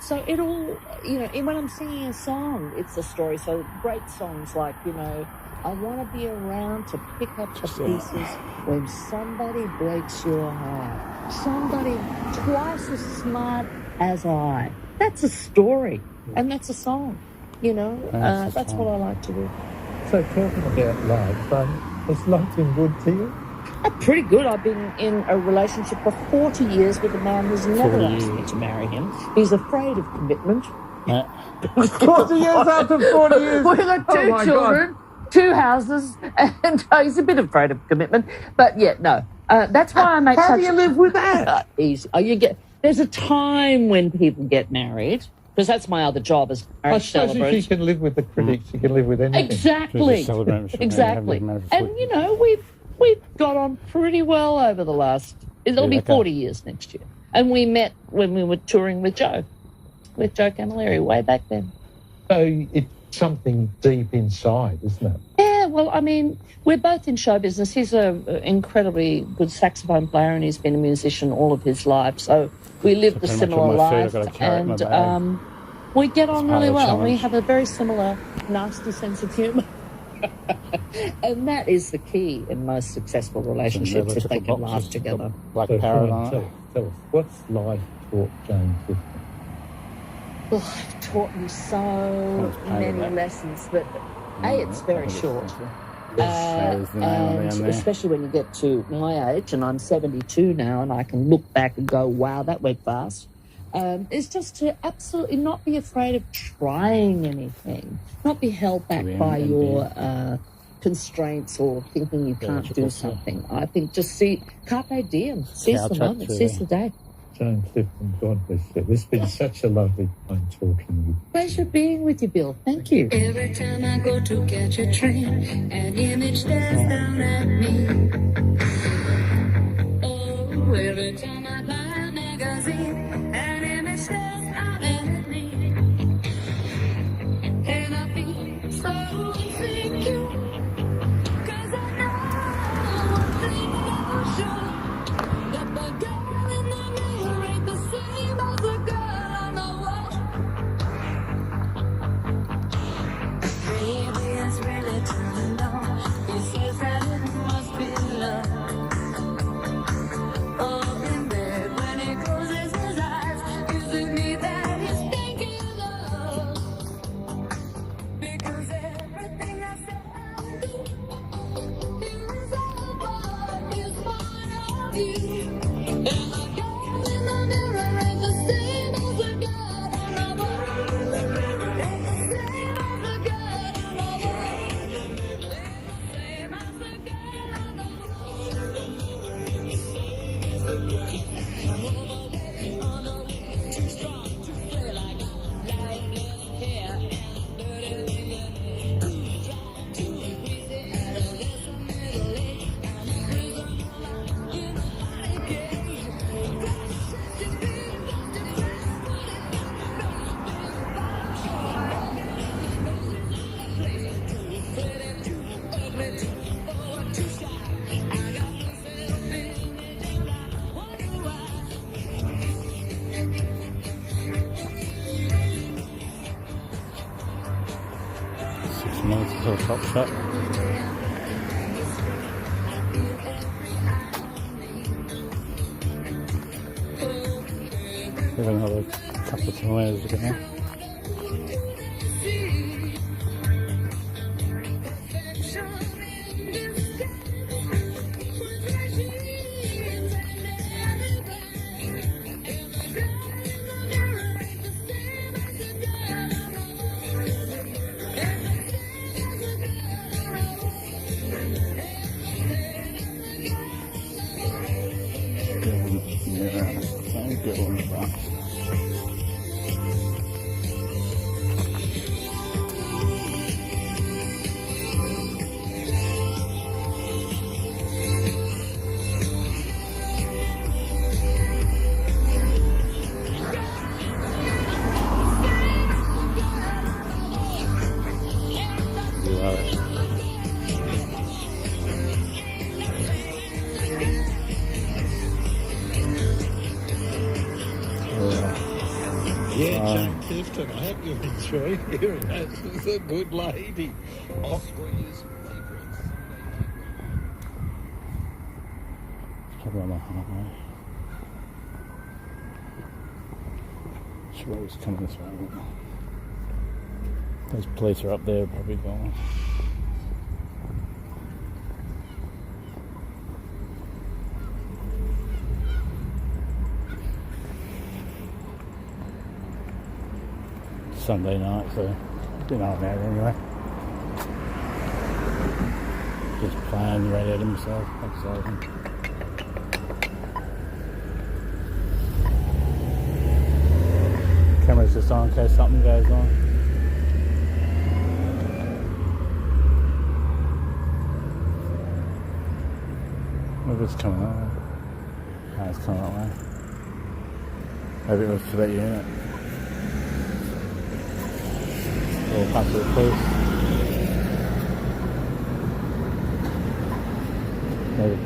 Speaker 18: So it all, you know, when I'm singing a song, it's a story. So great songs like, you know, I want to be around to pick up the pieces when somebody breaks your heart. somebody twice as smart as I. That's a story, and that's a song. You know, that's what I like to do.
Speaker 4: So talking about love, has love been good to you?
Speaker 18: Pretty good. I've been in a relationship for 40 years with a man who's never asked me to marry him. He's afraid of commitment.
Speaker 4: 40 years after 40 years?
Speaker 18: We've got two children, 2 houses, and he's a bit afraid of commitment. But yeah, no. That's why I make
Speaker 4: How do you live with that?
Speaker 18: Easy. There's a time when people get married, because that's my other job as
Speaker 4: I
Speaker 18: marriage
Speaker 4: suppose
Speaker 18: celebrant.
Speaker 4: if you can live with the critics, you can live with anything.
Speaker 18: Exactly. Exactly. And, you know, we've got on pretty well over the last... It'll be 40 years next year. And we met when we were touring with Joe Camilleri way back then.
Speaker 4: So it's something deep inside, isn't it?
Speaker 18: Yeah, well, I mean, we're both in show business. He's an incredibly good saxophone player and he's been a musician all of his life. So we lived a similar life and we get on really well. We have a very similar nasty sense of humour. And that is the key in most successful relationships, if they can last together.
Speaker 4: Tell us, what's life taught James Clifton?
Speaker 18: Life taught me so many lessons, but it's very short. And especially when you get to my age, and I'm 72 now, and I can look back and go, wow, that went fast. Is just to absolutely not be afraid of trying anything, not be held back by your constraints or thinking you can't do something. I think just carpe diem, seize the moment, seize the day.
Speaker 4: James Clifton, God bless you. This has been such a lovely time talking to you.
Speaker 18: Pleasure being with you, Bill. Thank you.
Speaker 5: Every time I go to catch a train, an image stares down at me. Oh, every time I buy a magazine, an image stares out at me. And I feel so insecure, 'cause I know one thing for sure, that the girl in the mirror ain't the same as the girl on the wall. Baby has really turned on. He says that it must be love. Oh, in bed when he closes his eyes, is it me that he's thinking of? Because everything I say I do is all part of you. And the girl in the mirror ain't the same as the girl on the wall. Ain't the same as the girl on the wall. Ain't the same as the girl on the too strong to feel like lifeless hair and dirty fingernails. Too strong, too easy, adolescent middle age. I'm a prisoner in a body cage. Too shy. I got myself in it, and I wonder why.
Speaker 3: 6 minutes until top shot. We have another couple of kilometres to go. Good on the back.
Speaker 4: James Clifton, I hope you enjoy hearing that. She's a good lady. Australia's
Speaker 3: Probably on the halfway. sure what's coming this way. Those police are up there, probably gone. Sunday night, so you know about it anyway. Just playing right at himself, exciting. Camera's just on in case something goes on. Maybe it's coming that way. No, it's coming that way. Maybe it was for that unit. Little pass of the police. Maybe.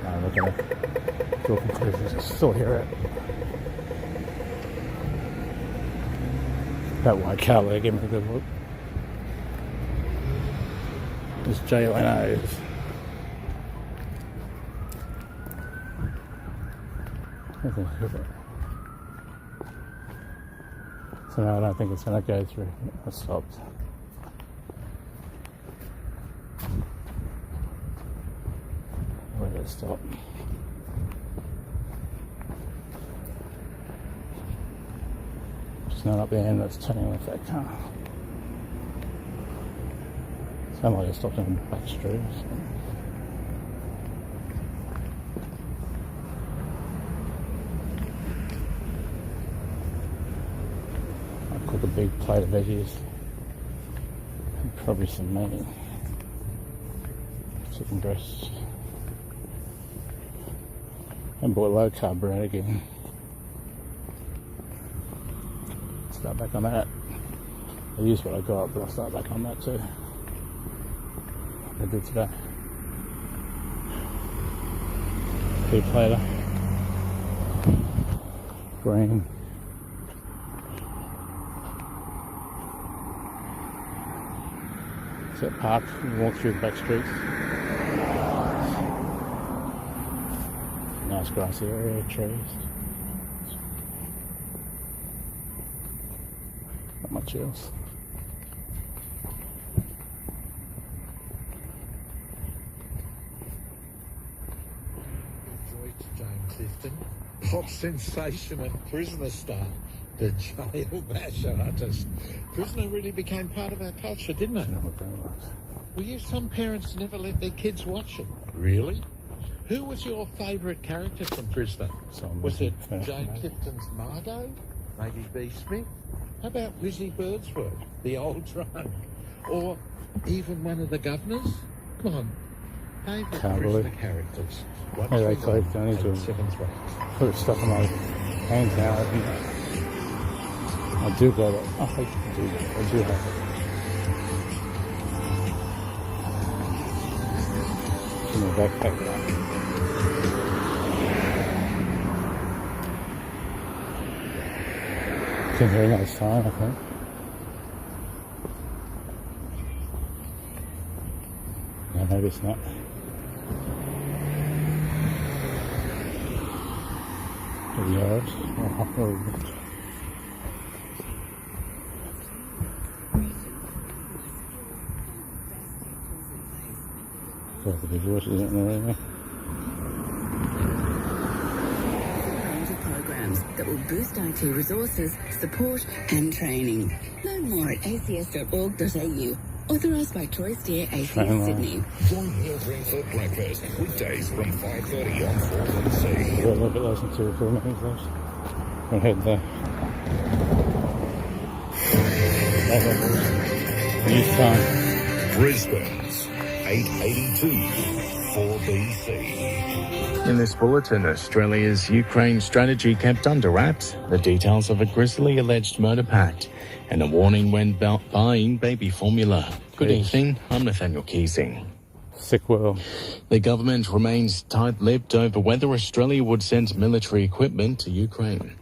Speaker 3: No, look at it. Talking crazy. I still hear it. That white car there gave me a good look. This JLNOs. So no, I don't think it's going to go through. I stopped. Where did it stop? Just not up the end that's turning with that car. Somebody stopped in the back streets. A big plate of veggies and probably some meat, chicken breasts, and bought low carb bread again. Start back on that. I used what I got, but I'll start back on that too. I did today. Big plater, green. Park and walk through the back streets. Nice grassy area, trees. Not much else.
Speaker 4: Jane Clifton, pop sensation and prisoner star, the jail bash artist. Prisoner really became part of our culture, didn't it? Well, you, some parents never let their kids watch it. Really? Who was your favourite character from Prisoner? Was it Jane Clifton's Margot? Maybe B. Smith? How about Lizzie Birdsworth, the old drunk? Or even one of the governors? Come on. Favourite Prisoner characters.
Speaker 3: Anyway, Craig, I need to put stuff in my hands now. I do got it. Oh, I do have it. In my backpack now. It's a very nice time, I think. No, maybe it's not. The yards. The resources isn't there anyway.
Speaker 5: Programs that will boost IT resources, support and training. Learn more at acs.org.au. Authorised by Troy Stair, ACS Sydney.
Speaker 15: Join Hill Green for breakfast weekdays from 5:30 on 4C.
Speaker 3: Got a little bit less than 2 or 4 minutes left. We'll head there. News time.
Speaker 15: Brisbane's 882 4BC.
Speaker 8: In this bulletin, Australia's Ukraine strategy kept under wraps, the details of a grisly alleged murder pact, and a warning when buying baby formula. Good evening, I'm Nathaniel Keesing.
Speaker 3: Sick world.
Speaker 8: The government remains tight-lipped over whether Australia would send military equipment to Ukraine.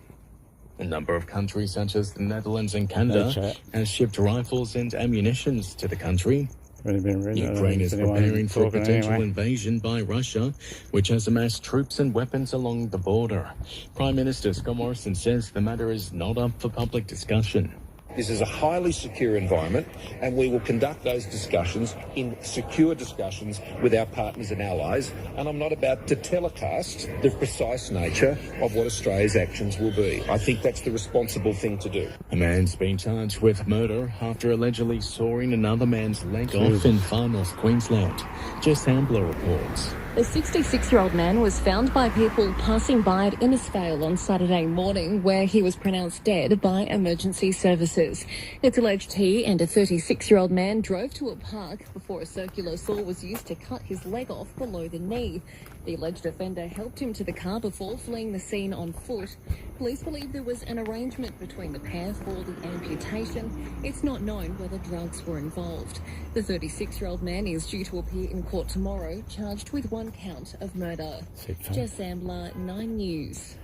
Speaker 8: A number of countries such as the Netherlands and Canada has shipped rifles and ammunitions to the country. Ukraine is preparing for a potential invasion by Russia, which has amassed troops and weapons along the border. Prime Minister Scott Morrison says the matter is not up for public discussion.
Speaker 12: This is a highly secure environment, and we will conduct those discussions in secure discussions with our partners and allies. And I'm not about to telecast the precise nature of what Australia's actions will be. I think that's the responsible thing to do.
Speaker 8: A man's been charged with murder after allegedly sawing another man's leg off in far north Queensland. Jess Ambler reports.
Speaker 19: A 66-year-old man was found by people passing by at Innisfail on Saturday morning, where he was pronounced dead by emergency services. It's alleged he and a 36-year-old man drove to a park before a circular saw was used to cut his leg off below the knee. The alleged offender helped him to the car before fleeing the scene on foot. Police believe there was an arrangement between the pair for the amputation. It's not known whether drugs were involved. The 36-year-old man is due to appear in court tomorrow, charged with one count of murder. Jess Ambler, 9 News.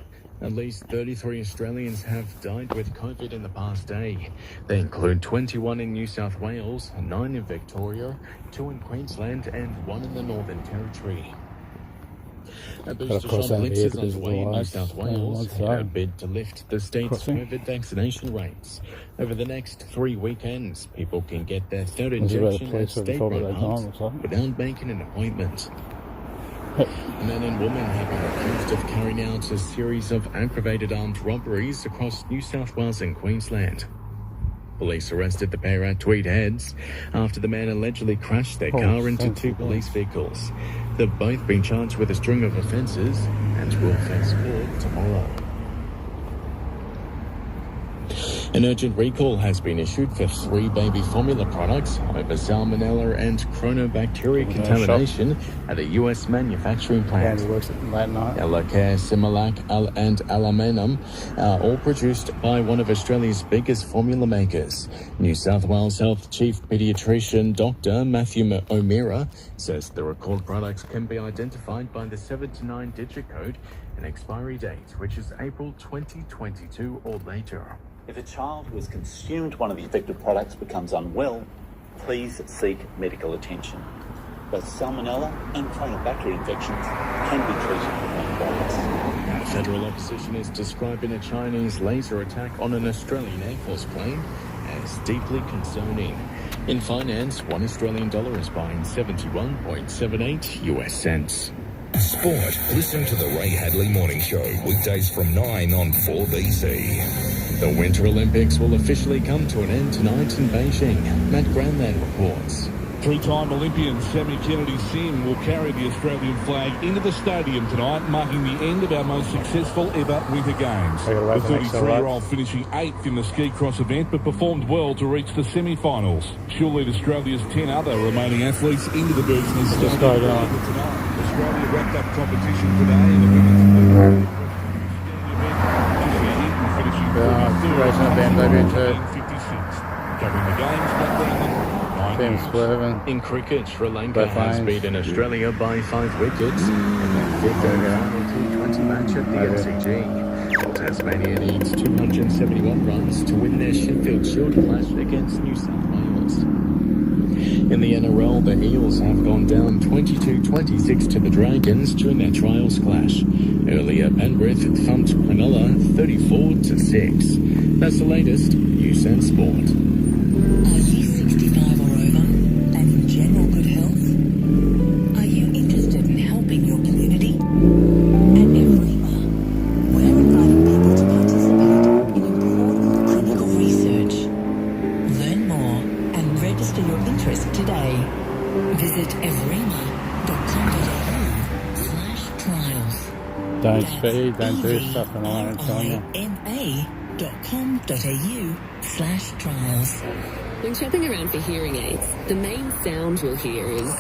Speaker 8: At least 33 Australians have died with COVID in the past day. They include 21 in New South Wales, 9 in Victoria, 2 in Queensland and 1 in the Northern Territory. A booster shot blitz is underway in New South Wales in a bid to lift the state's COVID vaccination rates. Over the next 3 weekends, people can get their third injection at state-run hubs without making an appointment. A man and woman have been accused of carrying out a series of aggravated armed robberies across New South Wales and Queensland. Police arrested the pair at Tweed Heads after the man allegedly crashed their car into 2 police vehicles. They've both been charged with a string of offences and will face court tomorrow. An urgent recall has been issued for 3 baby formula products over salmonella and chronobacteria contamination at a US manufacturing plant. Elacare, Similac, and Alamanum are all produced by one of Australia's biggest formula makers. New South Wales Health Chief Paediatrician Dr. Matthew O'Meara says the recalled products can be identified by the 7 to 9 digit code and expiry date, which is April 2022 or later.
Speaker 20: If a child who has consumed one of the affected products becomes unwell, please seek medical attention. Both salmonella and chronobacter infections can be treated with antibiotics.
Speaker 8: Federal opposition is describing a Chinese laser attack on an Australian Air Force plane as deeply concerning. In finance, $1 Australian is buying 71.78 US cents.
Speaker 15: Sport. Listen to the Ray Hadley Morning Show, weekdays from 9 on 4BC.
Speaker 8: The Winter Olympics will officially come to an end tonight in Beijing. Matt Granland reports.
Speaker 22: 3-time Olympian Sammy Kennedy-Sim will carry the Australian flag into the stadium tonight, marking the end of our most successful ever Winter Games. The 33-year-old finishing 8th in the ski cross event, but performed well to reach the semi-finals. She'll lead Australia's 10 other remaining athletes into the business stadium tonight. Australia wrapped up competition today in the women's covering the games.
Speaker 8: In cricket, Sri Lanka has beaten Australia by 5 wickets in their 5th and final T20 match at the MCG. Tasmania needs 271 runs to win their Sheffield Shield clash against New South Wales. In the NRL, the Eels have gone down 22-26 to the Dragons during their trials clash. Earlier, Penrith thumped Cronulla 34-6. That's the latest news and sport.
Speaker 5: Are you 65 or over and in general good health? Are you interested in helping your community? At Everima, we're inviting people to participate in important clinical research. Learn more and register your interest today. Visit everima.com.au/trials.
Speaker 3: Don't speed, don't do stuff, and I'm telling you.
Speaker 5: ma.com.au/trials.
Speaker 23: When shopping around for hearing aids, the main sound you'll hear is...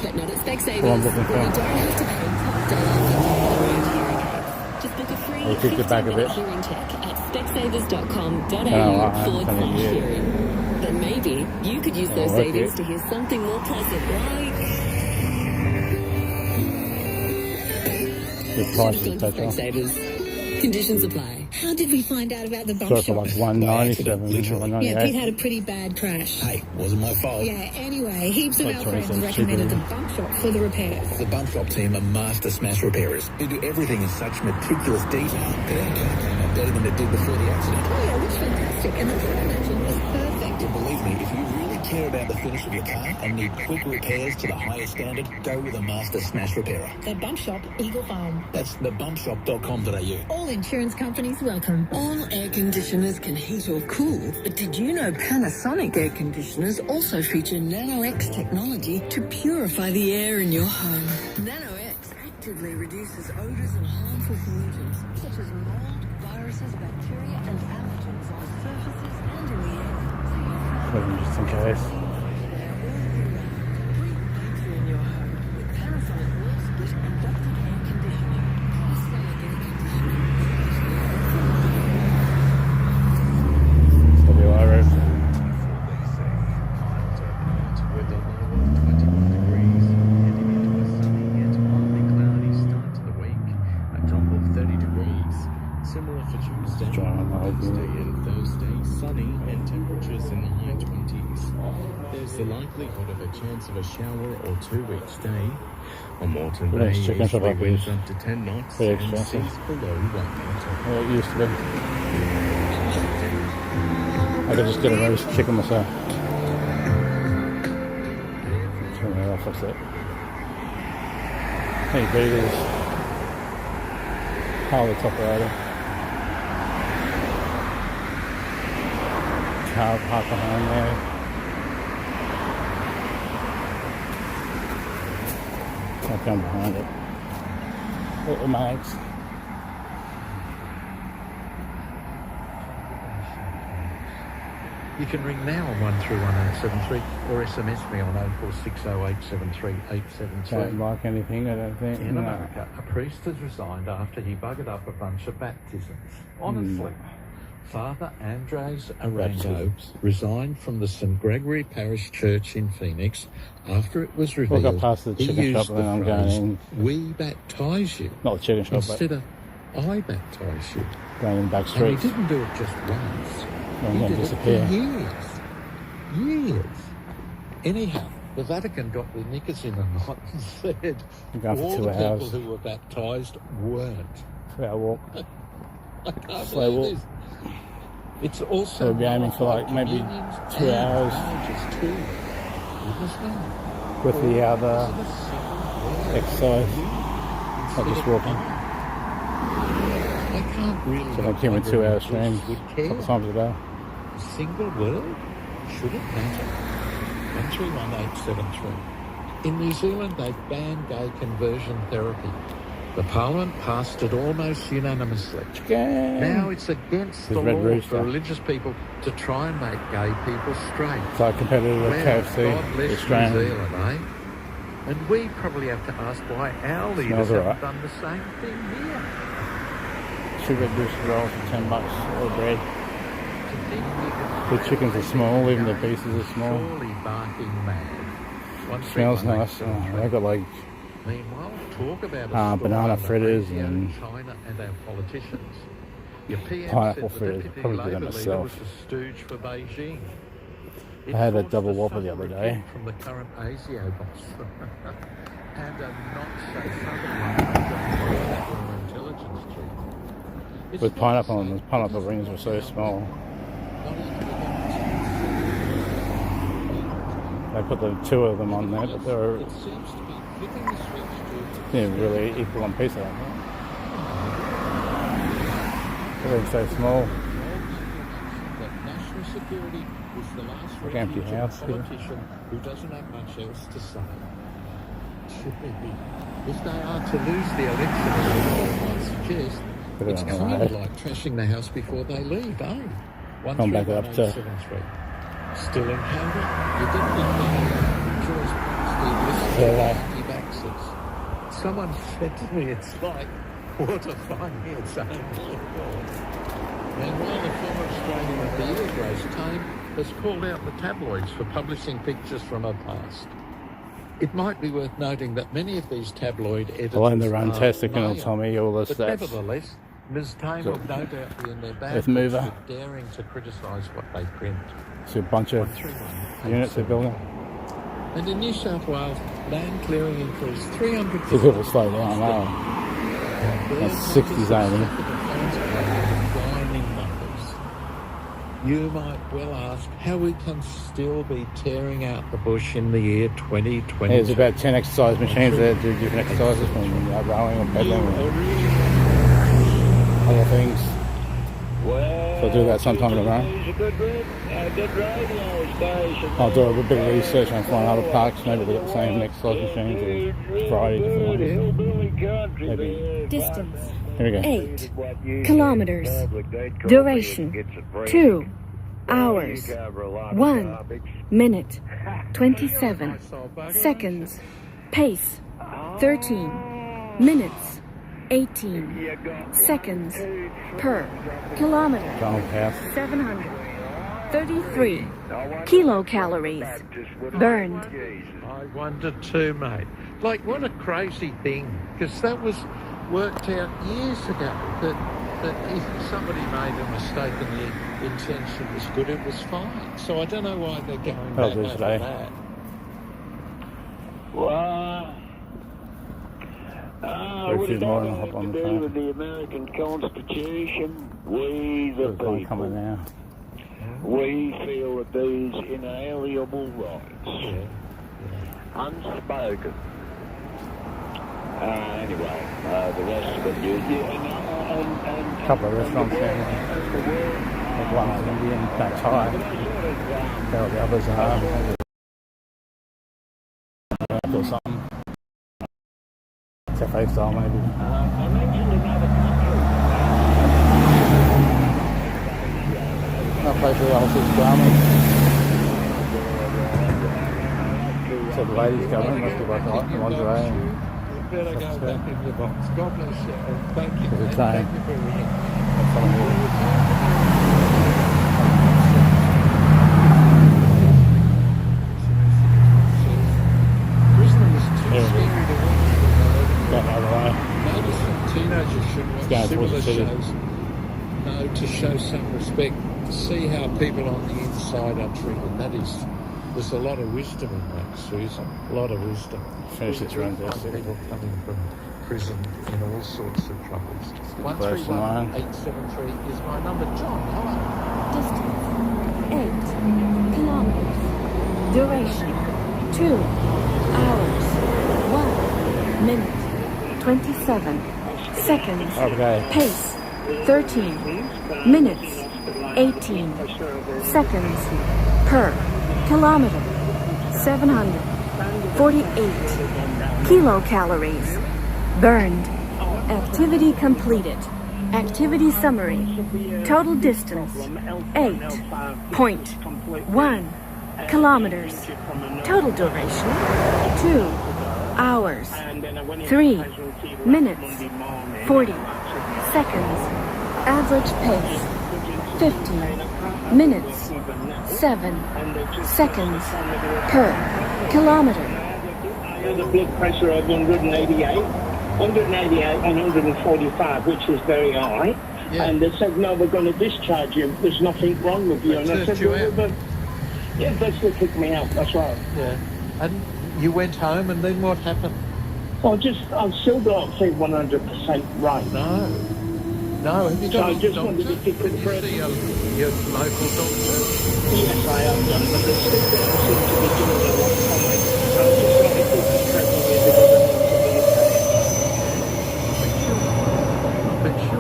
Speaker 23: But not at Specsavers, where you don't have to pay top dollar for hearing aids. Just book a free 15-minute hearing check at specsavers.com.au/hearing. Then maybe you could use those savings to hear something more pleasant, like...
Speaker 3: Good prices,
Speaker 23: Specsavers. Conditions apply.
Speaker 5: How did we find out about the bump
Speaker 3: So for
Speaker 5: shop?
Speaker 3: like 197,
Speaker 5: Yeah,
Speaker 3: 198.
Speaker 5: Pete had a pretty bad crash.
Speaker 15: Hey, wasn't my fault.
Speaker 5: Yeah, anyway, heaps of
Speaker 3: Like
Speaker 5: our
Speaker 3: 20
Speaker 5: friends
Speaker 3: cents
Speaker 5: recommended
Speaker 3: cheaper.
Speaker 5: the bump shop for the repairs.
Speaker 15: The bump shop team are master smash repairers who do everything in such meticulous detail that our car came out better than it did before the accident.
Speaker 5: Oh yeah, it looks fantastic, and the product engine was perfect.
Speaker 15: But believe me, if you really care about the finish of your car and need quick repairs to the highest standard, go with a master smash repairer.
Speaker 5: The bump shop, Eagle Farm.
Speaker 15: That's thebumpshop.com.au.
Speaker 5: All insurance companies welcome.
Speaker 17: All air conditioners can heat or cool, but did you know Panasonic air conditioners also feature NanoX technology to purify the air in your home? NanoX actively reduces odors and harmful pollutants such as mold, viruses, bacteria, and allergens on surfaces and in the air.
Speaker 3: Just in case.
Speaker 17: In your home with Panasonic wall split and ducted air conditioning. Panasonic air conditioning.
Speaker 8: Similar for Tuesday, Wednesday and Thursday, sunny and temperatures in the high 20s. There's the likelihood of a chance of a shower or two each day. On Moreton Bay, easterly winds up to 10 knots and seas below 1 metre.
Speaker 3: Yeah, it used to be. I could just get a roast chicken myself. Turn that off, what's that? Hey, beaters. Power top rider. Car parked behind there. I'll come behind it. Little mates.
Speaker 4: You can ring now on 131073 or SMS me on 0460873873.
Speaker 3: Don't like anything, I don't think.
Speaker 4: In
Speaker 3: No.
Speaker 4: America, a priest has resigned after he buggered up a bunch of baptisms. Honestly. Father Andres Arango resigned from the St. Gregory Parish Church in Phoenix after it was revealed
Speaker 3: We'll go past the
Speaker 4: he
Speaker 3: chicken
Speaker 4: used
Speaker 3: shop
Speaker 4: the
Speaker 3: and then I'm
Speaker 4: phrase,
Speaker 3: going in.
Speaker 4: "We baptize you,"
Speaker 3: Not the chicken shop,
Speaker 4: instead of "I baptize you."
Speaker 3: going in back
Speaker 4: And
Speaker 3: streets.
Speaker 4: he didn't do it just once.
Speaker 3: And
Speaker 4: He
Speaker 3: then
Speaker 4: did
Speaker 3: disappear.
Speaker 4: it for years. Anyhow, the Vatican got their knickers in a knot and said
Speaker 3: I'm going for
Speaker 4: all
Speaker 3: 2
Speaker 4: the
Speaker 3: hours.
Speaker 4: people who were baptised weren't.
Speaker 3: 2 hour walk.
Speaker 4: I can't
Speaker 3: Slow
Speaker 4: believe
Speaker 3: walk.
Speaker 4: this. It's also
Speaker 3: So we'll be aiming for like maybe 2 hours with the other exercise. Not just walking.
Speaker 4: I can't really.
Speaker 3: So they came in 2 hour streams a couple times a day.
Speaker 4: A single word? Should it matter? 131873. In New Zealand, they've banned gay conversion therapy. The Parliament passed it almost unanimously. Now it's against the law for religious people to try and make gay people straight.
Speaker 3: It's like competitive with KFC,
Speaker 4: God bless
Speaker 3: Australian.
Speaker 4: New Zealand, eh? And we probably have to ask why our leaders
Speaker 3: Smells
Speaker 4: haven't
Speaker 3: alright.
Speaker 4: done the same thing here.
Speaker 3: Sugar boost rolls for $10 or bread. The chickens are small, even the pieces are small.
Speaker 4: Surely barking mad.
Speaker 3: Smells nice. Oh, they've got like
Speaker 4: Meanwhile, talk about
Speaker 3: banana fritters and
Speaker 4: China and our politicians. Your PM
Speaker 3: pineapple
Speaker 4: said
Speaker 3: fritters.
Speaker 4: the deputy
Speaker 3: Probably do that
Speaker 4: Labour leader
Speaker 3: myself.
Speaker 4: was a stooge for Beijing.
Speaker 3: I had a double whopper the other day.
Speaker 4: From the current ASIO boss. And a not so southern one from the intelligence chief.
Speaker 3: With pineapple and the pineapple rings were so small. They put the 2 of them on there, but they were really equal on piece of them. Everything's so small.
Speaker 4: National security is the last
Speaker 3: Like empty
Speaker 4: refuge of
Speaker 3: house
Speaker 4: a
Speaker 3: here.
Speaker 4: politician who doesn't have much else to say. If they are to lose the election, as I suggest,
Speaker 3: Put it
Speaker 4: it's
Speaker 3: on the
Speaker 4: kind of
Speaker 3: way.
Speaker 4: like trashing the house before they leave, eh?
Speaker 3: Come back up to
Speaker 4: 131873. Still in Canada? You didn't know Joyce Steve
Speaker 3: Yeah.
Speaker 4: anti-vaxxers. Someone said to me, it's like water finding its own waterfall. Meanwhile, the former Australian of the Year, Grace Tame, has called out the tabloids for publishing pictures from her past. It might be worth noting that many of these tabloid editors
Speaker 3: I'll own the
Speaker 4: are
Speaker 3: Runtastic and it'll
Speaker 4: male,
Speaker 3: tell me all the
Speaker 4: but
Speaker 3: stats.
Speaker 4: nevertheless, Ms. Tame will no doubt be in their bad
Speaker 3: Earth mover.
Speaker 4: for daring to criticise what they print.
Speaker 3: It's a bunch of units they're building.
Speaker 4: And in New South Wales, land clearing increased 300%.
Speaker 3: It's a little slow down now. That's 60s only.
Speaker 4: You might well ask how we can still be tearing out the bush in the year 2020.
Speaker 3: There's about 10 exercise machines there that do different exercises from rowing or pedaling or other things. So I'll do that sometime in a row. I'll do a bit of research and find other parks, maybe they've got the same exercise machines or variety of different ones. Maybe.
Speaker 2: Distance.
Speaker 3: Here we go.
Speaker 2: 8 kilometers. Duration 2 hours. 1 minute 27 seconds. Pace 13 minutes 18 seconds per kilometer. 733 kilocalories burned.
Speaker 4: I wonder too, mate. Like, what a crazy thing, because that was worked out years ago that if somebody made a mistake and the intention was good, it was fine. So I don't know why they're going back over that.
Speaker 6: Well, what it has to do with the American Constitution, we the people, we feel that these inalienable rights, unspoken. Anyway, the rest of it, and
Speaker 3: a couple of restaurants there. There's one in Indian, that's high. The others are or something. Cafe style maybe.
Speaker 6: I mentioned another country.
Speaker 3: That place with the whole six garment. So the ladies come in, must be like the lingerie.
Speaker 4: Better go back in your box. God bless you. And thank you.
Speaker 3: Thank
Speaker 4: you for ringing. Brisbane was too scary to watch. Maybe some teenagers should watch similar shows. No, to show some respect. See how people on the inside are treated. There's a lot of wisdom in that, Susan. A lot of wisdom.
Speaker 3: Finish this Runtastic.
Speaker 4: People coming from prison in all sorts of troubles. 131-873 is my number. John, hello.
Speaker 2: Distance 8 kilometers. Duration 2 hours. 1 minute 27 seconds.
Speaker 3: Okay.
Speaker 2: Pace 13 minutes 18 seconds per kilometer. 748 kilocalories burned. Activity completed. Activity summary. Total distance 8.1 kilometers. Total duration 2 hours 3 minutes 40 seconds. Average pace 50 minutes 7 seconds per kilometer.
Speaker 6: The blood pressure of 188 on 145, which is very high. Yeah. And they said, no, we're going to discharge you. There's nothing wrong with you. And I said, well, yeah, they kicked me out. That's right.
Speaker 4: Yeah. And you went home, and then what happened?
Speaker 6: Well, I still don't feel 100% right.
Speaker 4: No. Have you got
Speaker 6: I just wanted to pick
Speaker 4: Can you see your local doctor?
Speaker 6: Yes, I have done, but they still don't seem to be doing a lot for me. So I just thought it could be threatening me because I need to be paid.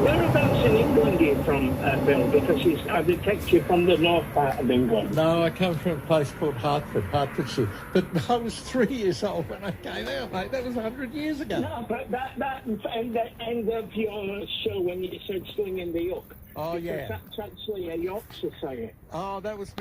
Speaker 6: Whereabouts in England are you from, Bill? Because I detect you from the north part of England.
Speaker 4: No, I come from a place called Hertfordshire. But I was 3 years old when I came out, mate. That was 100 years ago.
Speaker 6: No, but that and the end of your show when you said slinging the hook.
Speaker 4: Oh, yeah.
Speaker 6: That's actually a Yorkshire saying.
Speaker 4: Oh, that was me.